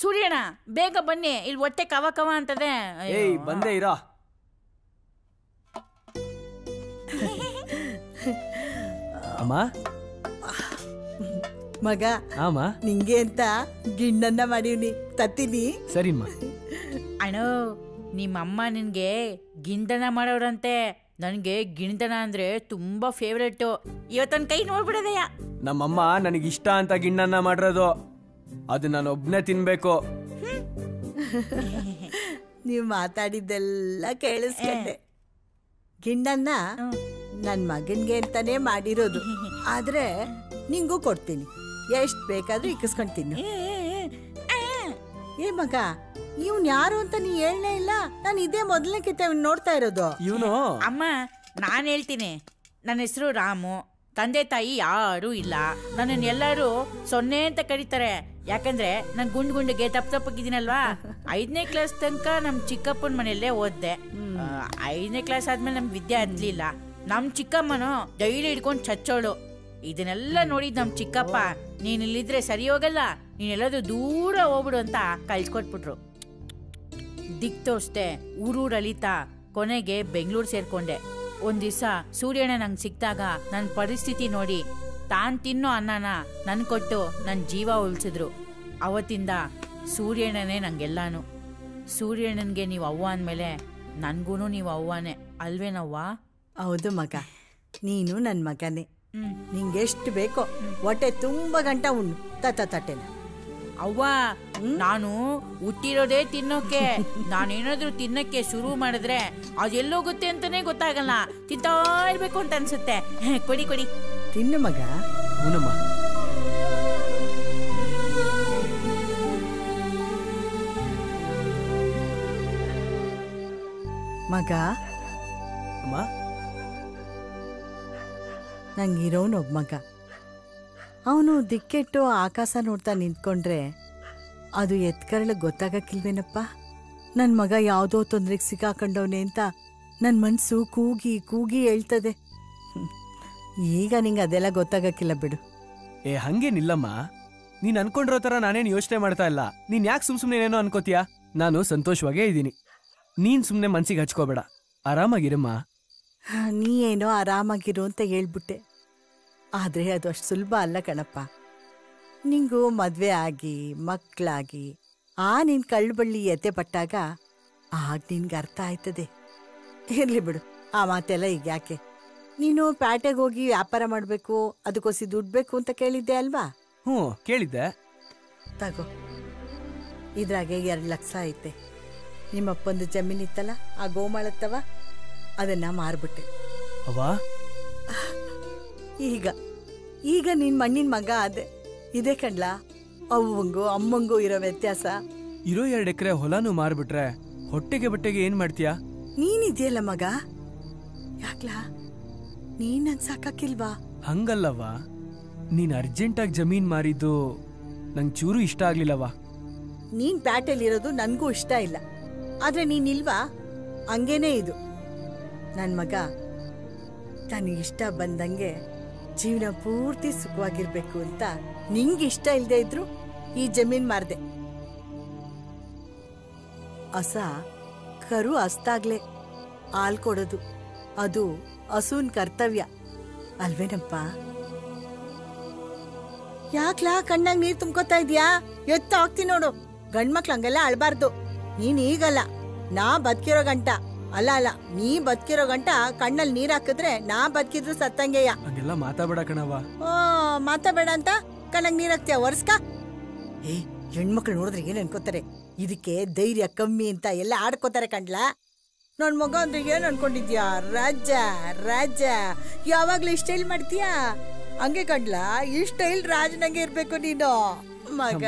Speaker 2: ಸೂರ್ಯಣ್ಣ ಬೇಗ ಬನ್ನಿ, ಇಲ್ಲಿ ಹೊಟ್ಟೆ ಕವ ಕವ ಅಂತದೆ.
Speaker 3: ಏಯ್ ಬಂದೆ ಇರಾ. ಅಮ್ಮ
Speaker 15: ಮಗ
Speaker 3: ಆಮ
Speaker 15: ನಿಂಗೆ ಅಂತ ಗಿಣ್ಣನ್ನ ಮಾಡೀವ್ನಿ, ತತ್ತೀನಿ.
Speaker 3: ಸರಿಮ್ಮ.
Speaker 2: ಅಣ್ಣ ನಿಮ್ಮಮ್ಮ ನಿನ್ಗೆ ಗಿಂಡನ ಮಾಡೋರಂತೆ. ನನ್ಗೆ ಗಿಣ್ದನ ಅಂದ್ರೆ ತುಂಬಾ ಫೇವ್ರೇಟ್. ಇವತ್ತೊಂದ್ ಕೈ ನೋಡ್ಬಿಡದಯ್ಯ.
Speaker 3: ನಮ್ಮಮ್ಮ ನನಗಿಷ್ಟ ಅಂತ ಗಿಣ್ಣನ್ನ ಮಾಡಿರೋದು, ಅದು ನಾನು ಒಬ್ನೇ ತಿನ್ಬೇಕು.
Speaker 15: ನೀವು ಮಾತಾಡಿದ್ದೆಲ್ಲ ಕೇಳಿಸ್ಕೊಂಡೆ. ಗಿಣ್ಣನ್ನ ನನ್ ಮಗನ್ಗೆ ಅಂತಾನೆ ಮಾಡಿರೋದು, ಆದ್ರೆ ನಿಂಗೂ ಕೊಡ್ತೀನಿ, ಎಷ್ಟ್ ಬೇಕಾದ್ರೂ ಇಕ್ಕಿಸ್ಕೊಂತೀನಿ. ಏ ಮಗ, ಇವ್ನ್ ಯಾರು ಅಂತ ನೀ ಹೇಳ್ನೇ ಇಲ್ಲ. ನಾನು ಇದೇ ಮೊದಲನೇ ಕಿತ್ತ ನೋಡ್ತಾ ಇರೋದು.
Speaker 3: ಇವನು
Speaker 2: ಅಮ್ಮ ನಾನ್ ಹೇಳ್ತೀನಿ. ನನ್ನ ಹೆಸರು ರಾಮು. ತಂದೆ ತಾಯಿ ಯಾರೂ ಇಲ್ಲ. ನನ್ನನ್ನು ಎಲ್ಲರೂ ಸೊನ್ನೆ ಅಂತ ಕರೀತಾರೆ. ಯಾಕಂದ್ರೆ ನಾನು ಗುಂಡಿಗೆ ತಪ್ಪಗಿದ್ದೀನಲ್ವಾ. 5ನೇ ಕ್ಲಾಸ್ ತನಕ ನಮ್ ಚಿಕ್ಕಪ್ಪನ ಮನೆಯಲ್ಲೇ ಓದ್ದೆ. 5ನೇ ಕ್ಲಾಸ್ ಆದ್ಮೇಲೆ ನಮ್ಗೆ ವಿದ್ಯೆ ಹತ್ಲಿಲ್ಲ. ನಮ್ ಚಿಕ್ಕಮ್ಮನು ಡೈಲಿ ಹಿಡ್ಕೊಂಡು ಚಚ್ಚೋಳು. ಇದನ್ನೆಲ್ಲ ನೋಡಿದ್ ನಮ್ ಚಿಕ್ಕಪ್ಪ, ನೀನ್ ಇಲ್ಲಿದ್ರೆ ಸರಿ ಹೋಗಲ್ಲ, ನೀನೆಲ್ಲದು ದೂರ ಹೋಗ್ಬಿಡು ಅಂತ ಕಳ್ಸ್ಕೊಟ್ಬಿಟ್ರು. ದಿಕ್ ತೋರ್ಸ್ದೆ, ಊರೂರ್ ಅಲಿತಾ ಕೊನೆಗೆ ಬೆಂಗಳೂರು ಸೇರ್ಕೊಂಡೆ. ಒಂದ್ ದಿವ್ಸ ಸೂರ್ಯಣ್ಣ ನಂಗೆ ಸಿಕ್ತಾಗ ನನ್ನ ಪರಿಸ್ಥಿತಿ ನೋಡಿ ತಾನ್ ತಿನ್ನೋ ಅನ್ನನ ನನ್ ಕೊಟ್ಟು ನನ್ನ ಜೀವ ಉಳಿಸಿದ್ರು. ಅವತ್ತಿಂದ ಸೂರ್ಯಣ್ಣನೇ ನಂಗೆಲ್ಲಾನು. ಸೂರ್ಯಣ್ಣನ್ಗೆ ನೀವು ಅವ್ವ ಅಂದ್ಮೇಲೆ ನನ್ಗೂನು ನೀವು ಅವ್ವನೇ ಅಲ್ವೇನವ್ವ?
Speaker 15: ಹೌದು ಮಗ, ನೀನು ನನ್ ಮಗನೇ. ನಿಂಗೆಷ್ಟು ಬೇಕೋ ಹೊಟ್ಟೆ ತುಂಬಾ ಗಂಟ ಉಣ್ಣು, ತಟ್ಟೆನ.
Speaker 2: ಅವ್ವ ನಾನು ಹುಟ್ಟಿರೋದೇ ತಿನ್ನೋಕೆ. ನಾನೇನಾದ್ರೂ ತಿನ್ನಕ್ಕೆ ಶುರು ಮಾಡಿದ್ರೆ ಅದೆಲ್ಲೋಗುತ್ತೆ ಅಂತಾನೆ ಗೊತ್ತಾಗಲ್ಲ. ತಿಂತಾ ಇರ್ಬೇಕು ಅಂತ ಅನ್ಸುತ್ತೆ. ಕೊಡಿ ಕೊಡಿ
Speaker 15: ತಿನ್ನು ಮಗ.
Speaker 3: ಹೂನಮ್ಮ.
Speaker 15: ಮಗ
Speaker 3: ಅಮ್ಮ,
Speaker 15: ನಂಗಿರೋನೊಬ್ಬ ಮಗ. ಅವನು ದಿಕ್ಕೆಟ್ಟು ಆಕಾಶ ನೋಡ್ತಾ ನಿಂತ್ಕೊಂಡ್ರೆ ಅದು ಎತ್ಕರಳಿಗೆ ಗೊತ್ತಾಗಕ್ಕಿಲ್ವೇನಪ್ಪ. ನನ್ನ ಮಗ ಯಾವುದೋ ತೊಂದ್ರೆಗೆ ಸಿಕ್ಕಾಕೊಂಡವನೆ ಅಂತ ನನ್ನ ಮನಸ್ಸು ಕೂಗಿ ಕೂಗಿ ಹೇಳ್ತದೆ. ಈಗ ನಿಂಗೆ ಅದೆಲ್ಲ ಗೊತ್ತಾಗಕ್ಕಿಲ್ಲ ಬಿಡು.
Speaker 3: ಏ ಹಂಗೇನಿಲ್ಲಮ್ಮ, ನೀನ್ ಅನ್ಕೊಂಡಿರೋ ತರ ನಾನೇನು ಯೋಚನೆ ಮಾಡ್ತಾ ಇಲ್ಲ. ನೀನ್ ಯಾಕೆ ಸುಮ್ನೆ ಏನೋ ಅನ್ಕೋತೀಯಾ? ನಾನು ಸಂತೋಷವಾಗೇ ಇದ್ದೀನಿ. ನೀನ್ ಸುಮ್ನೆ ಮನ್ಸಿಗೆ ಹಚ್ಕೋಬೇಡ, ಆರಾಮಾಗಿರಮ್ಮ.
Speaker 15: ನೀ ಏನೋ ಆರಾಮಾಗಿರು ಅಂತ ಹೇಳ್ಬಿಟ್ಟೆ, ಆದ್ರೆ ಅದು ಅಷ್ಟು ಸುಲಭ ಅಲ್ಲ ಕಣಪ್ಪ. ನಿಂಗೂ ಮದ್ವೆ ಆಗಿ ಮಕ್ಕಳಾಗಿ ನಿನ್ ಕಳ್ಬಳ್ಳಿ ಎತ್ತೆ ಪಟ್ಟಾಗ ಆಗ ನಿನ್ಗೆ ಅರ್ಥ ಆಯ್ತದೆ. ಇರ್ಲಿ ಬಿಡು, ಆ ಮಾತೆಲ್ಲ ಈಗ ಯಾಕೆ. ನೀನು ಪ್ಯಾಟೆಗೆ ಹೋಗಿ ವ್ಯಾಪಾರ ಮಾಡ್ಬೇಕು, ಅದಕ್ಕೋಸಿ ದುಡ್ಡು ಬೇಕು ಅಂತ ಕೇಳಿದ್ದೆ ಅಲ್ವಾ?
Speaker 3: ಕೇಳಿದ್ದೆ.
Speaker 15: ತಗೋ, ಇದ್ರಾಗೆ 2 ಲಕ್ಷ ಐತೆ. ನಿಮ್ಮಪ್ಪಂದು ಜಮೀನಿತ್ತಲ್ಲ, ಆ ಗೋಮಾಳತ್ತವ, ಅದನ್ನ ಮಾರ್ಬಿಟ್ಟೆ.
Speaker 3: ಅವ್ವಾ,
Speaker 15: ಈಗ ನಿನ್ ಮಣ್ಣಿನ ಮಗ ಅದೇ. ಇದೇ ಕಣ್ಲಾ ಅವ್ವಂಗೂ ಅಮ್ಮಂಗೂ ಇರೋ ವ್ಯತ್ಯಾಸ.
Speaker 3: ಇರೋ 2 ಎಕರೆ ಹೊಲನೂ ಮಾರ್ಬಿಟ್ರೆ ಹೊಟ್ಟೆಗೆ ಬಟ್ಟೆಗೆ ಏನ್ ಮಾಡ್ತೀಯಾ?
Speaker 15: ನೀನಿದೆಯಲ್ಲ ಮಗ, ಯಾಕ್ಲಾ ನೀನ್ ನನ್ ಸಾಕಿಲ್ವಾ?
Speaker 3: ಹಂಗಲ್ಲವ್ವ, ನೀನ್ ಅರ್ಜೆಂಟಾಗಿ ಜಮೀನ್ ಮಾರಿದ್ದು ನಂಗೆ ಚೂರು ಇಷ್ಟ ಆಗ್ಲಿಲ್ಲವ್ವ.
Speaker 15: ನೀನ್ ಪ್ಯಾಟೆಲಿರೋದು ನನ್ಗೂ ಇಷ್ಟ ಇಲ್ಲ, ಆದ್ರೆ ನೀನಿಲ್ವಾ, ಹಂಗೇನೆ ಇದು. ನನ್ ಮಗ ತನಗಿಷ್ಟ ಬಂದಂಗೆ ಜೀವನ ಪೂರ್ತಿ ಸುಖವಾಗಿರ್ಬೇಕು ಅಂತ ನಿಂಗಿಷ್ಟ ಇಲ್ದೇ ಇದ್ರು ಈ ಜಮೀನ್ ಮಾರ್ದೆ. ಕರು ಹಸ್ತಾಗ್ಲೆ ಹಾಲ್ ಕೊಡೋದು, ಅದು ಹಸುನ್ ಕರ್ತವ್ಯ ಅಲ್ವೇನಪ್ಪ? ಯಾಕ್ಲಾ ಕಣ್ಣಾಗ ನೀರ್ ತುಂಬ್ಕೋತಾ ಇದ್ಯಾ? ಎತ್ತ ಹೋಗ್ತೀನಿ ನೋಡು. ಗಂಡ್ಮಕ್ಳು ಹಂಗೆಲ್ಲ ಅಳ್ಬಾರ್ದು. ನೀನ್ ಈಗಲ್ಲ, ನಾ ಬದುಕಿರೋ ಗಂಟ ಅಲ್ಲ, ನೀ ಬದುಕಿರೋ ಗಂಟ ಕಣ್ಣಲ್ಲಿ ನೀರ್ ಹಾಕಿದ್ರೆ ನಾ ಬದುಕಿದ್ರು ಸತ್ತಂಗೆಯ.
Speaker 3: ಹಂಗೆಲ್ಲ ಮಾತಾಬೇಡ ಕಣವ್ವ.
Speaker 15: ಮಾತಾಬೇಡ ಅಂತ ಕಣ್ಣಾಗ ನೀರ್ ಹಾಕ್ತೀಯ ವರ್ಷಕ? ಹೆಣ್ಮಕ್ಳು ನೋಡಿದ್ರೆ ಏನ್ ಅನ್ಕೋತಾರೆ, ಇದಕ್ಕೆ ಧೈರ್ಯ ಕಮ್ಮಿ ಅಂತ ಎಲ್ಲ ಆಡ್ಕೋತಾರೆ ಕಂಡ್ಲಾ. ನನ್ ಮಗ ಅಂದ್ರೆ ಏನ್ ಅನ್ಕೊಂಡಿದ್ಯಾ? ರಾಜ ಯಾವಾಗ್ಲೂ ಇಷ್ಟ ಮಾಡ್ತೀಯಾ? ಹಂಗೆ ಕಡ್ಲ ಈ ಸ್ಟೈಲ್ ರಾಜನಂಗೆ ಇರ್ಬೇಕು ನೀನು ಮಗ.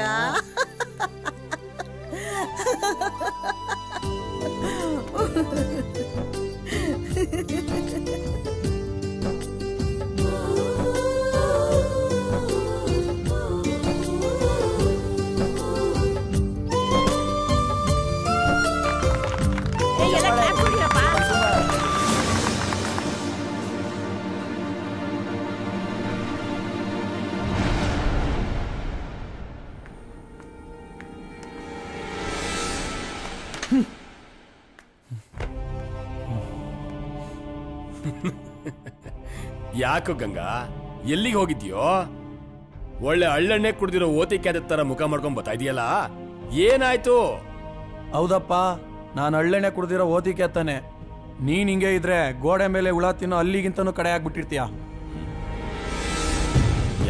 Speaker 8: ಯಾಕೋ ಗಂಗಾ, ಎಲ್ಲಿಗೆ ಹೋಗಿದ್ಯೋ? ಒಳ್ಳೆ ಹಳ್ಳೆಣ್ಣೆ ಕುಡ್ದಿರೋ ಓತಿಕ್ಯಾದ ತರ ಮುಖ ಮಾಡ್ಕೊಂಡ್ ಬರ್ತಾ ಇದೆಯಲ್ಲ, ಏನಾಯ್ತು?
Speaker 11: ಹೌದಪ್ಪ, ನಾನು ಹಳ್ಳೆಣ್ಣೆ ಕುಡ್ದಿರೋ ಓತಿಕೆ ತಾನೆ. ನೀನ್ ಹಿಂಗೆ ಇದ್ರೆ ಗೋಡೆ ಮೇಲೆ ಹುಳ ತಿನ್ನೋ ಅಲ್ಲಿಗಿಂತನೂ ಕಡೆ ಆಗ್ಬಿಟ್ಟಿರ್ತೀಯ.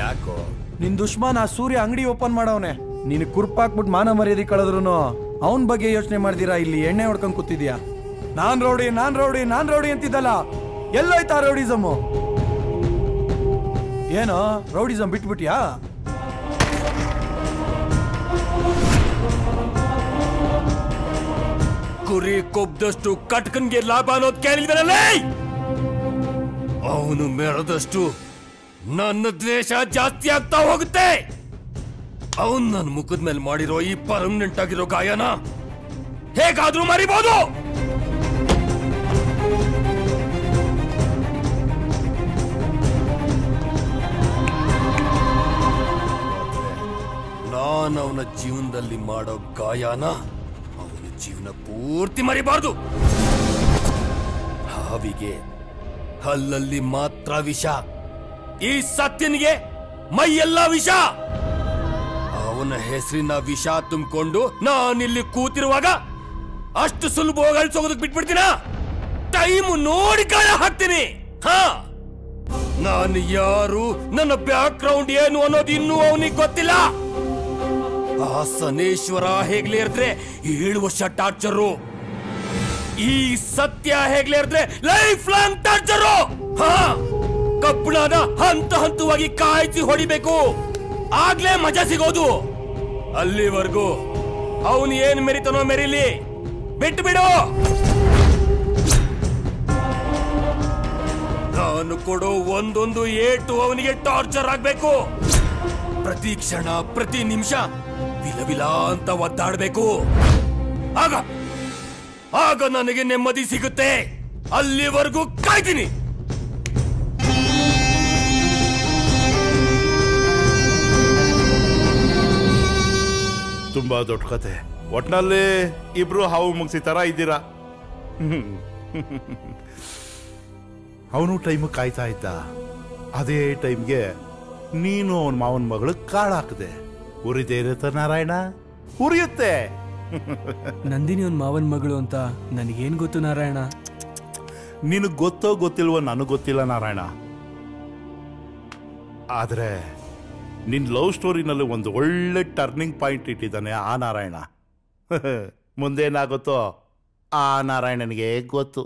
Speaker 8: ಯಾಕೋ?
Speaker 11: ನಿನ್ ದುಶ್ಮನ್ ಆ ಸೂರ್ಯ ಅಂಗಡಿ ಓಪನ್ ಮಾಡವನೆ. ನೀನ್ ಕುರ್ಪಾಕ್ಬಿಟ್ಟು ಮಾನ ಮರ್ಯಾದೆ ಕಳೆದ್ರು ಅವನ್ ಬಗ್ಗೆ ಯೋಚನೆ ಮಾಡ್ದಿರಾ ಇಲ್ಲಿ ಎಣ್ಣೆ ಹೊಡ್ಕೊಂಡ್ ಕೂತಿದ್ಯಾ. ನಾನ್ ರೌಡಿ ಅಂತಿದ್ದಲ್ಲ, ಎಲ್ಲೋಯ್ತಾ ರೌಡಿಸಮ್? ಏನೋ ರೌಡಿಸಮ್ ಬಿಟ್ಬಿಟ್ಯಾ?
Speaker 8: ಕುರಿ ಕೊಬ್ದಷ್ಟು ಕಟ್ಕನ್ಗೆ ಲಾಭ ಅನ್ನೋದು ಕೇಳಿದ್ರಲ್ಲ, ಅವನು ಮೆರೆದಷ್ಟು ನನ್ನ ದ್ವೇಷ ಜಾಸ್ತಿ ಆಗ್ತಾ ಹೋಗುತ್ತೆ. ಅವನ್ ನನ್ನ ಮುಖದ ಮೇಲೆ ಮಾಡಿರೋ ಈ ಪರ್ಮನೆಂಟ್ ಆಗಿರೋ ಗಾಯನ ಹೇಗಾದ್ರೂ ಮರಿಬಹುದು. ನಾನು ಅವನ ಜೀವನದಲ್ಲಿ ಮಾಡೋ ಗಾಯನ ಅವನ ಜೀವನ ಪೂರ್ತಿ ಮರಿಬಾರ್ದು. ಹಾವಿಗೆ ಹಲ್ಲಲ್ಲಿ ಮಾತ್ರ ವಿಷ, ಈ ಸತ್ಯನಿಗೆ ಮೈಯೆಲ್ಲ ವಿಷ. ಅವನ ಹೆಸರಿನ ವಿಷ ತುಂಬಿಕೊಂಡು ನಾನಿಲ್ಲಿ ಕೂತಿರುವಾಗ ಅಷ್ಟು ಸುಲಭವಾಗಿ ಅಳಿಸೋದಕ್ಕೆ ಬಿಟ್ಬಿಡ್ತೀನ? ಟೈಮ್ ನೋಡಿ ಗಾಯ ಹಾಕ್ತೀನಿ. ಹಾ, ನಾನು ಯಾರು, ನನ್ನ ಬ್ಯಾಕ್ ಗ್ರೌಂಡ್ ಏನು ಅನ್ನೋದು ಇನ್ನೂ ಅವನಿಗೆ ಗೊತ್ತಿಲ್ಲ. ಆ ಸನೇಶ್ವರ ಹೇಗ್ಲೇ ಇರ್ದ್ರೆ 7 ವರ್ಷ ಟಾರ್ಚರು, ಈ ಸತ್ಯ ಹೇಗ್ಲೇ ಇರ್ದ್ರೆ ಲೈಫ್ ಲಾಂಗ್ ಟಾರ್ಚರು. ಹಾ, ಕಬ್ಬಣದ ಹಂತವಾಗಿ ಕಾಯ್ಸಿ ಹೊಡಿಬೇಕು, ಆಗ್ಲೇ ಮಜಾ ಸಿಗೋದು. ಅಲ್ಲಿವರೆಗೂ ಅವನು ಏನ್ ಮೆರಿತಾನೋ ಮೆರಿಲಿ, ಬಿಟ್ಟು ಬಿಡು. ನಾನು ಕೊಡೋ ಒಂದೊಂದು ಏಟು ಅವನಿಗೆ ಟಾರ್ಚರ್ ಆಗ್ಬೇಕು. ಪ್ರತಿ ಕ್ಷಣ ಪ್ರತಿ ನಿಮಿಷ ವಿಲವಿಲ ಅಂತ ಒದ್ದಾಡ್ಬೇಕು. ಆಗ ನನಗೆ ನೆಮ್ಮದಿ ಸಿಗುತ್ತೆ. ಅಲ್ಲಿವರೆಗೂ ಕಾಯ್ತೀನಿ.
Speaker 14: ತುಂಬಾ ದೊಡ್ಡ ಕತೆ. ಒಟ್ನಲ್ಲಿ ಇಬ್ರು ಹಾವು ಮುಗಿಸಿ ತರ ಇದ್ದೀರಾ. ಅವನು ಟೈಮ್ ಕಾಯ್ತಾ ಇದ್ದ. ಅದೇ ಟೈಮ್ಗೆ ನೀನು ಅವನ ಮಾವನ ಮಗಳು ಕಾಳಾಕದೆ. ಉರಿದೇ ಇರುತ್ತೆ ನಾರಾಯಣ, ಉರಿಯುತ್ತೆ.
Speaker 3: ನಂದಿನಿ ಅವನ್ ಮಾವನ್ ಮಗಳು ಅಂತ ನನಗೇನ್ ಗೊತ್ತು ನಾರಾಯಣ?
Speaker 14: ನಿನಗ್ ಗೊತ್ತೋ ಗೊತ್ತಿಲ್ವೋ ನನಗ್ ಗೊತ್ತಿಲ್ಲ ನಾರಾಯಣ. ಆದ್ರೆ ನಿನ್ ಲವ್ ಸ್ಟೋರಿನಲ್ಲಿ ಒಂದು ಒಳ್ಳೆ ಟರ್ನಿಂಗ್ ಪಾಯಿಂಟ್ ಇಟ್ಟಿದ್ದಾನೆ ಆ ನಾರಾಯಣ. ಮುಂದೇನಾಗುತ್ತೋ ಆ ನಾರಾಯಣನಿಗೆ ಗೊತ್ತು.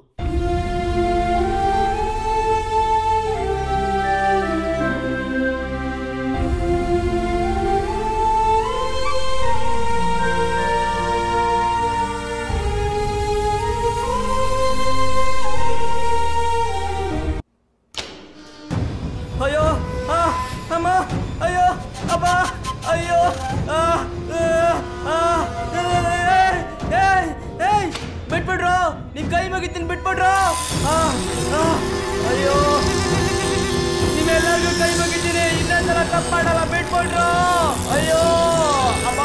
Speaker 3: ಅಯ್ಯೋ ಅಮ್ಮ, ಅಯ್ಯೋ ಅಪ್ಪ, ಅಯ್ಯೋ ಬಿಟ್ಬಿಡ್ರು, ನಿಮ್ ಕೈ ಮುಗಿತೀನಿ ಬಿಟ್ಬಿಡ್ರು. ಅಯ್ಯೋ, ನಿಮ್ಮೆಲ್ಲರಿಗೂ ಕೈ ಮುಗಿತೀನಿ, ಇನ್ನೊಂದ್ಸಲ ತಪ್ಪು ಮಾಡಲ್ಲ, ಬಿಟ್ಬಿಡ್ರು. ಅಯ್ಯೋ ಅಪ್ಪ,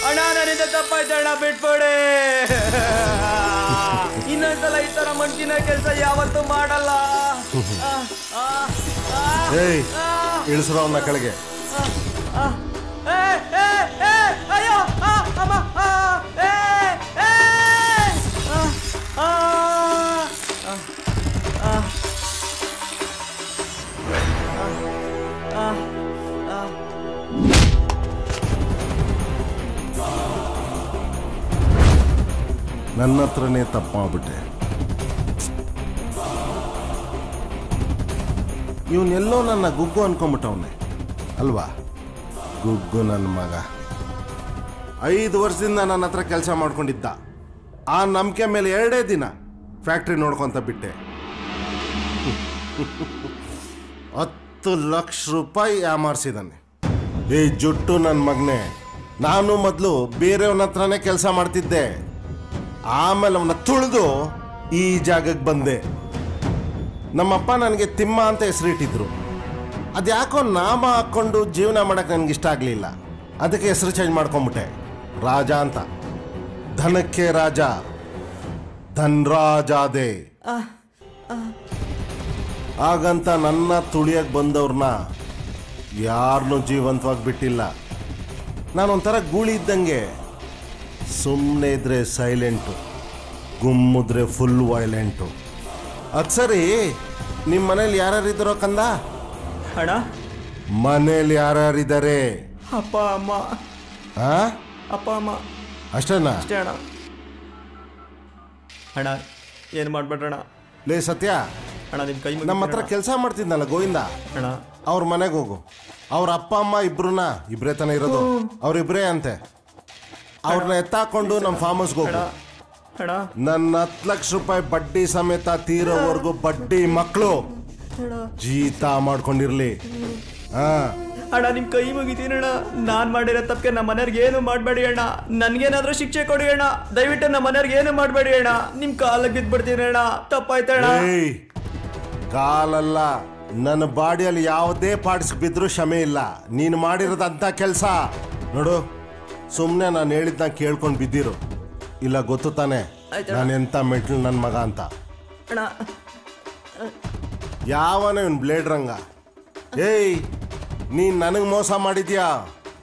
Speaker 3: ಅಣ್ಣ ನನ್ನಿಂದ ತಪ್ಪಾಯ್ತಣ್ಣ, ಬಿಟ್ಬಿಡಿ. ಇನ್ನೊಂದ್ಸಲ ಈ ತರ ಮನ್ಸಿನ ಕೆಲಸ ಯಾವತ್ತೂ ಮಾಡಲ್ಲ.
Speaker 12: ಇಳಿಸ್ರೋ ಅವನ್ನ ಕೆಳಗೆ.
Speaker 3: ಅಯ್ಯೋ ಅಮ್ಮ,
Speaker 12: ನನ್ನ ಹತ್ರನೇ ತಪ್ಪು ಮಾಡ್ಬಿಟ್ಟೆ. ಇವನೆಲ್ಲೋ ನನ್ನ ಗುಗ್ಗು ಅನ್ಕೊಂಬಿಟ್ಟವನೆ ಅಲ್ವಾ? ಗುಗ್ಗು ನನ್ನ ಮಗ 5 ವರ್ಷದಿಂದ ನನ್ನ ಹತ್ರ ಕೆಲಸ ಮಾಡ್ಕೊಂಡಿದ್ದ. ಆ ನಂಬಿಕೆ ಮೇಲೆ 2 ದಿನ ಫ್ಯಾಕ್ಟ್ರಿ ನೋಡ್ಕೊಂತ ಬಿಟ್ಟೆ. 10 ಲಕ್ಷ ರೂಪಾಯಿ ಯಾಮಾರಿಸಿದಾನೆ. ಈ ಜುಟ್ಟು ನನ್ನ ಮಗನೇ. ನಾನು ಮೊದಲು ಬೇರೆಯವನ ಹತ್ರನೇ ಕೆಲಸ ಮಾಡ್ತಿದ್ದೆ. ಆಮೇಲೆ ಅವನ್ನ ತುಳಿದು ಈ ಜಾಗಕ್ಕೆ ಬಂದೆ. ನಮ್ಮಪ್ಪ ನನಗೆ ತಿಮ್ಮ ಅಂತ ಹೆಸರಿಟ್ಟಿದ್ರು. ಅದ್ಯಾಕೋ ನಾಮ ಹಾಕ್ಕೊಂಡು ಜೀವನ ಮಾಡಕ್ಕೆ ನನಗೆ ಇಷ್ಟ ಆಗಲಿಲ್ಲ. ಅದಕ್ಕೆ ಹೆಸರು ಚೇಂಜ್ ಮಾಡ್ಕೊಂಬಿಟ್ಟೆ, ರಾಜ ಅಂತ. ಧನಕ್ಕೆ ರಾಜ, ಧನ್ರಾಜಾದೆ. ಹಾಗಂತ ನನ್ನ ತುಳಿಯಕ್ಕೆ ಬಂದವ್ರನ್ನ ಯಾರನ್ನೂ ಜೀವಂತವಾಗಿ ಬಿಟ್ಟಿಲ್ಲ. ನಾನೊಂಥರ ಗೂಳಿ ಇದ್ದಂಗೆ. ಸುಮ್ಮನೆ ಇದ್ರೆ ಸೈಲೆಂಟು, ಗುಮ್ಮಿದ್ರೆ ಫುಲ್ ವೈಲೆಂಟು. ಅದು ಸರಿ, ನಿಮ್ಮ ಮನೇಲಿ ಯಾರ್ಯಾರಿದ್ದಾರೋ ಕಂದ?
Speaker 3: ಅಣ್ಣ
Speaker 12: ಮನೇಲಿ ಯಾರ್ಯಾರಿದ್ದಾರೆ?
Speaker 3: ಅಪ್ಪ ಅಮ್ಮ.
Speaker 12: ಅಪ್ಪ ಅಮ್ಮ ಅಷ್ಟೇನಾ?
Speaker 3: ಅಷ್ಟೇ ಅಣ್ಣ. ಅಣ್ಣ ಏನು ಮಾಡ್ಬೇಡ್ರಣ್ಣ.
Speaker 12: ಲೇ ಸತ್ಯ
Speaker 3: ಅಣ್ಣ, ನಿಮ್ಮ ಕೈ
Speaker 12: ನಮ್ಮ ಹತ್ರ ಕೆಲಸ ಮಾಡ್ತಿದ್ನಲ್ಲ ಗೋವಿಂದ
Speaker 3: ಅಣ್ಣ,
Speaker 12: ಅವ್ರ ಮನೆಗೆ ಹೋಗು. ಅವ್ರ ಅಪ್ಪ ಅಮ್ಮ ಇಬ್ಬರೇ ತಾನೇ ಇರೋದು, ಅವ್ರಿಬ್ರೇ ಅಂತೆ. ಅವ್ರನ್ನ ಎತ್ತಾಕೊಂಡು ನಮ್ಮ ಫಾರ್ಮ್ ಹೌಸ್ಗೆ ಹೋಗು. ನನ್ನ 10 ಲಕ್ಷ ರೂಪಾಯಿ ಬಡ್ಡಿ ಸಮೇತ ತೀರೋವರೆಗೂ ಬಡ್ಡಿ ಮಕ್ಕಳು ಜೀತ ಮಾಡ್ಕೊಂಡಿರ್ಲಿ.
Speaker 3: ಅಣ್ಣ ನಿಮ್ ಕೈ ಮುಗಿತೀನಣ್ಣ. ನಾನ್ ಮಾಡಿರೋ ತಪ್ಪಿಗೆ ನಮ್ಮ ಮನೆಯವ್ರಿಗೆ ಏನು ಮಾಡಬೇಡಿ ಅಣ್ಣ. ನನ್ಗೇನಾದ್ರೂ ಶಿಕ್ಷೆ ಕೊಡಿ ಅಣ್ಣ. ದಯವಿಟ್ಟು ನಮ್ಮ ಮನೆಯವ್ರಿಗೆ ಏನು ಮಾಡಬೇಡಿ ಅಣ್ಣ. ನಿಮ್ ಕಾಲಕ್ಕೆ ಬಿದ್ದ್ಬಿಡ್ತೀನಿ ಅಣ್ಣ. ತಪ್ಪಾಯ್ತಣ್ಣ.
Speaker 12: ಕಾಲಲ್ಲ, ನನ್ನ ಬಾಡಿಯಲ್ಲಿ ಯಾವುದೇ ಪಾರ್ಟ್ಸ್ ಬಿದ್ರೂ ಕ್ಷಮೆ ಇಲ್ಲ. ನೀನು ಮಾಡಿರೋದಂತ ಕೆಲಸ ನೋಡು. ಸುಮ್ಮನೆ ನಾನು ಹೇಳಿದ್ನ ಕೇಳ್ಕೊಂಡು ಬಿದ್ದಿರು. ಇಲ್ಲ ಗೊತ್ತು ತಾನೆ ನಾನು ಎಂತ ಮೆಟ್ಲು ನನ್ನ ಮಗ ಅಂತ. ಯಾವನ ಇವನ್ ಬ್ಲೇಡ್ ರಂಗ. ಏಯ್, ನೀನ್ ನನಗೆ ಮೋಸ ಮಾಡಿದ್ಯಾ,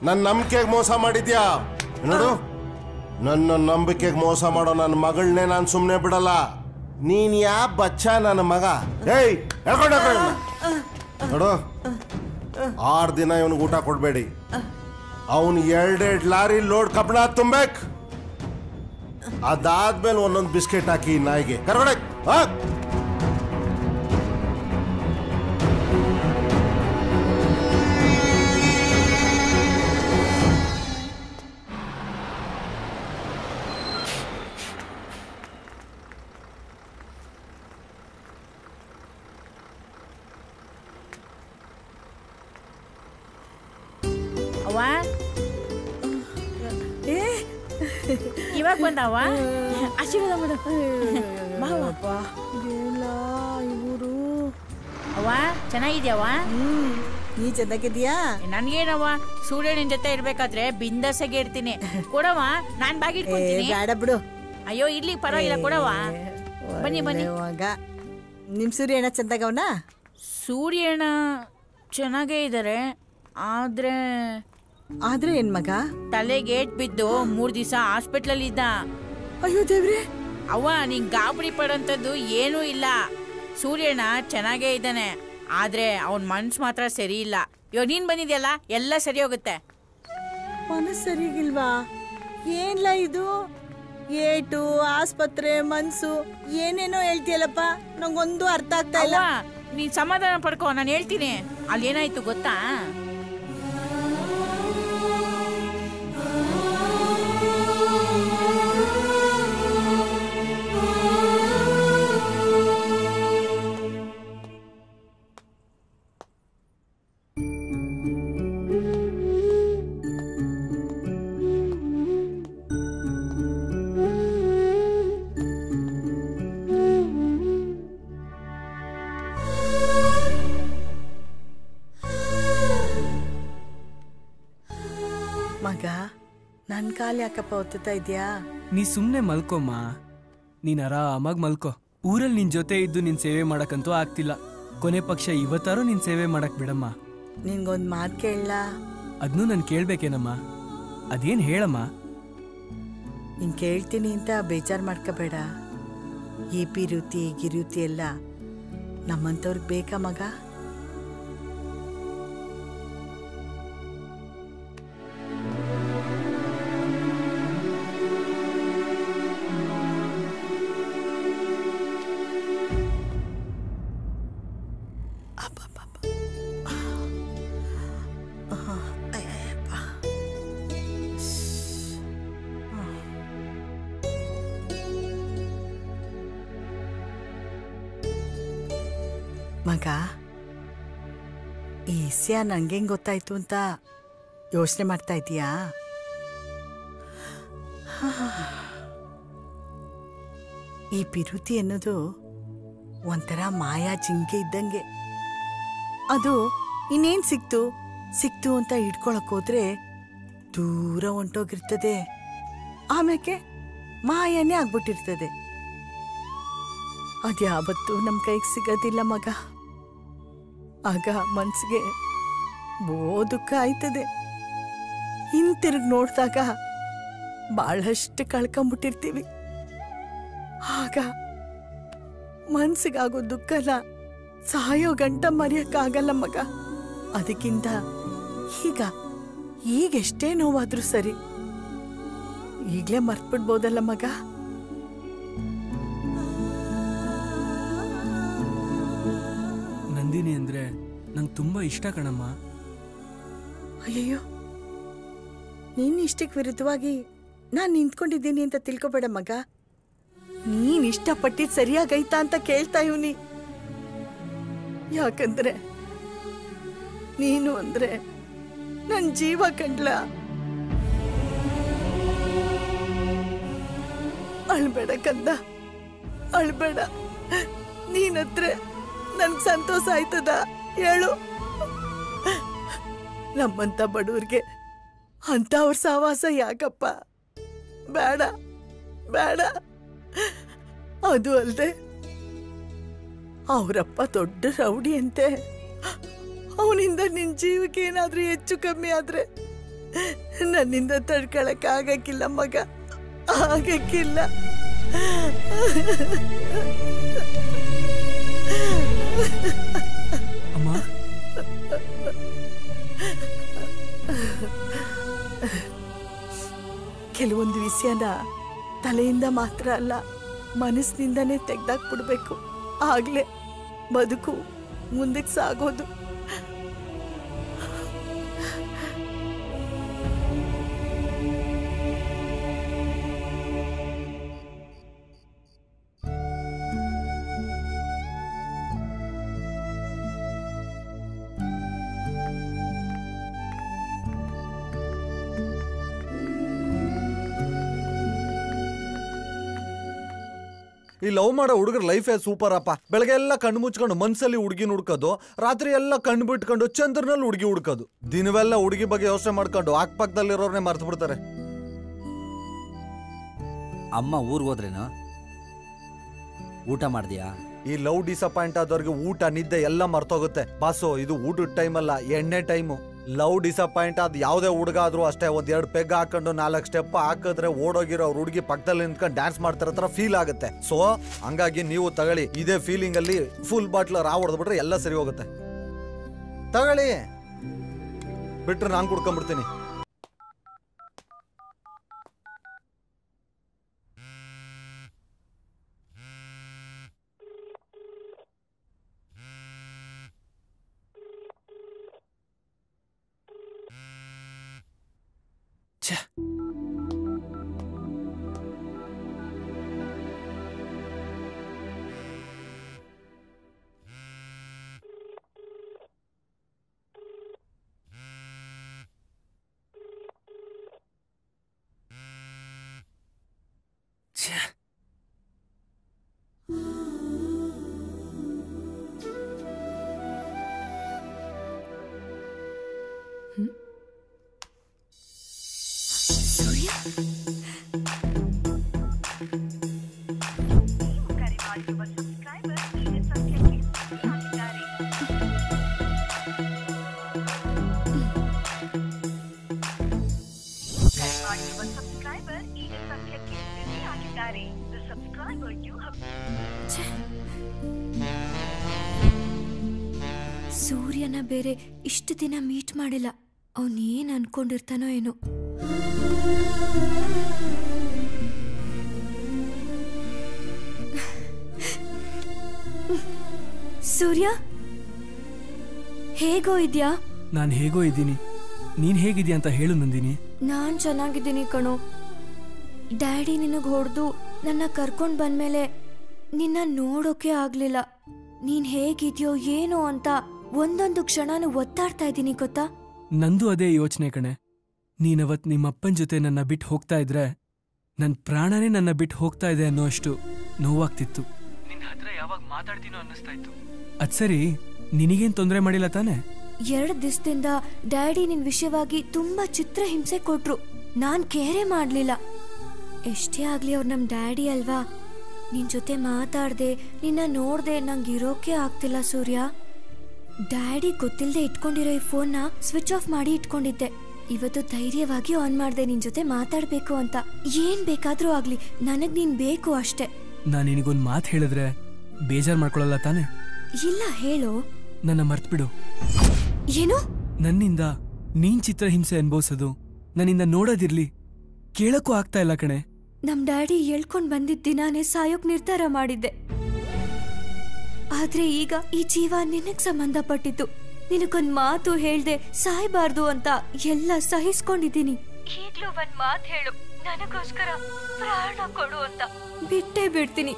Speaker 12: ನನ್ನ ನಂಬಿಕೆಗೆ ಮೋಸ ಮಾಡಿದ್ಯಾ. ನೋಡು, ನನ್ನ ನಂಬಿಕೆಗೆ ಮೋಸ ಮಾಡೋ ನನ್ನ ಮಗಳನ್ನೇ ನಾನು ಸುಮ್ಮನೆ ಬಿಡಲ್ಲ. ನೀನ್ ಯಾ ಬಚ್ಚ ನನ್ನ ಮಗ. ಏಯ್ ನೋಡು, 6 ದಿನ ಇವನಿಗೆ ಊಟ ಕೊಡಬೇಡಿ. ಅವನು 2 ಲಾರಿ ಲೋಡ್ ಕಬ್ಬಣ ತುಂಬಬೇಕು. ಅದಾದ್ಮೇಲೆ ಒಂದೊಂದು ಬಿಸ್ಕೆಟ್ ಹಾಕಿ ನಾಯಿಗೆ ಕರ್ಕೊಡೆ.
Speaker 2: ಇವಾಗ ಬಂದವ ಆಶೀರ್ವಾದ ಮಾಡು.
Speaker 15: ಇವರು
Speaker 2: ಅವ್ವ ಚೆನ್ನಾಗಿದ್ಯಾವ?
Speaker 15: ನೀ ಚೆನ್ನಾಗಿದ್ಯಾ?
Speaker 2: ನನ್ಗೇನವ್ವ, ಸೂರ್ಯನ ಜೊತೆ ಇರ್ಬೇಕಾದ್ರೆ ಬಿಂದಾಸಾಗಿ ಇರ್ತೀನಿ. ಕೊಡವ, ನಾನ್ ಬಾಗಿಟ್ಕೊತೀನಿ.
Speaker 15: ಬೇಡ ಬಿಡು.
Speaker 2: ಅಯ್ಯೋ ಇರ್ಲಿ ಪರವಾಗಿಲ್ಲ, ಕೊಡವ. ಬನ್ನಿ ಬನ್ನಿ.
Speaker 15: ನಿಮ್ ಸೂರ್ಯಣ್ಣ ಚಂದಾಗವನ?
Speaker 2: ಸೂರ್ಯಣ್ಣ ಚೆನ್ನಾಗೇ ಇದಾರೆ.
Speaker 15: ಆದ್ರೆ ಏನ್ ಮಗ?
Speaker 2: ತಲೆಗೆ ಏಟ್ ಬಿದ್ದು 3 ದಿವಸ ಹಾಸ್ಪಿಟ್ಲಲ್ಲಿ ಇದ್ದ.
Speaker 15: ಅಯ್ಯೋ ದೇವ್ರೆ.
Speaker 2: ಅವ್ವ, ನೀನ್ ಗಾಬರಿ ಪಡೋಂಥದ್ದು ಏನೂ ಇಲ್ಲ. ಸೂರ್ಯಣ್ಣ ಚೆನ್ನಾಗೇ ಇದ್ದಾನೆ. ಆದ್ರೆ ಅವನ್ ಮನ್ಸು ಮಾತ್ರ ಸರಿ ಇಲ್ಲ. ಇವಾಗ ನೀನ್ ಬಂದಿದ್ಯಲ್ಲ, ಎಲ್ಲ ಸರಿ ಹೋಗುತ್ತೆ.
Speaker 15: ಮನಸ್ಸು ಸರಿಗಿಲ್ವಾ? ಏನ್ಲ ಇದು? ಏಟು, ಆಸ್ಪತ್ರೆ, ಮನ್ಸು ಏನೇನೋ ಹೇಳ್ತೀಯಲ್ಲಪ್ಪ. ನಂಗೊಂದು ಅರ್ಥ ಆಗ್ತಾ ಇಲ್ಲ.
Speaker 2: ನೀನ್ ಸಮಾಧಾನ ಪಡ್ಕೋ, ನಾನು ಹೇಳ್ತೀನಿ. ಅಲ್ಲಿ ಏನಾಯ್ತು ಗೊತ್ತಾ?
Speaker 15: ಮಗ, ನನ್ ಕಾಲ್ ಯಾಕಪ್ಪ ಒತ್ತುತ್ತಾ ಇದ್ಯಾ?
Speaker 3: ನೀ ಸುಮ್ನೆ ಮಲ್ಕೊಮ್ಮ. ನೀನ್ ಆರಾಮಾಗಿ ಮಲ್ಕೋ. ಊರಲ್ಲಿ ನಿನ್ ಜೊತೆ ಇದ್ದು ನಿನ್ ಸೇವೆ ಮಾಡಕ್ಕಂತೂ ಆಗ್ತಿಲ್ಲ. ಕೊನೆ ಪಕ್ಷ ಇವತ್ತಾರು ನಿನ್ ಸೇವೆ ಮಾಡಕ್ ಬಿಡಮ್ಮ.
Speaker 15: ನಿನ್ಗೊಂದ್ ಮಾತ್ ಕೇಳಲ್ಲ?
Speaker 3: ಅದ್ನೂ ನನ್ ಕೇಳ್ಬೇಕೇನಮ್ಮ? ಅದೇನ್ ಹೇಳಮ್ಮ?
Speaker 15: ನೀನ್ ಕೇಳ್ತೀನಿ ಅಂತ ಬೇಜಾರ್ ಮಾಡ್ಕೋಬೇಡ. ಈ ಪಿರುತಿ ಗಿರುತಿ ಎಲ್ಲ ನಮ್ಮಂತವ್ರಿಗೆ ಬೇಕಾ ಮಗ? ಮಗ, ಈ ವಿಷಯ ನಂಗೇಂಗ್ ಗೊತ್ತಾಯ್ತು ಅಂತ ಯೋಚನೆ ಮಾಡ್ತಾ ಇದೀಯಾ? ಈ ಪಿರುತಿ ಅನ್ನೋದು ಒಂಥರ ಮಾಯಾ ಜಿಂಕೆ ಇದ್ದಂಗೆ. ಅದು ಇನ್ನೇನ್ ಸಿಕ್ತು ಅಂತ ಹಿಡ್ಕೊಳಕ್ ಹೋದ್ರೆ ದೂರ ಹೊಂಟೋಗಿರ್ತದೆ. ಆಮೇಲೆ ಮಾಯನೇ ಆಗ್ಬಿಟ್ಟಿರ್ತದೆ. ಅದ್ಯಾವತ್ತೂ ನಮ್ ಕೈಗೆ ಸಿಗೋದಿಲ್ಲ ಮಗ. ಆಗ ಮನ್ಸಿಗೆ ಬೋ ದುಃಖ ಆಯ್ತದೆ. ಹಿಂತಿರುಗಿ ನೋಡ್ದಾಗ ಬಹಳಷ್ಟು ಕಳ್ಕೊಂಬಿಟ್ಟಿರ್ತೀವಿ. ಆಗ ಮನ್ಸಿಗಾಗೋ ದುಃಖನ ಸಾಯೋ ಗಂಟ ಮರೆಯಕ್ಕಾಗಲ್ಲ ಮಗ. ಅದಕ್ಕಿಂತ ಈಗೆಷ್ಟೇ ನೋವಾದ್ರೂ ಸರಿ, ಈಗ್ಲೇ ಮರ್ತ್ಬಿಡ್ಬೋದಲ್ಲ ಮಗ.
Speaker 3: ನಂದಿನಿ ಅಂದ್ರೆ ನಂಗೆ ತುಂಬಾ ಇಷ್ಟ ಕಣಮ್ಮ.
Speaker 15: ಅಯ್ಯಯ್ಯೋ, ನೀನ್ ಇಷ್ಟಕ್ಕೆ ವಿರುದ್ಧವಾಗಿ ನಾನ್ ನಿಂತ್ಕೊಂಡಿದ್ದೀನಿ ಅಂತ ತಿಳ್ಕೊಬೇಡ ಮಗ. ನೀನ್ ಇಷ್ಟಪಟ್ಟಿದ್ ಸರಿಯಾಗೈತಾ ಅಂತ ಕೇಳ್ತಾ ಇವ್ನಿ. ಯಾಕಂದ್ರೆ ನೀನು ಅಂದ್ರೆ ನನ್ ಜೀವ ಕಂಡ್ಲ. ಅಳ್ಬೇಡ ಕಂದ, ಅಳ್ಬೇಡ. ನೀನತ್ರ ನನ್ ಸಂತೋಷ ಆಯ್ತದ ಹೇಳು? ನಮ್ಮಂತ ಬಡವ್ರಿಗೆ ಅಂತ ಅವ್ರ ಸಹವಾಸ ಯಾಕಪ್ಪ? ಬೇಡ ಬೇಡ. ಅದು ಅಲ್ದೆ ಅವರಪ್ಪ ದೊಡ್ಡ ರೌಡಿ ಅಂತೆ. ಅವನಿಂದ ನಿನ್ ಜೀವಕ್ಕೆ ಏನಾದ್ರೂ ಹೆಚ್ಚು ಕಮ್ಮಿ ಆದ್ರೆ ನನ್ನಿಂದ ತಡ್ಕೊಳಕ್ ಆಗಕ್ಕಿಲ್ಲ ಮಗ, ಆಗಕ್ಕಿಲ್ಲ.
Speaker 3: ಅಮ್ಮ,
Speaker 15: ಕೆಲವೊಂದು ವಿಷಯನ ತಲೆಯಿಂದ ಮಾತ್ರ ಅಲ್ಲ, ಮನಸ್ಸಿನಿಂದನೇ ತೆಗ್ದಾಕ್ಬಿಡ್ಬೇಕು. ಆಗ್ಲೇ ಬದುಕು ಮುಂದಕ್ಕೆ ಸಾಗೋದು.
Speaker 4: ಈ ಲವ್ ಮಾಡೋ ಹುಡುಗರ ಲೈಫೇ ಸೂಪರ್ ಅಪ್ಪ. ಬೆಳಗ್ಗೆ ಎಲ್ಲ ಕಣ್ಣು ಮುಚ್ಕೊಂಡು ಮನ್ಸಲ್ಲಿ ಹುಡುಗಿನ ಹುಡ್ಕೋದು, ರಾತ್ರಿ ಎಲ್ಲ ಕಣ್ಣು ಬಿಟ್ಕೊಂಡು ಚಂದ್ರನಲ್ಲಿ ಹುಡುಗಿ ಹುಡ್ಕೋದು. ದಿನವೆಲ್ಲ ಹುಡುಗಿ ಬಗ್ಗೆ ಯೋಚನೆ ಮಾಡ್ಕೊಂಡು ಅಕ್ಕಪಕ್ಕದಲ್ಲಿರೋರ್ನೇ ಮರ್ತು ಬಿಡ್ತಾರೆ.
Speaker 1: ಅಮ್ಮ ಊರ್ಗ್ ಹೋದ್ರೇನು? ಊಟ ಮಾಡ್ದ್ಯಾ?
Speaker 4: ಈ ಲವ್ ಡಿಸಪಾಯಿಂಟ್ ಆದವ್ರಿಗೆ ಊಟ ನಿದ್ದೆ ಎಲ್ಲ ಮರ್ತೋಗುತ್ತೆ ಬಾಸು. ಇದು ಊಟದ ಟೈಮ್ ಅಲ್ಲ, ಎಣ್ಣೆ ಟೈಮು. ಲವ್ ಡಿಸಪಾಯಿಂಟ್ ಆದ ಯಾವುದೇ ಹುಡುಗ ಆದ್ರೂ ಅಷ್ಟೇ, ಒಂದ್ 2 ಪೆಗ್ ಹಾಕೊಂಡು 4 ಸ್ಟೆಪ್ ಹಾಕಿದ್ರೆ ಓಡೋಗಿರೋ ಹುಡುಗಿ ಪಕ್ಕದಲ್ಲಿ ನಿಂತ್ಕೊಂಡು ಡ್ಯಾನ್ಸ್ ಮಾಡ್ತಾರ ತರ ಫೀಲ್ ಆಗುತ್ತೆ. ಸೊ ಹಂಗಾಗಿ ನೀವು ತಗೊಳ್ಳಿ, ಇದೇ ಫೀಲಿಂಗ್ ಅಲ್ಲಿ ಫುಲ್ ಬಾಟ್ಲ್ ರಾ ಹೊಡೆದ್ಬಿಟ್ರೆ ಎಲ್ಲ ಸರಿ ಹೋಗುತ್ತೆ. ತಗೊಳ್ಳಿ, ಬಿಟ್ರೆ ನಾನು ಕುಡ್ಕೊಂಡ್ಬಿಡ್ತೀನಿ.
Speaker 5: ಸೂರ್ಯನ ಬೇರೆ ಇಷ್ಟು ದಿನ ಮೀಟ್ ಮಾಡಿಲ್ಲ. ಅವನೇನ್ ಅನ್ಕೊಂಡಿರ್ತಾನೋ ಏನೋ. ಸೂರ್ಯ, ಹೇಗೋ ಇದ್ಯಾ?
Speaker 3: ನಾನು ಹೇಗೋ ಇದ್ದೀನಿ, ನೀನ್ ಹೇಗಿದ್ಯಾ ಅಂತ ಹೇಳು ನಂದಿನಿ.
Speaker 5: ನಾನ್ ಚೆನ್ನಾಗಿದ್ದೀನಿ ಕಣೋ. ಡ್ಯಾಡಿ ನಿನಗ್ ಹೊಡೆದು ನನ್ನ ಕರ್ಕೊಂಡ್ ಬಂದ್ಮೇಲೆ ನಿನ್ನ ನೋಡೋಕೆ ಆಗ್ಲಿಲ್ಲ. ನೀನ್ ಹೇಗಿದ್ಯೋ ಏನೋ ಅಂತ ಒಂದೊಂದು ಕ್ಷಣನೂ ಒತ್ತಾಡ್ತಾ ಇದ್ದೀನಿ ಗೊತ್ತಾ.
Speaker 3: ನಂದು ಅದೇ ಯೋಚನೆ ಕಣೆ. ನೀನವತ್ ನಿಮ್ಮಪ್ಪನ ಜೊತೆ ನನ್ನ ಬಿಟ್ಟು ಹೋಗ್ತಾ ಇದ್ರೆ ನನ್ ಪ್ರಾಣನೇ ನನ್ನ ಬಿಟ್ಟು ಹೋಗ್ತಾ ಇದೆ ಅನ್ನೋ ಅಷ್ಟು ನೋವಾಗ್ತಿತ್ತು. ನಿನ್ನ ಹತ್ರ ಯಾವಾಗ ಮಾತಾಡ್ತೀನೋ ಅನ್ನಿಸ್ತಾ ಇತ್ತು. ಅದ್ ಸರಿ, ನಿನಗೇನ್ ತೊಂದರೆ ಮಾಡಿಲ್ಲ ತಾನೆ?
Speaker 5: 2 ದಿವಸದಿಂದ ಡ್ಯಾಡಿ ನಿನ್ ವಿಷಯವಾಗಿ ತುಂಬಾ ಚಿತ್ರಹಿಂಸೆ ಕೊಟ್ರು. ನಾನ್ ಕೇರೆ ಮಾಡ್ಲಿಲ್ಲ. ಎಷ್ಟೇ ಆಗ್ಲಿ ಅವ್ರು ನಮ್ ಡ್ಯಾಡಿ ಅಲ್ವಾ. ನಿನ್ ಜೊತೆ ಮಾತಾಡ್ದೆ, ನಿನ್ನ ನೋಡ್ದೆ ನಂಗೆ ಇರೋಕೆ ಆಗ್ತಿಲ್ಲ ಸೂರ್ಯ. ಡ್ಯಾಡಿ ಗೊತ್ತಿಲ್ಲದೆ ಇಟ್ಕೊಂಡಿರೋ ಈ ಫೋನ್ನ ಸ್ವಿಚ್ ಆಫ್ ಮಾಡಿ ಇಟ್ಕೊಂಡಿದ್ದೆ. ಇವತ್ತು ಧೈರ್ಯವಾಗಿ ಆನ್ ಮಾಡ್ದೆ ನಿನ್ ಜೊತೆ ಮಾತಾಡ್ಬೇಕು ಅಂತ. ಏನ್ ಬೇಕಾದ್ರೂ ಆಗ್ಲಿ, ನನಗ್ ನೀನ್ ಬೇಕು ಅಷ್ಟೇ.
Speaker 3: ನಾನ್ ನಿನಗೊಂದ್ ಮಾತು ಹೇಳಿದ್ರೆ ಬೇಜಾರ್ ಮಾಡ್ಕೊಳಲ್ಲ ತಾನೆ?
Speaker 5: ಇಲ್ಲ, ಹೇಳು.
Speaker 3: ನನ್ನ ಮರ್ತ್ಬಿಡು.
Speaker 5: ಏನು?
Speaker 3: ನನ್ನಿಂದ ನೀನ್ ಚಿತ್ರಹಿಂಸೆ ಅನ್ಭವಿಸೋದು ನನ್ನಿಂದ ನೋಡೋದಿರ್ಲಿ, ಕೇಳಕ್ಕೂ ಆಗ್ತಾ ಇಲ್ಲ ಕಣೆ.
Speaker 5: ನಮ್ ಡ್ಯಾಡಿ ಹೇಳ್ಕೊಂಡ್ ಬಂದಿದ್ದ ದಿನಾನೇ ಸಾಯೋಕ್ ನಿರ್ಧಾರ ಮಾಡಿದ್ದೆ. ಆದ್ರೆ ಈಗ ಈ ಜೀವ ನಿನಗ್ ಸಂಬಂಧಪಟ್ಟಿತ್ತು. ನಿನಗೊಂದ್ ಮಾತು ಹೇಳ್ದೆ ಸಾಯ್ಬಾರ್ದು ಅಂತ ಎಲ್ಲ ಸಹಿಸ್ಕೊಂಡಿದ್ದೀನಿ. ಈಗ್ಲೂ ಒಂದ್ ಮಾತು ಹೇಳು, ನನಗೋಸ್ಕರ ಪ್ರಾಣ ಕೊಡು ಅಂತ. ಬಿಟ್ಟೇ ಬಿಡ್ತೀನಿ.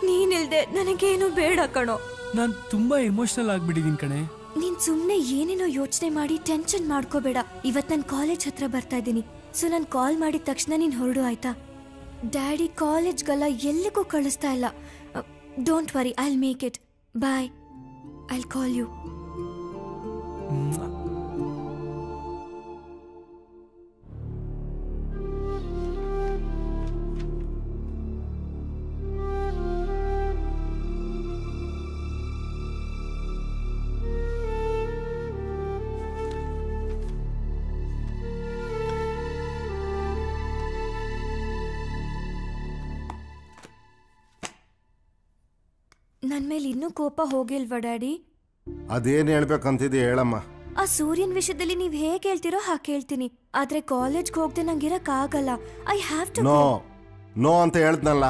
Speaker 5: ನೀನಿಲ್ದೆ ನನಗೇನು ಬೇಡ ಕಣೋ.
Speaker 3: ನಾನ್ ತುಂಬಾ ಎಮೋಷನಲ್ ಆಗ್ಬಿಟ್ಟಿದೀನಿ ಕಣೆ.
Speaker 5: ನೀನ್ ಸುಮ್ನೆ ಏನೇನೋ ಯೋಚನೆ ಮಾಡಿ ಟೆನ್ಷನ್ ಮಾಡ್ಕೋಬೇಡ. ಇವತ್ ನನ್ ಕಾಲೇಜ್ ಹತ್ರ ಬರ್ತಾ ಇದ್ದೀನಿ. ಸೊ ನಾನ್ ಕಾಲ್ ಮಾಡಿದ ತಕ್ಷಣ ನೀನ್ ಹೊರಡು, ಆಯ್ತಾ? ಡ್ಯಾಡಿ ಕಾಲೇಜ್ಗೆಲ್ಲ ಎಲ್ಲಿಗೂ ಕಳಿಸ್ತಾ ಇಲ್ಲ. Don't worry, I will make it. Bye, I will call you. ನನ್ ಮೇಲೆ ಇನ್ನೂ ಕೋಪ ಹೋಗಿಲ್ವಾ ಡ್ಯಾಡಿ?
Speaker 12: ಅದೇನ್ ಹೇಳ್ಬೇಕಂತಿದೆ ಹೇಳಮ್ಮ.
Speaker 5: ಆ ಸೂರ್ಯನ್ ವಿಷಯದಲ್ಲಿ ನೀವ್ ಹೇಗ್ ಹೇಳ್ತಿರೋ ಹಾಗೆ ಹೇಳ್ತೀನಿ. ಆದ್ರೆ ಕಾಲೇಜ್ಗೆ ಹೋಗದೆ ನಂಗಿರಕ್ ಆಗಲ್ಲ. I have to.
Speaker 12: ನೋ ಅಂತ ಹೇಳ್ದ್ನಲ್ಲ.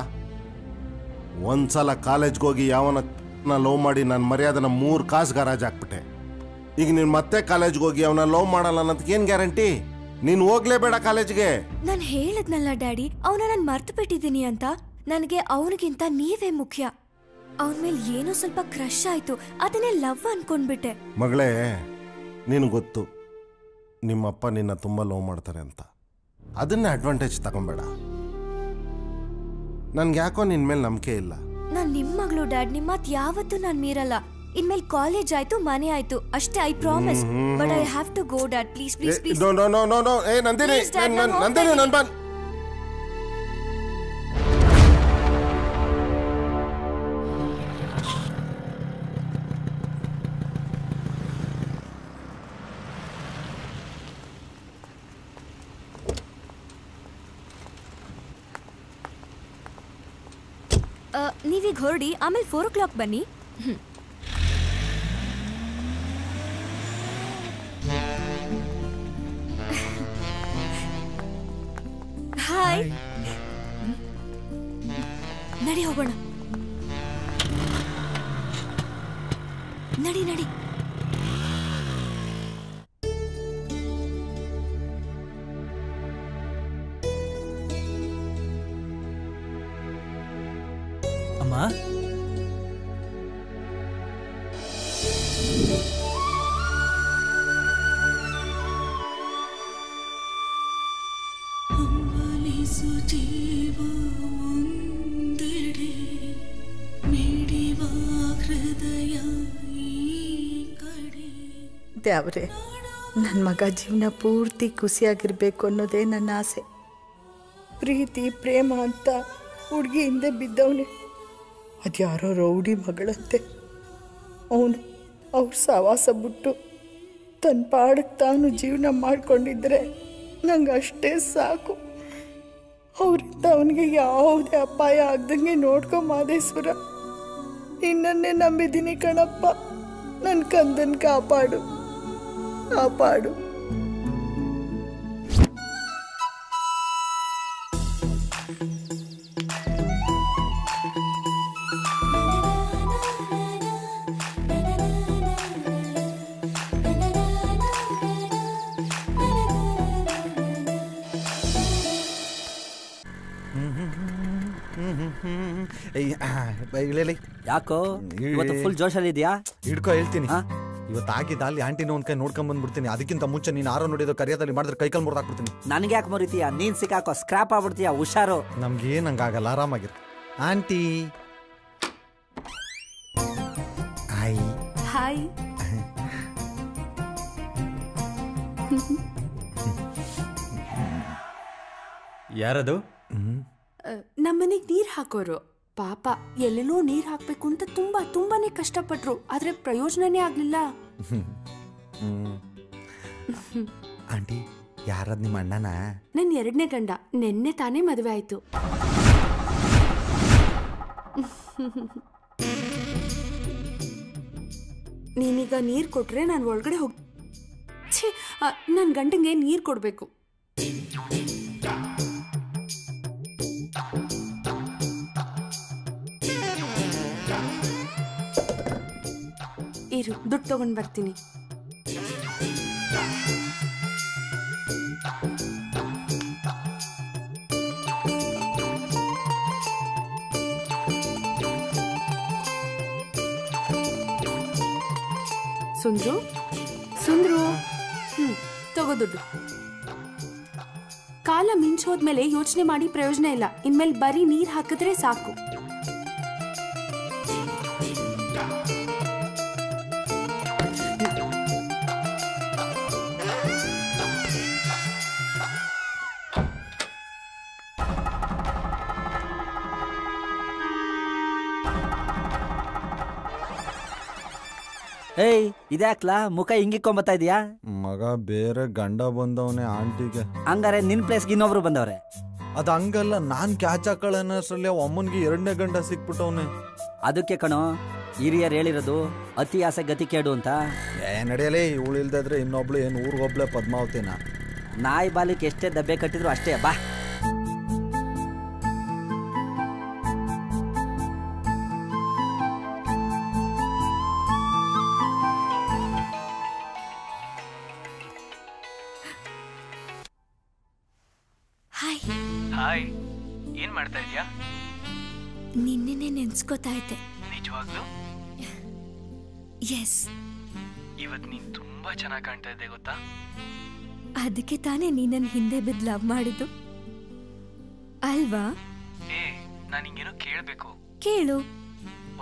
Speaker 12: ಒಂದ್ಸಲ ಕಾಲೇಜ್ಗೆ ಹೋಗಿ ಯಾವನ ಲವ್ ಮಾಡಿ ನನ್ನ ಮರ್ಯಾದನ 3 ಕಾಸು ಗರಾಜ್ ಹಾಕ್ಬಿಟ್ಟೆ. ಈಗ ನೀನ್ ಮತ್ತೆ ಕಾಲೇಜ್ಗೆ ಹೋಗಿ ಅವನ ಲವ್ ಮಾಡಲ್ಲ ಅನ್ನೋದಕ್ಕೆ ಏನ್ ಗ್ಯಾರಂಟಿ? ನೀನ್ ಹೋಗ್ಲೇಬೇಡ ಕಾಲೇಜ್ಗೆ.
Speaker 5: ನಾನ್ ಹೇಳದ್ನಲ್ಲ ಡ್ಯಾಡಿ, ಅವನ ನಾನ್ ಮರ್ತು ಬಿಟ್ಟಿದ್ದೀನಿ ಅಂತ. ನನಗೆ ಅವನಿಗಿಂತ ನೀವೇ ಮುಖ್ಯ. ಅವನ ಮೇಲೆ ಏನೋ ಸ್ವಲ್ಪ ಕ್ರಶ್ ಆಯ್ತು, ಅದನ್ನೇ ಲವ್ ಅನ್ಕೊಂಡ್ಬಿಟ್ಟೆ.
Speaker 12: ಮಗಳೇ, ನೀನು ಗೊತ್ತು ನಿಮ್ಮಪ್ಪ ನಿನ್ನ ತುಂಬಾ ಲವ್ ಮಾಡ್ತಾರೆ ಅಂತ. ಅದನ್ನೇ ಅಡ್ವಾಂಟೇಜ್ ತಗೊಂಬೇಡ. ನನ್ಗೆ ಯಾಕೋ ನಿನ್ ಮೇಲೆ ನಂಬಿಕೆ ಇಲ್ಲ.
Speaker 5: ನಾನ್ ನಿಮ್ ಮಗಳು ಡ್ಯಾಡ್, ನಿಮ್ಮ ಮಾತ್ ಯಾವತ್ತೂ ನಾನ್ ಮೀರಲ್ಲ. ಇನ್ಮೇಲೆ ಕಾಲೇಜ್ ಆಯ್ತು, ಮನೆ ಆಯ್ತು ಅಷ್ಟೇ. I promise. But I have to go dad. Please please please.
Speaker 12: No. ಏ ನಂದಿನಿ, ನನ್ ಬನ್.
Speaker 5: ನೀವೀಗ ಹೊರಡಿ, ಆಮೇಲೆ 4 o'clock ಬನ್ನಿ. ಹಾಯ್, ನಡಿ ಹೋಗೋಣ. ನಡಿ ನಡಿ.
Speaker 3: ಅಮ್ಮ,
Speaker 15: ದೇವ್ರೆ, ನನ್ನ ಮಗ ಜೀವನ ಪೂರ್ತಿ ಖುಷಿಯಾಗಿರ್ಬೇಕು ಅನ್ನೋದೇ ನನ್ನ ಆಸೆ. ಪ್ರೀತಿ ಪ್ರೇಮ ಅಂತ ಹುಡುಗಿ ಹಿಂದೆ ಬಿದ್ದವನೇ. ಅದ್ಯಾರೋ ರೌಡಿ ಮಗಳಂತೆ. ಅವನು ಅವ್ರ ಸವಾಸ ಬಿಟ್ಟು ತನ್ನ ಪಾಡಕ್ಕೆ ತಾನು ಜೀವನ ಮಾಡ್ಕೊಂಡಿದ್ರೆ ನಂಗೆ ಅಷ್ಟೇ ಸಾಕು. ಅವರಿಂದ ಅವನಿಗೆ ಯಾವುದೇ ಅಪಾಯ ಆಗ್ದಂಗೆ ನೋಡ್ಕೊ ಮಾದೇಶ್ವರ. ನಿನ್ನನ್ನೇ ನಂಬಿದ್ದೀನಿ ಕಣಪ್ಪ. ನನ್ನ ಕಂದನ್ ಕಾಪಾಡು ಕಾಪಾಡು.
Speaker 4: ಇಳಿ
Speaker 1: ಯಾಕೋ ಇವತ್ತು ಫುಲ್ ಜೋಶಲ್ಲಿ ಇದೆಯಾ?
Speaker 4: ಹಿಡ್ಕೊ ಹೇಳ್ತೀನಿ. ಇವತ್ತು ಆಗಿದ್ದ ಅಲ್ಲಿ ಆಂಟಿನ ಒಂದ್ ಕೈ ನೋಡ್ಕೊಂಡ್ ಬಂದ್ಬಿಡ್ತೀನಿ. ಅದಕ್ಕಿಂತ ಮುಂಚೆ ನೀನು ಆರೋ ನೋಡಿದ ಕರಿಯಾದಲ್ಲಿ ಮಾಡಿದ್ರೆ ಕೈಕಲ್ ಮುರಿದಾಕ್ಬಿಡ್ತೀನಿ.
Speaker 1: ನನ್ಗೆ ಯಾಕೆ ಮುರಿತೀಯ? ನೀನ್ ಸಿಕ್ಕಾಕೋ, ಸ್ಕ್ರಾಪ್ ಆಗ್ಬಿಡ್ತೀಯ. ಹುಷಾರು.
Speaker 4: ನಮ್ಗೆ ಏನಂಗಾಗಲ್ಲ, ಆರಾಮಾಗಿರು. Aunty hi.
Speaker 9: ಹಾಯ್.
Speaker 3: ಯಾರದು?
Speaker 9: ನಮ್ಮನೆಗ್ ನೀರ್ ಹಾಕೋರು. ಪಾಪ ಎಲ್ಲೆಲ್ಲೋ ನೀರ್ ಹಾಕ್ಬೇಕು ಅಂತ ತುಂಬಾನೇ ಕಷ್ಟಪಟ್ರು. ಆದ್ರೆ ಪ್ರಯೋಜನನೇ ಆಗ್ಲಿಲ್ಲ.
Speaker 4: ಆಂಟಿ ಯಾರದ್ ನಿಮ್ಮ ಅಣ್ಣನ?
Speaker 9: ನನ್ 2ನೇ ಗಂಡ. ನೆನ್ನೆ ತಾನೇ ಮದುವೆ ಆಯ್ತು. ನೀನೀಗ ನೀರ್ ಕೊಟ್ರೆ ನಾನು ಒಳಗಡೆ ಹೋಗ್ ನನ್ ಗಂಡಂಗೆ ನೀರ್ ಕೊಡ್ಬೇಕು. ಇರು, ದುಡ್ಡು ತಗೊಂಡ್ ಬರ್ತೀನಿ. ಸುಂದ್ರು ತಗೋ ದುಡ್ಡು. ಕಾಲ ಮಿಂಚೋದ್ಮೇಲೆ ಯೋಚನೆ ಮಾಡಿ ಪ್ರಯೋಜನ ಇಲ್ಲ. ಇನ್ಮೇಲೆ ಬರೀ ನೀರ್ ಹಾಕಿದ್ರೆ ಸಾಕು.
Speaker 1: ಏಯ್ ಇದ್ಯಾಕ್ಲಾ ಮುಖ ಹಿಂಗಿಕೊಂಬತ್ತಾ ಇದೀಯಾ?
Speaker 4: ಮಗ ಬೇರೆ ಗಂಡ ಬಂದವನೇ ಆಂಟಿಗೆ.
Speaker 1: ಹಂಗಾರೆ ನಿನ್ ಪ್ಲೇಸ್ಗೆ ಇನ್ನೊಬ್ರು ಬಂದವ್ರೆ.
Speaker 4: ಅದ ಹಂಗಲ್ಲ, ನಾನ್ ಕ್ಯಾಚ್ ಹಾಕೊಳ್ಳೋಷ್ಟ್ರಲ್ಲಿ ಅಮ್ಮನ್ಗೆ 2ನೇ ಗಂಡ ಸಿಕ್ಬಿಟ್ಟವನೆ.
Speaker 1: ಅದಕ್ಕೆ ಕಣೋ ಹಿರಿಯರು ಹೇಳಿರೋದು ಅತಿ ಆಸೆ ಗತಿ ಕೇಡು ಅಂತ.
Speaker 4: ನಡೆಯಲೇ, ಇವಳು ಇಲ್ದಿದ್ರೆ ಇನ್ನೊಬ್ಳು ಏನು ಊರಿಗೊಬ್ಳೆ ಪದ್ಮಾವತಿನ.
Speaker 1: ನಾಯಿ ಬಾಲಿಗೆ ಎಷ್ಟೇ ದಬ್ಬೆ ಕಟ್ಟಿದ್ರು ಅಷ್ಟೇ. ಬಾ
Speaker 3: ಹಾಯ್. ಏನ್ ಮಾಡ್ತಾ ಇದೀಯಾ?
Speaker 5: ನಿನ್ನೆ ನೆನ್ಸ್ಕೊತಾ ಇದ್ದೆ.
Speaker 3: ನಿಜವಾಗ್ಲೂ?
Speaker 5: ಎಸ್.
Speaker 3: ಇವತ್ ನೀನ್ ತುಂಬಾ ಚೆನ್ನಾಗಿ ಕಾಣ್ತಾ ಇದ್ದೆ ಗೊತ್ತಾ?
Speaker 5: ಅದಕ್ಕೆ ತಾನೇ ನೀ ನನ್ನ ಹಿಂದೆ ಬಿದ್ದು ಲವ್ ಮಾಡಿದ್ದು ಅಲ್ವಾ?
Speaker 3: ಏ ನಾನು ಹಿಂಗೇನೋ ಕೇಳ್ಬೇಕು.
Speaker 5: ಕೇಳು.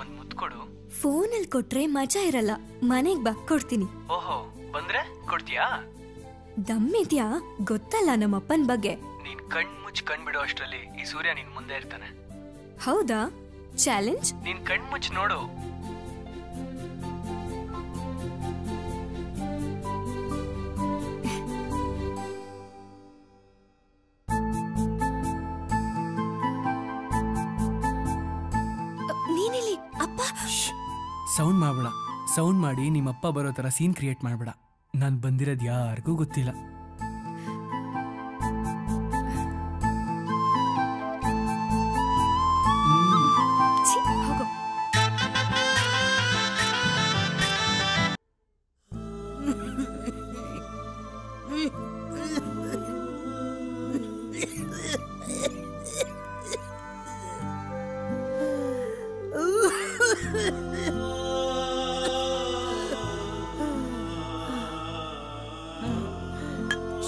Speaker 3: ಒಂದ್ ಮುತ್ತು ಕೊಡು.
Speaker 5: ಫೋನಲ್ಲಿ ಕೊಟ್ರೆ ಮಜಾ ಇರಲ್ಲ. ಮನೆಗ್ ಬಾ, ಕೊಡ್ತೀನಿ.
Speaker 3: ಓಹೋ, ಬಂದ್ರೆ ಕೊಡ್ತೀಯಾ?
Speaker 5: ದಮ್ಮಿದ್ಯಾ? ಗೊತ್ತಲ್ಲ ನಮ್ಮಪ್ಪನ ಬಗ್ಗೆ.
Speaker 3: ನೀನ್ ಕಣ್ ಮುಚ್ಚಿ ಕಣ್ಬಿಡೋ ಅಷ್ಟ್ರಲ್ಲಿ ಈ ಸೂರ್ಯ ನಿನ್ ಮುಂದೆ ಇರ್ತಾನೆ.
Speaker 5: ಹೌದಾ? ಚಾಲೆಂಜ್?
Speaker 3: ನೀನ್ ಕಣ್ ಮುಚ್ಚಿ ನೋಡು.
Speaker 5: ನೀನಿಲ್ಲಿ ಅಪ್ಪ.
Speaker 3: ಸೌಂಡ್ ಮಾಡ್ಬೇಡ. ಸೌಂಡ್ ಮಾಡಿ ನಿಮ್ಮಪ್ಪ ಬರೋ ತರ ಸೀನ್ ಕ್ರಿಯೇಟ್ ಮಾಡ್ಬೇಡ. ನಾನ್ ಬಂದಿರೋದ್ ಯಾರಿಗೂ ಗೊತ್ತಿಲ್ಲ.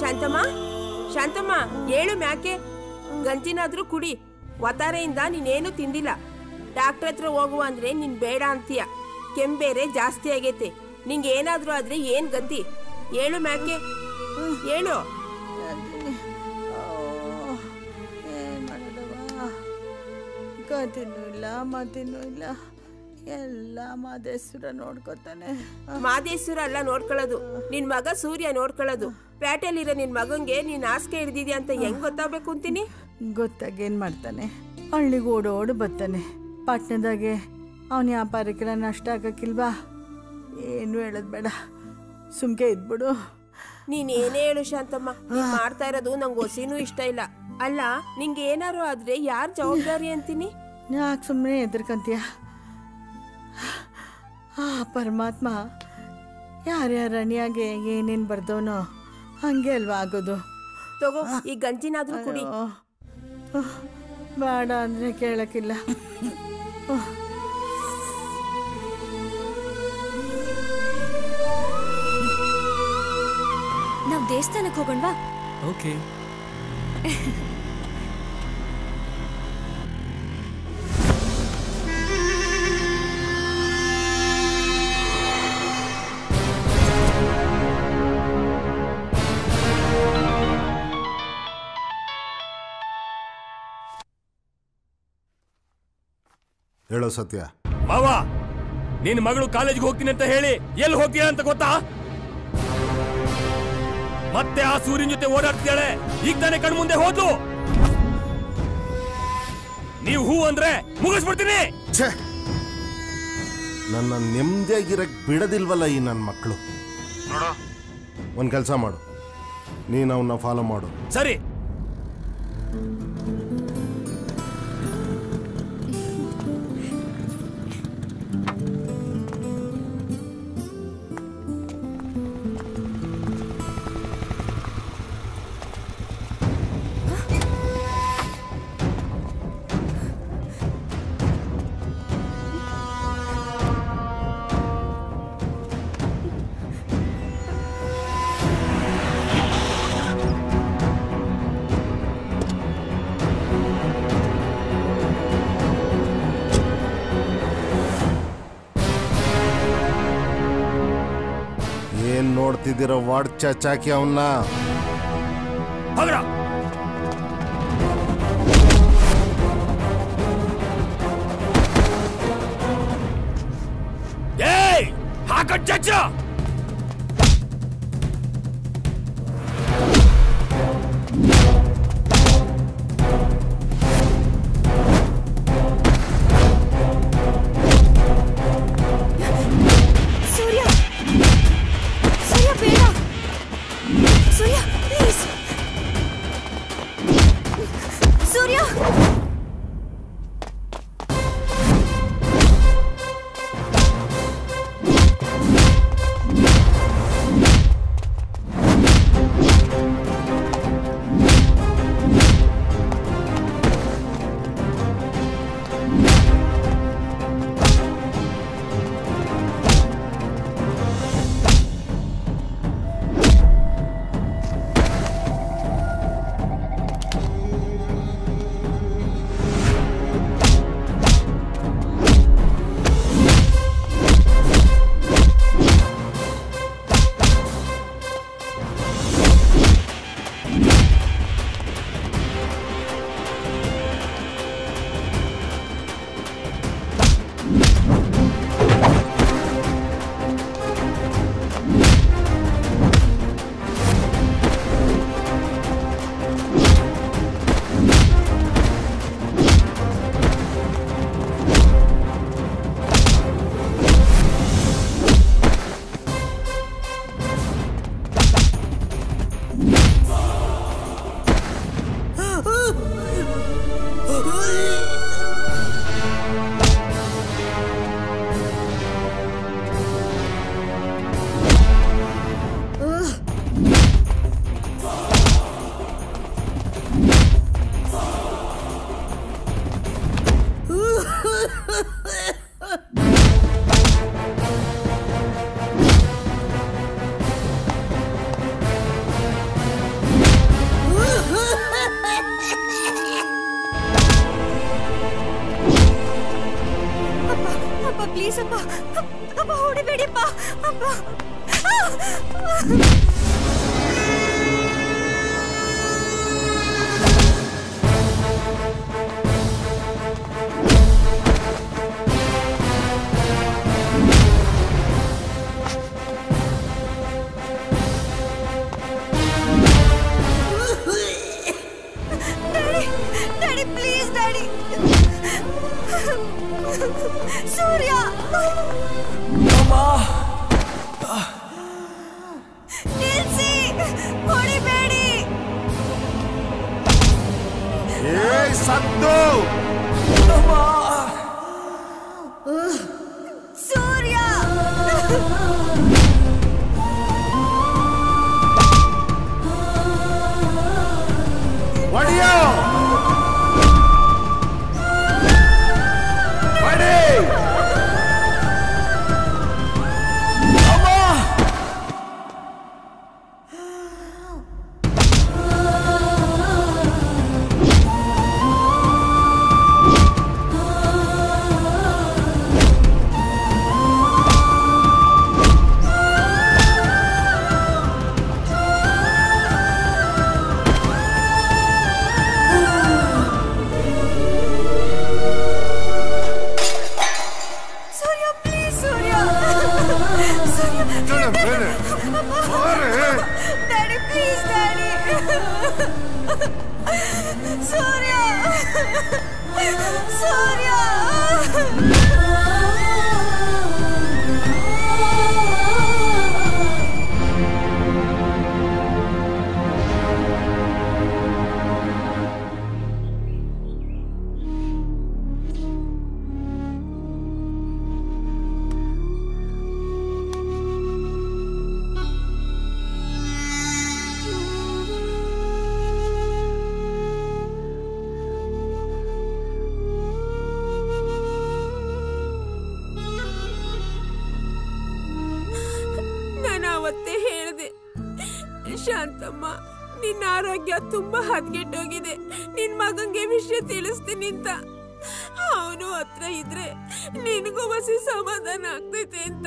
Speaker 16: ಶಾಂತಮ್ಮ, ಶಾಂತಮ್ಮ, ಹೇಳು ಮ್ಯಾಕೆ. ಗಂಜಿನಾದ್ರೂ ಕುಡಿ. ಒತ್ತಾರೆಯಿಂದ ನೀನೇನು ತಿಂದಿಲ್ಲ. ಡಾಕ್ಟರ್ ಹತ್ರ ಹೋಗುವ ಅಂದ್ರೆ ನೀನ್ ಬೇಡ ಅಂತೀಯ. ಕೆಂಬೇರೆ ಜಾಸ್ತಿ ಆಗೈತೆ. ನಿಂಗೆ ಏನಾದ್ರೂ ಆದ್ರೆ ಏನ್ ಗತಿ? ಹೇಳು ಮ್ಯಾಕೆ, ಹೇಳು.
Speaker 15: ಏನ್ ಮಾಡೋದವ? ಗತಿನೂ ಇಲ್ಲ, ಮತಿನೂ ಇಲ್ಲ. ಎಲ್ಲ ಮಾದೇಶ್ವರ ನೋಡ್ಕೊತಾನೆ.
Speaker 16: ಮಾದೇಶ್ವರ ಅಲ್ಲ ನೋಡ್ಕೊಳ್ಳೋದು, ನಿನ್ ಮಗ ಸೂರ್ಯ ನೋಡ್ಕೊಳ್ಳೋದು. ಪೇಟೆಲಿರೋ ನಿನ್ ಮಗಂಗೆ ನೀನ್ ಹಾಸಿಗೆ ಹಿಡ್ದಿದ್ಯಾ ಅಂತ ಹೆಂಗ್ ಗೊತ್ತಾಗ್ಬೇಕು ಅಂತೀನಿ?
Speaker 15: ಗೊತ್ತಾಗೇನ್ ಮಾಡ್ತಾನೆ? ಹಳ್ಳಿಗೆ ಓಡೋಡು ಬರ್ತಾನೆ. ಪಟ್ಟಣದಾಗೆ ಅವನ ವ್ಯಾಪಾರಕ್ಕೆಲ್ಲ ನಷ್ಟ ಆಗಕ್ಕಿಲ್ವಾ? ಏನು ಹೇಳೋದ್ ಬೇಡ, ಸುಮ್ಕೆ ಇದ್ಬಿಡು.
Speaker 16: ನೀನ್ ಏನೇ ಹೇಳು ಶಾಂತಮ್ಮ, ನೀನ್ ಮಾಡ್ತಾ ಇರೋದು ನಂಗೆ ಹೊಸಿನೂ ಇಷ್ಟ ಇಲ್ಲ. ಅಲ್ಲ, ನಿಂಗೆ ಏನಾರು ಆದ್ರೆ ಯಾರ್ ಜವಾಬ್ದಾರಿ ಅಂತೀನಿ?
Speaker 15: ಯಾಕೆ ಸುಮ್ಮನೆ ಎದುರ್ಕಂತೀಯ? ಆ ಪರಮಾತ್ಮ ಯಾರ್ಯಾರ ಅಣಿಯಾಗೆ ಏನೇನ್ ಬರ್ದವನೋ ಹಂಗೆ ಅಲ್ವಾ ಆಗೋದು.
Speaker 16: ತಗೋ, ಈ ಗಂಜಿನಾದ್ರೂ ಕುಡಿ.
Speaker 15: ಬೇಡ ಅಂದ್ರೆ ಕೇಳಕ್ಕಿಲ್ಲ.
Speaker 5: ನಾವ್ ದೇವಸ್ಥಾನಕ್ಕೆ ಹೋಗೋಣವಾ?
Speaker 3: ಓಕೆ.
Speaker 12: ಹೇಳೋ ಸತ್ಯ.
Speaker 8: ಮಾವ, ನಿನ್ ಮಗಳು ಕಾಲೇಜ್ಗೆ ಹೋಗ್ತೀನಿ ಅಂತ ಹೇಳಿ ಎಲ್ಲಿ ಹೋಗ್ತೀಯ ಅಂತ ಗೊತ್ತಾ? ಮತ್ತೆ ಆ ಸೂರ್ಯನ ಜೊತೆ ಓಡಾಡ್ತಿದ್ದಾಳೆ. ಈಗ ತಾನೇ ಕಣ್ ಮುಂದೆ ಹೋದ್ಲು. ನೀವು ಹೂ ಅಂದ್ರೆ ಮುಗಿಸ್ಬಿಡ್ತೀನಿ.
Speaker 12: ನನ್ನ ನೆಮ್ಮದಿಯಾಗಿರಕ್ ಬಿಡದಿಲ್ವಲ್ಲ ಈ ನನ್ನ ಮಕ್ಕಳು. ಒಂದ್ ಕೆಲಸ ಮಾಡು, ನೀನು ಅವನ್ನ ಫಾಲೋ ಮಾಡು.
Speaker 8: ಸರಿ.
Speaker 12: ಏನ್ ನೋಡ್ತಿದ್ದೀರ? ವಾಡ್ ಚಾಚಾಕಿ ಅವನ್ನ.
Speaker 8: ಹಾಕ ಚಚ್ಚ.
Speaker 5: ಪ್ಲೀಸ್ ಅಪ್ಪ, ಅಪ್ಪ ಹೊಡಿಬೇಡಿಪ್ಪ ಅಪ್ಪ. Daddy please daddy. ಸೂರ್ಯ ನಿಲ್ಸಿ, ಹೊಡಿಬೇಡಿ.
Speaker 12: ಸದ್ದು
Speaker 5: ಸೂರ್ಯ
Speaker 12: ಹೊಡಿಯೋ ಹೊಡಿ.
Speaker 17: Daddy please daddy Surya Surya
Speaker 16: Shanthamma, ನಿನ್ನ ಆರೋಗ್ಯ ತುಂಬಾ ಹದಗೆಟ್ಟೋಗಿದೆ. ನಿನ್ ಮಗಂಗೆ ವಿಷಯ ತಿಳಿಸ್ತೀನಿ ಅಂತ. ಅವನು ಹತ್ರ ಇದ್ರೆ ನಿನಗೂ ಹೊಸ ಸಮಾಧಾನ ಆಗ್ತೈತೆ ಅಂತ.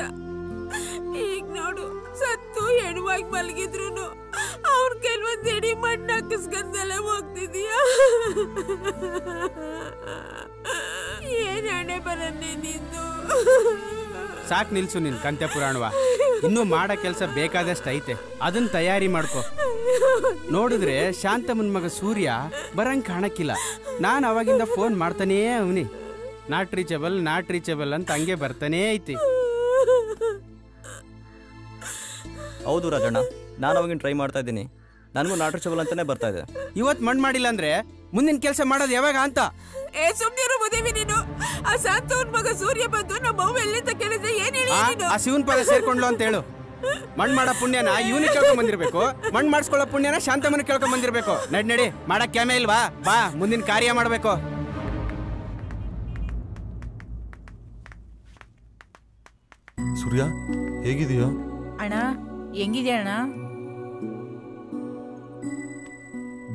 Speaker 16: ಈಗ ನೋಡು, ಸತ್ತು ಹೆಣವಾಗಿ ಮಲಗಿದ್ರು ಅವ್ರ ಕೆಲವೊಂದ್ ಎಡಿ ಮಣ್ಣು ಹಾಕಿಸ್ಕೊಂಡಲ್ಲೇ ಹೋಗ್ತಿದೀಯ. ಏನ್ ಹಣೆ ಬರನ್ನೇ ನಿಂದು.
Speaker 13: ಸಾಕ್ ನಿಲ್ಸು ನಿನ್ ಕಂತೆ ಪುರಾಣವ. ಇನ್ನೂ ಮಾಡೋ ಕೆಲಸ ಬೇಕಾದಷ್ಟು ಐತೆ, ಅದನ್ನ ತಯಾರಿ ಮಾಡ್ಕೊ. ನೋಡಿದ್ರೆ ಶಾಂತಮ್ಮನ ಮಗ ಸೂರ್ಯ ಬರಂಗ್ ಕಾಣಕ್ಕಿಲ್ಲ. ನಾನು ಅವಾಗಿಂದ ಫೋನ್ ಮಾಡ್ತಾನೇ ಅವನಿ, ನಾಟ್ ರೀಚಬಲ್ ಅಂತ ಹಂಗೆ ಬರ್ತಾನೇ ಐತಿ.
Speaker 18: ಹೌದು ರಾಜಣ್ಣ, ನಾನು ಅವಾಗಿನ ಟ್ರೈ ಮಾಡ್ತಾ ಇದ್ದೀನಿ. ನನಗೂ ನಾಟ್ ರೀಚಬಲ್ ಅಂತಾನೆ ಬರ್ತಾ ಇದೆ.
Speaker 13: ಇವತ್ತು ಮಣ್ಣು ಮಾಡಿಲ್ಲ ಅಂದ್ರೆ ಮುಂದಿನ ಕೆಲಸ ಮಾಡೋದು ಯಾವಾಗ ಅಂತ.
Speaker 16: ಸುಮ್ನಿರು ಮದುವೆ ನೀನು. ಆ ಶಾಂತವನ್ ಮಗ ಸೂರ್ಯ ಬಂದು ನಮ್ಮ ಅವ್ವ ಎಲ್ಲಿಂದ ಕೇಳಿದ್ರೆ ಏನ್ ಹೇಳಿ ನೀನು?
Speaker 13: ಆ ಶಿವನ್ ಪದ ಸೇರ್ಕೊಂಡ್ಲು ಅಂತ ಹೇಳು. ಮಣ್ಣು ಮಾಡೋ ಪುಣ್ಯನ ಇವನಿಗೆ ಕೇಳ್ಕೊಂಡ್ ಬಂದಿರ್ಬೇಕು, ಮಣ್ಣು ಮಾಡಿಸ್ಕೊಳ್ಳೋ ಪುಣ್ಯನ ಶಾಂತಮ್ಮನ ಕೇಳ್ಕೊಂಡ್ ಬಂದಿರ್ಬೇಕು. ನಡಿ ಮಾಡಕ್ ಕ್ಯಾಮೆ ಇಲ್ವಾ? ಬಾ, ಮುಂದಿನ ಕಾರ್ಯ ಮಾಡ್ಬೇಕು.
Speaker 4: ಸೂರ್ಯ ಹೇಗಿದೆಯೋ?
Speaker 2: ಅಣ್ಣ ಹೆಂಗಿದೆ ಅಣ್ಣ?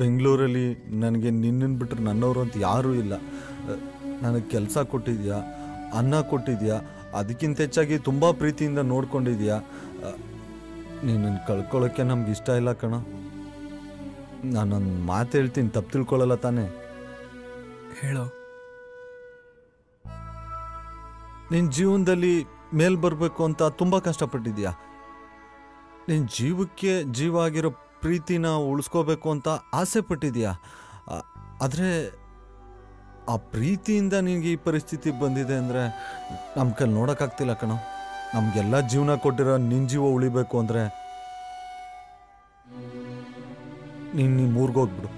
Speaker 4: ಬೆಂಗಳೂರಲ್ಲಿ ನನಗೆ ನಿನ್ನನ್ನು ಬಿಟ್ಟರೆ ನನ್ನವರು ಅಂತ ಯಾರೂ ಇಲ್ಲ. ನನಗೆ ಕೆಲಸ ಕೊಟ್ಟಿದ್ಯಾ, ಅನ್ನ ಕೊಟ್ಟಿದ್ಯಾ, ಅದಕ್ಕಿಂತ ಹೆಚ್ಚಾಗಿ ತುಂಬ ಪ್ರೀತಿಯಿಂದ ನೋಡ್ಕೊಂಡಿದ್ಯಾ. ನಿನ್ನನ್ನು ಕಳ್ಕೊಳ್ಳೋಕ್ಕೆ ನಮ್ಗೆ ಇಷ್ಟ ಇಲ್ಲ ಕಣ. ನಾನೊಂದು ಮಾತು ಹೇಳ್ತೀನಿ, ತಪ್ಪು ತಿಳ್ಕೊಳ್ಳಲ್ಲ ತಾನೇ?
Speaker 3: ಹೇಳೋ.
Speaker 4: ನಿನ್ನ ಜೀವನದಲ್ಲಿ ಮೇಲ್ ಬರಬೇಕು ಅಂತ ತುಂಬ ಕಷ್ಟಪಟ್ಟಿದ್ಯಾ. ನಿನ್ನ ಜೀವಕ್ಕೆ ಜೀವ ಆಗಿರೋ ಪ್ರೀತಿನ ಉಳಿಸ್ಕೋಬೇಕು ಅಂತ ಆಸೆ ಪಟ್ಟಿದ್ಯಾ. ಆದರೆ ಆ ಪ್ರೀತಿಯಿಂದ ನಿನಗೆ ಈ ಪರಿಸ್ಥಿತಿ ಬಂದಿದೆ ಅಂದರೆ ನಮ್ಮ ಕೈಲಿ ನೋಡೋಕ್ಕಾಗ್ತಿಲ್ಲ ಕಣೋ. ನಮಗೆಲ್ಲ ಜೀವನ ಕೊಟ್ಟಿರೋ ನಿನ್ನ ಜೀವ ಉಳಿಬೇಕು ಅಂದರೆ ನೀನು ಊರಿಗೋಗ್ಬಿಡು.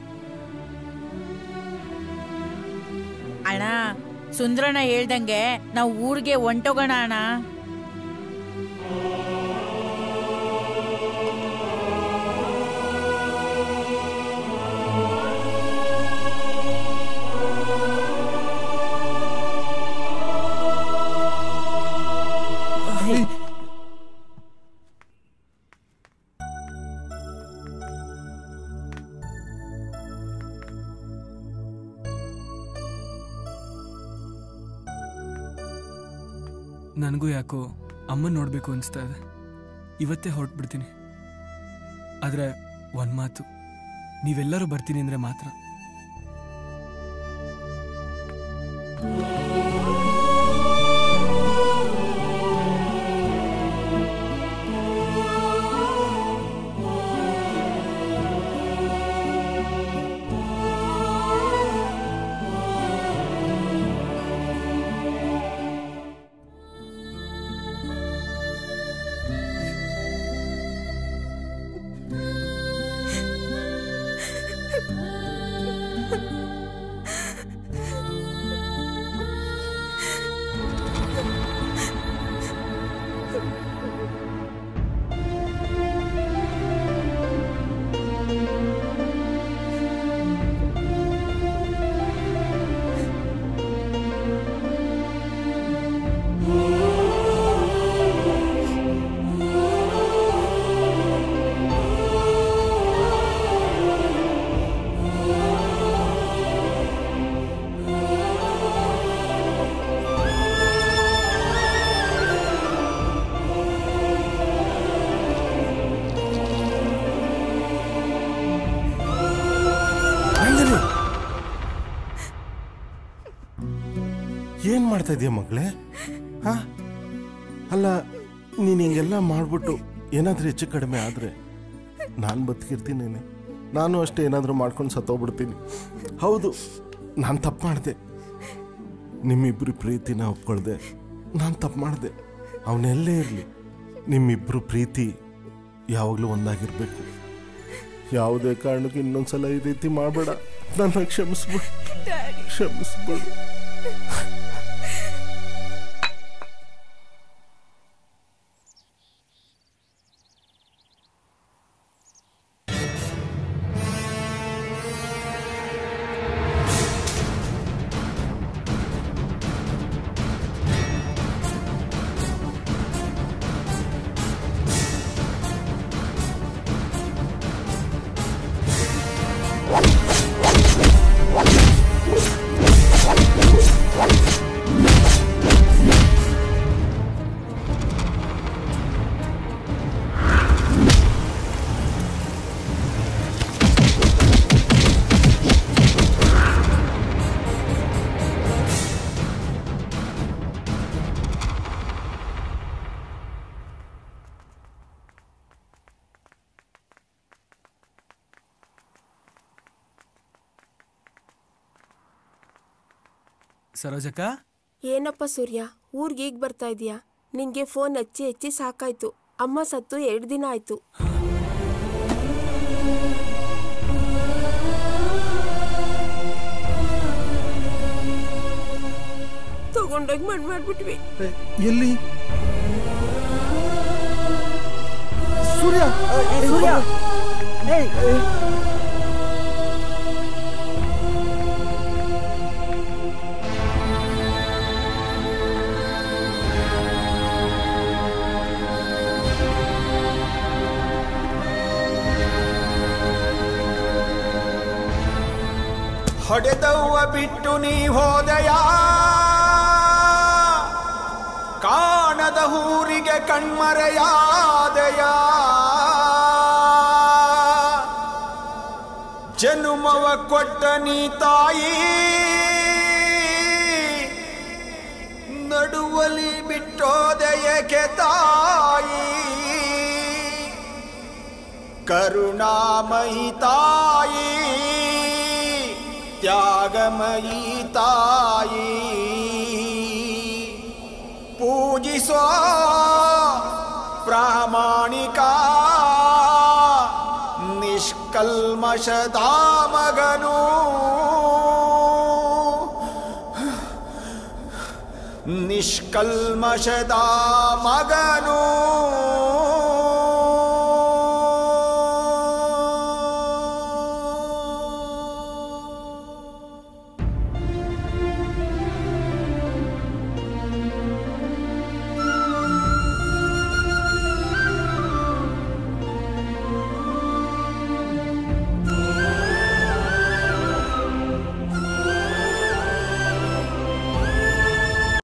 Speaker 2: ಅಣ್ಣ, ಸುಂದ್ರಣ್ಣ ಹೇಳ್ದಂಗೆ ನಾವು ಊರಿಗೆ ಹೊಂಟೋಗೋಣ ಅಣ್ಣ.
Speaker 3: ನನಗೂ ಯಾಕೋ ಅಮ್ಮನ ನೋಡಬೇಕು ಅನಿಸ್ತಾ ಇದೆ. ಇವತ್ತೇ ಹೊರಟ್ಬಿಡ್ತೀನಿ. ಆದರೆ ಒಂದು ಮಾತು, ನೀವೆಲ್ಲರೂ ಬರ್ತೀನಿ ಅಂದರೆ ಮಾತ್ರ.
Speaker 12: ಏನ್ ಮಾಡ್ತಾ ಇದೀಯ ಮಗಳೇ? ಅಲ್ಲ, ನೀನ್ ಹಿಂಗೆಲ್ಲ ಮಾಡ್ಬಿಟ್ಟು ಏನಾದರೂ ಹೆಚ್ಚು ಕಡಿಮೆ ಆದರೆ ನಾನು ಬದುಕಿರ್ತೀನೇನೆ. ನಾನು ಅಷ್ಟೇ ಏನಾದರೂ ಮಾಡ್ಕೊಂಡು ಸತ್ತೋಗ್ಬಿಡ್ತೀನಿ. ಹೌದು, ನಾನು ತಪ್ಪು ಮಾಡಿದೆ. ನಿಮ್ಮಿಬ್ಬರು ಪ್ರೀತಿನ ಒಪ್ಕೊಳ್ದೆ ನಾನು ತಪ್ಪು ಮಾಡಿದೆ. ಅವನೆಲ್ಲೇ ಇರಲಿ, ನಿಮ್ಮಿಬ್ಬರು ಪ್ರೀತಿ ಯಾವಾಗಲೂ ಒಂದಾಗಿರ್ಬೇಕು. ಯಾವುದೇ ಕಾರಣಕ್ಕೂ ಇನ್ನೊಂದ್ಸಲ ಈ ರೀತಿ ಮಾಡಬೇಡ. ನನ್ನ ಕ್ಷಮಿಸ್ಬಿಡು, ಕ್ಷಮಿಸ್ಬಿಡು.
Speaker 3: ಸರೋಜಕ್ಕ,
Speaker 16: ಏನಪ್ಪ ಸೂರ್ಯ, ಊರ್ಗೆ ಈಗ ಬರ್ತಾ ಇದೀಯಾ? ನಿಂಗೆ ಫೋನ್ ಹಚ್ಚಿ ಹಚ್ಚಿ ಸಾಕಾಯ್ತು. ಅಮ್ಮ ಸತ್ತು 2 ದಿನ ಆಯ್ತು. ತಗೊಂಡೋಗಿ ಮಣ್ಣು ಮಾಡ್ಬಿಟ್ವಿ.
Speaker 11: ಎಲ್ಲಿ? ಸೂರ್ಯ, ಸೂರ್ಯ,
Speaker 19: ಹೊಡೆದವ್ವ ಬಿಟ್ಟು ನೀ ಹೋದೆಯ, ಕಾಣದ ಊರಿಗೆ ಕಣ್ಮರೆಯಾದೆಯ, ಜನುಮವ ಕೊಟ್ಟ ನೀ ತಾಯಿ, ನಡುವಲಿ ಬಿಟ್ಟೋದೆಯಕೆ ತಾಯಿ, ಕರುಣಾಮಯಿ ತಾಯಿ, ತ್ಯಾಗಮಯಿ ತಾಯಿ, ಪೂಜಿಸೋ ಪ್ರಾಮಾಣಿಕ ನಿಷ್ಕಲ್ಮಶದ ಮಗನು, ನಿಷ್ಕಲ್ಮಶದ ಮಗನು.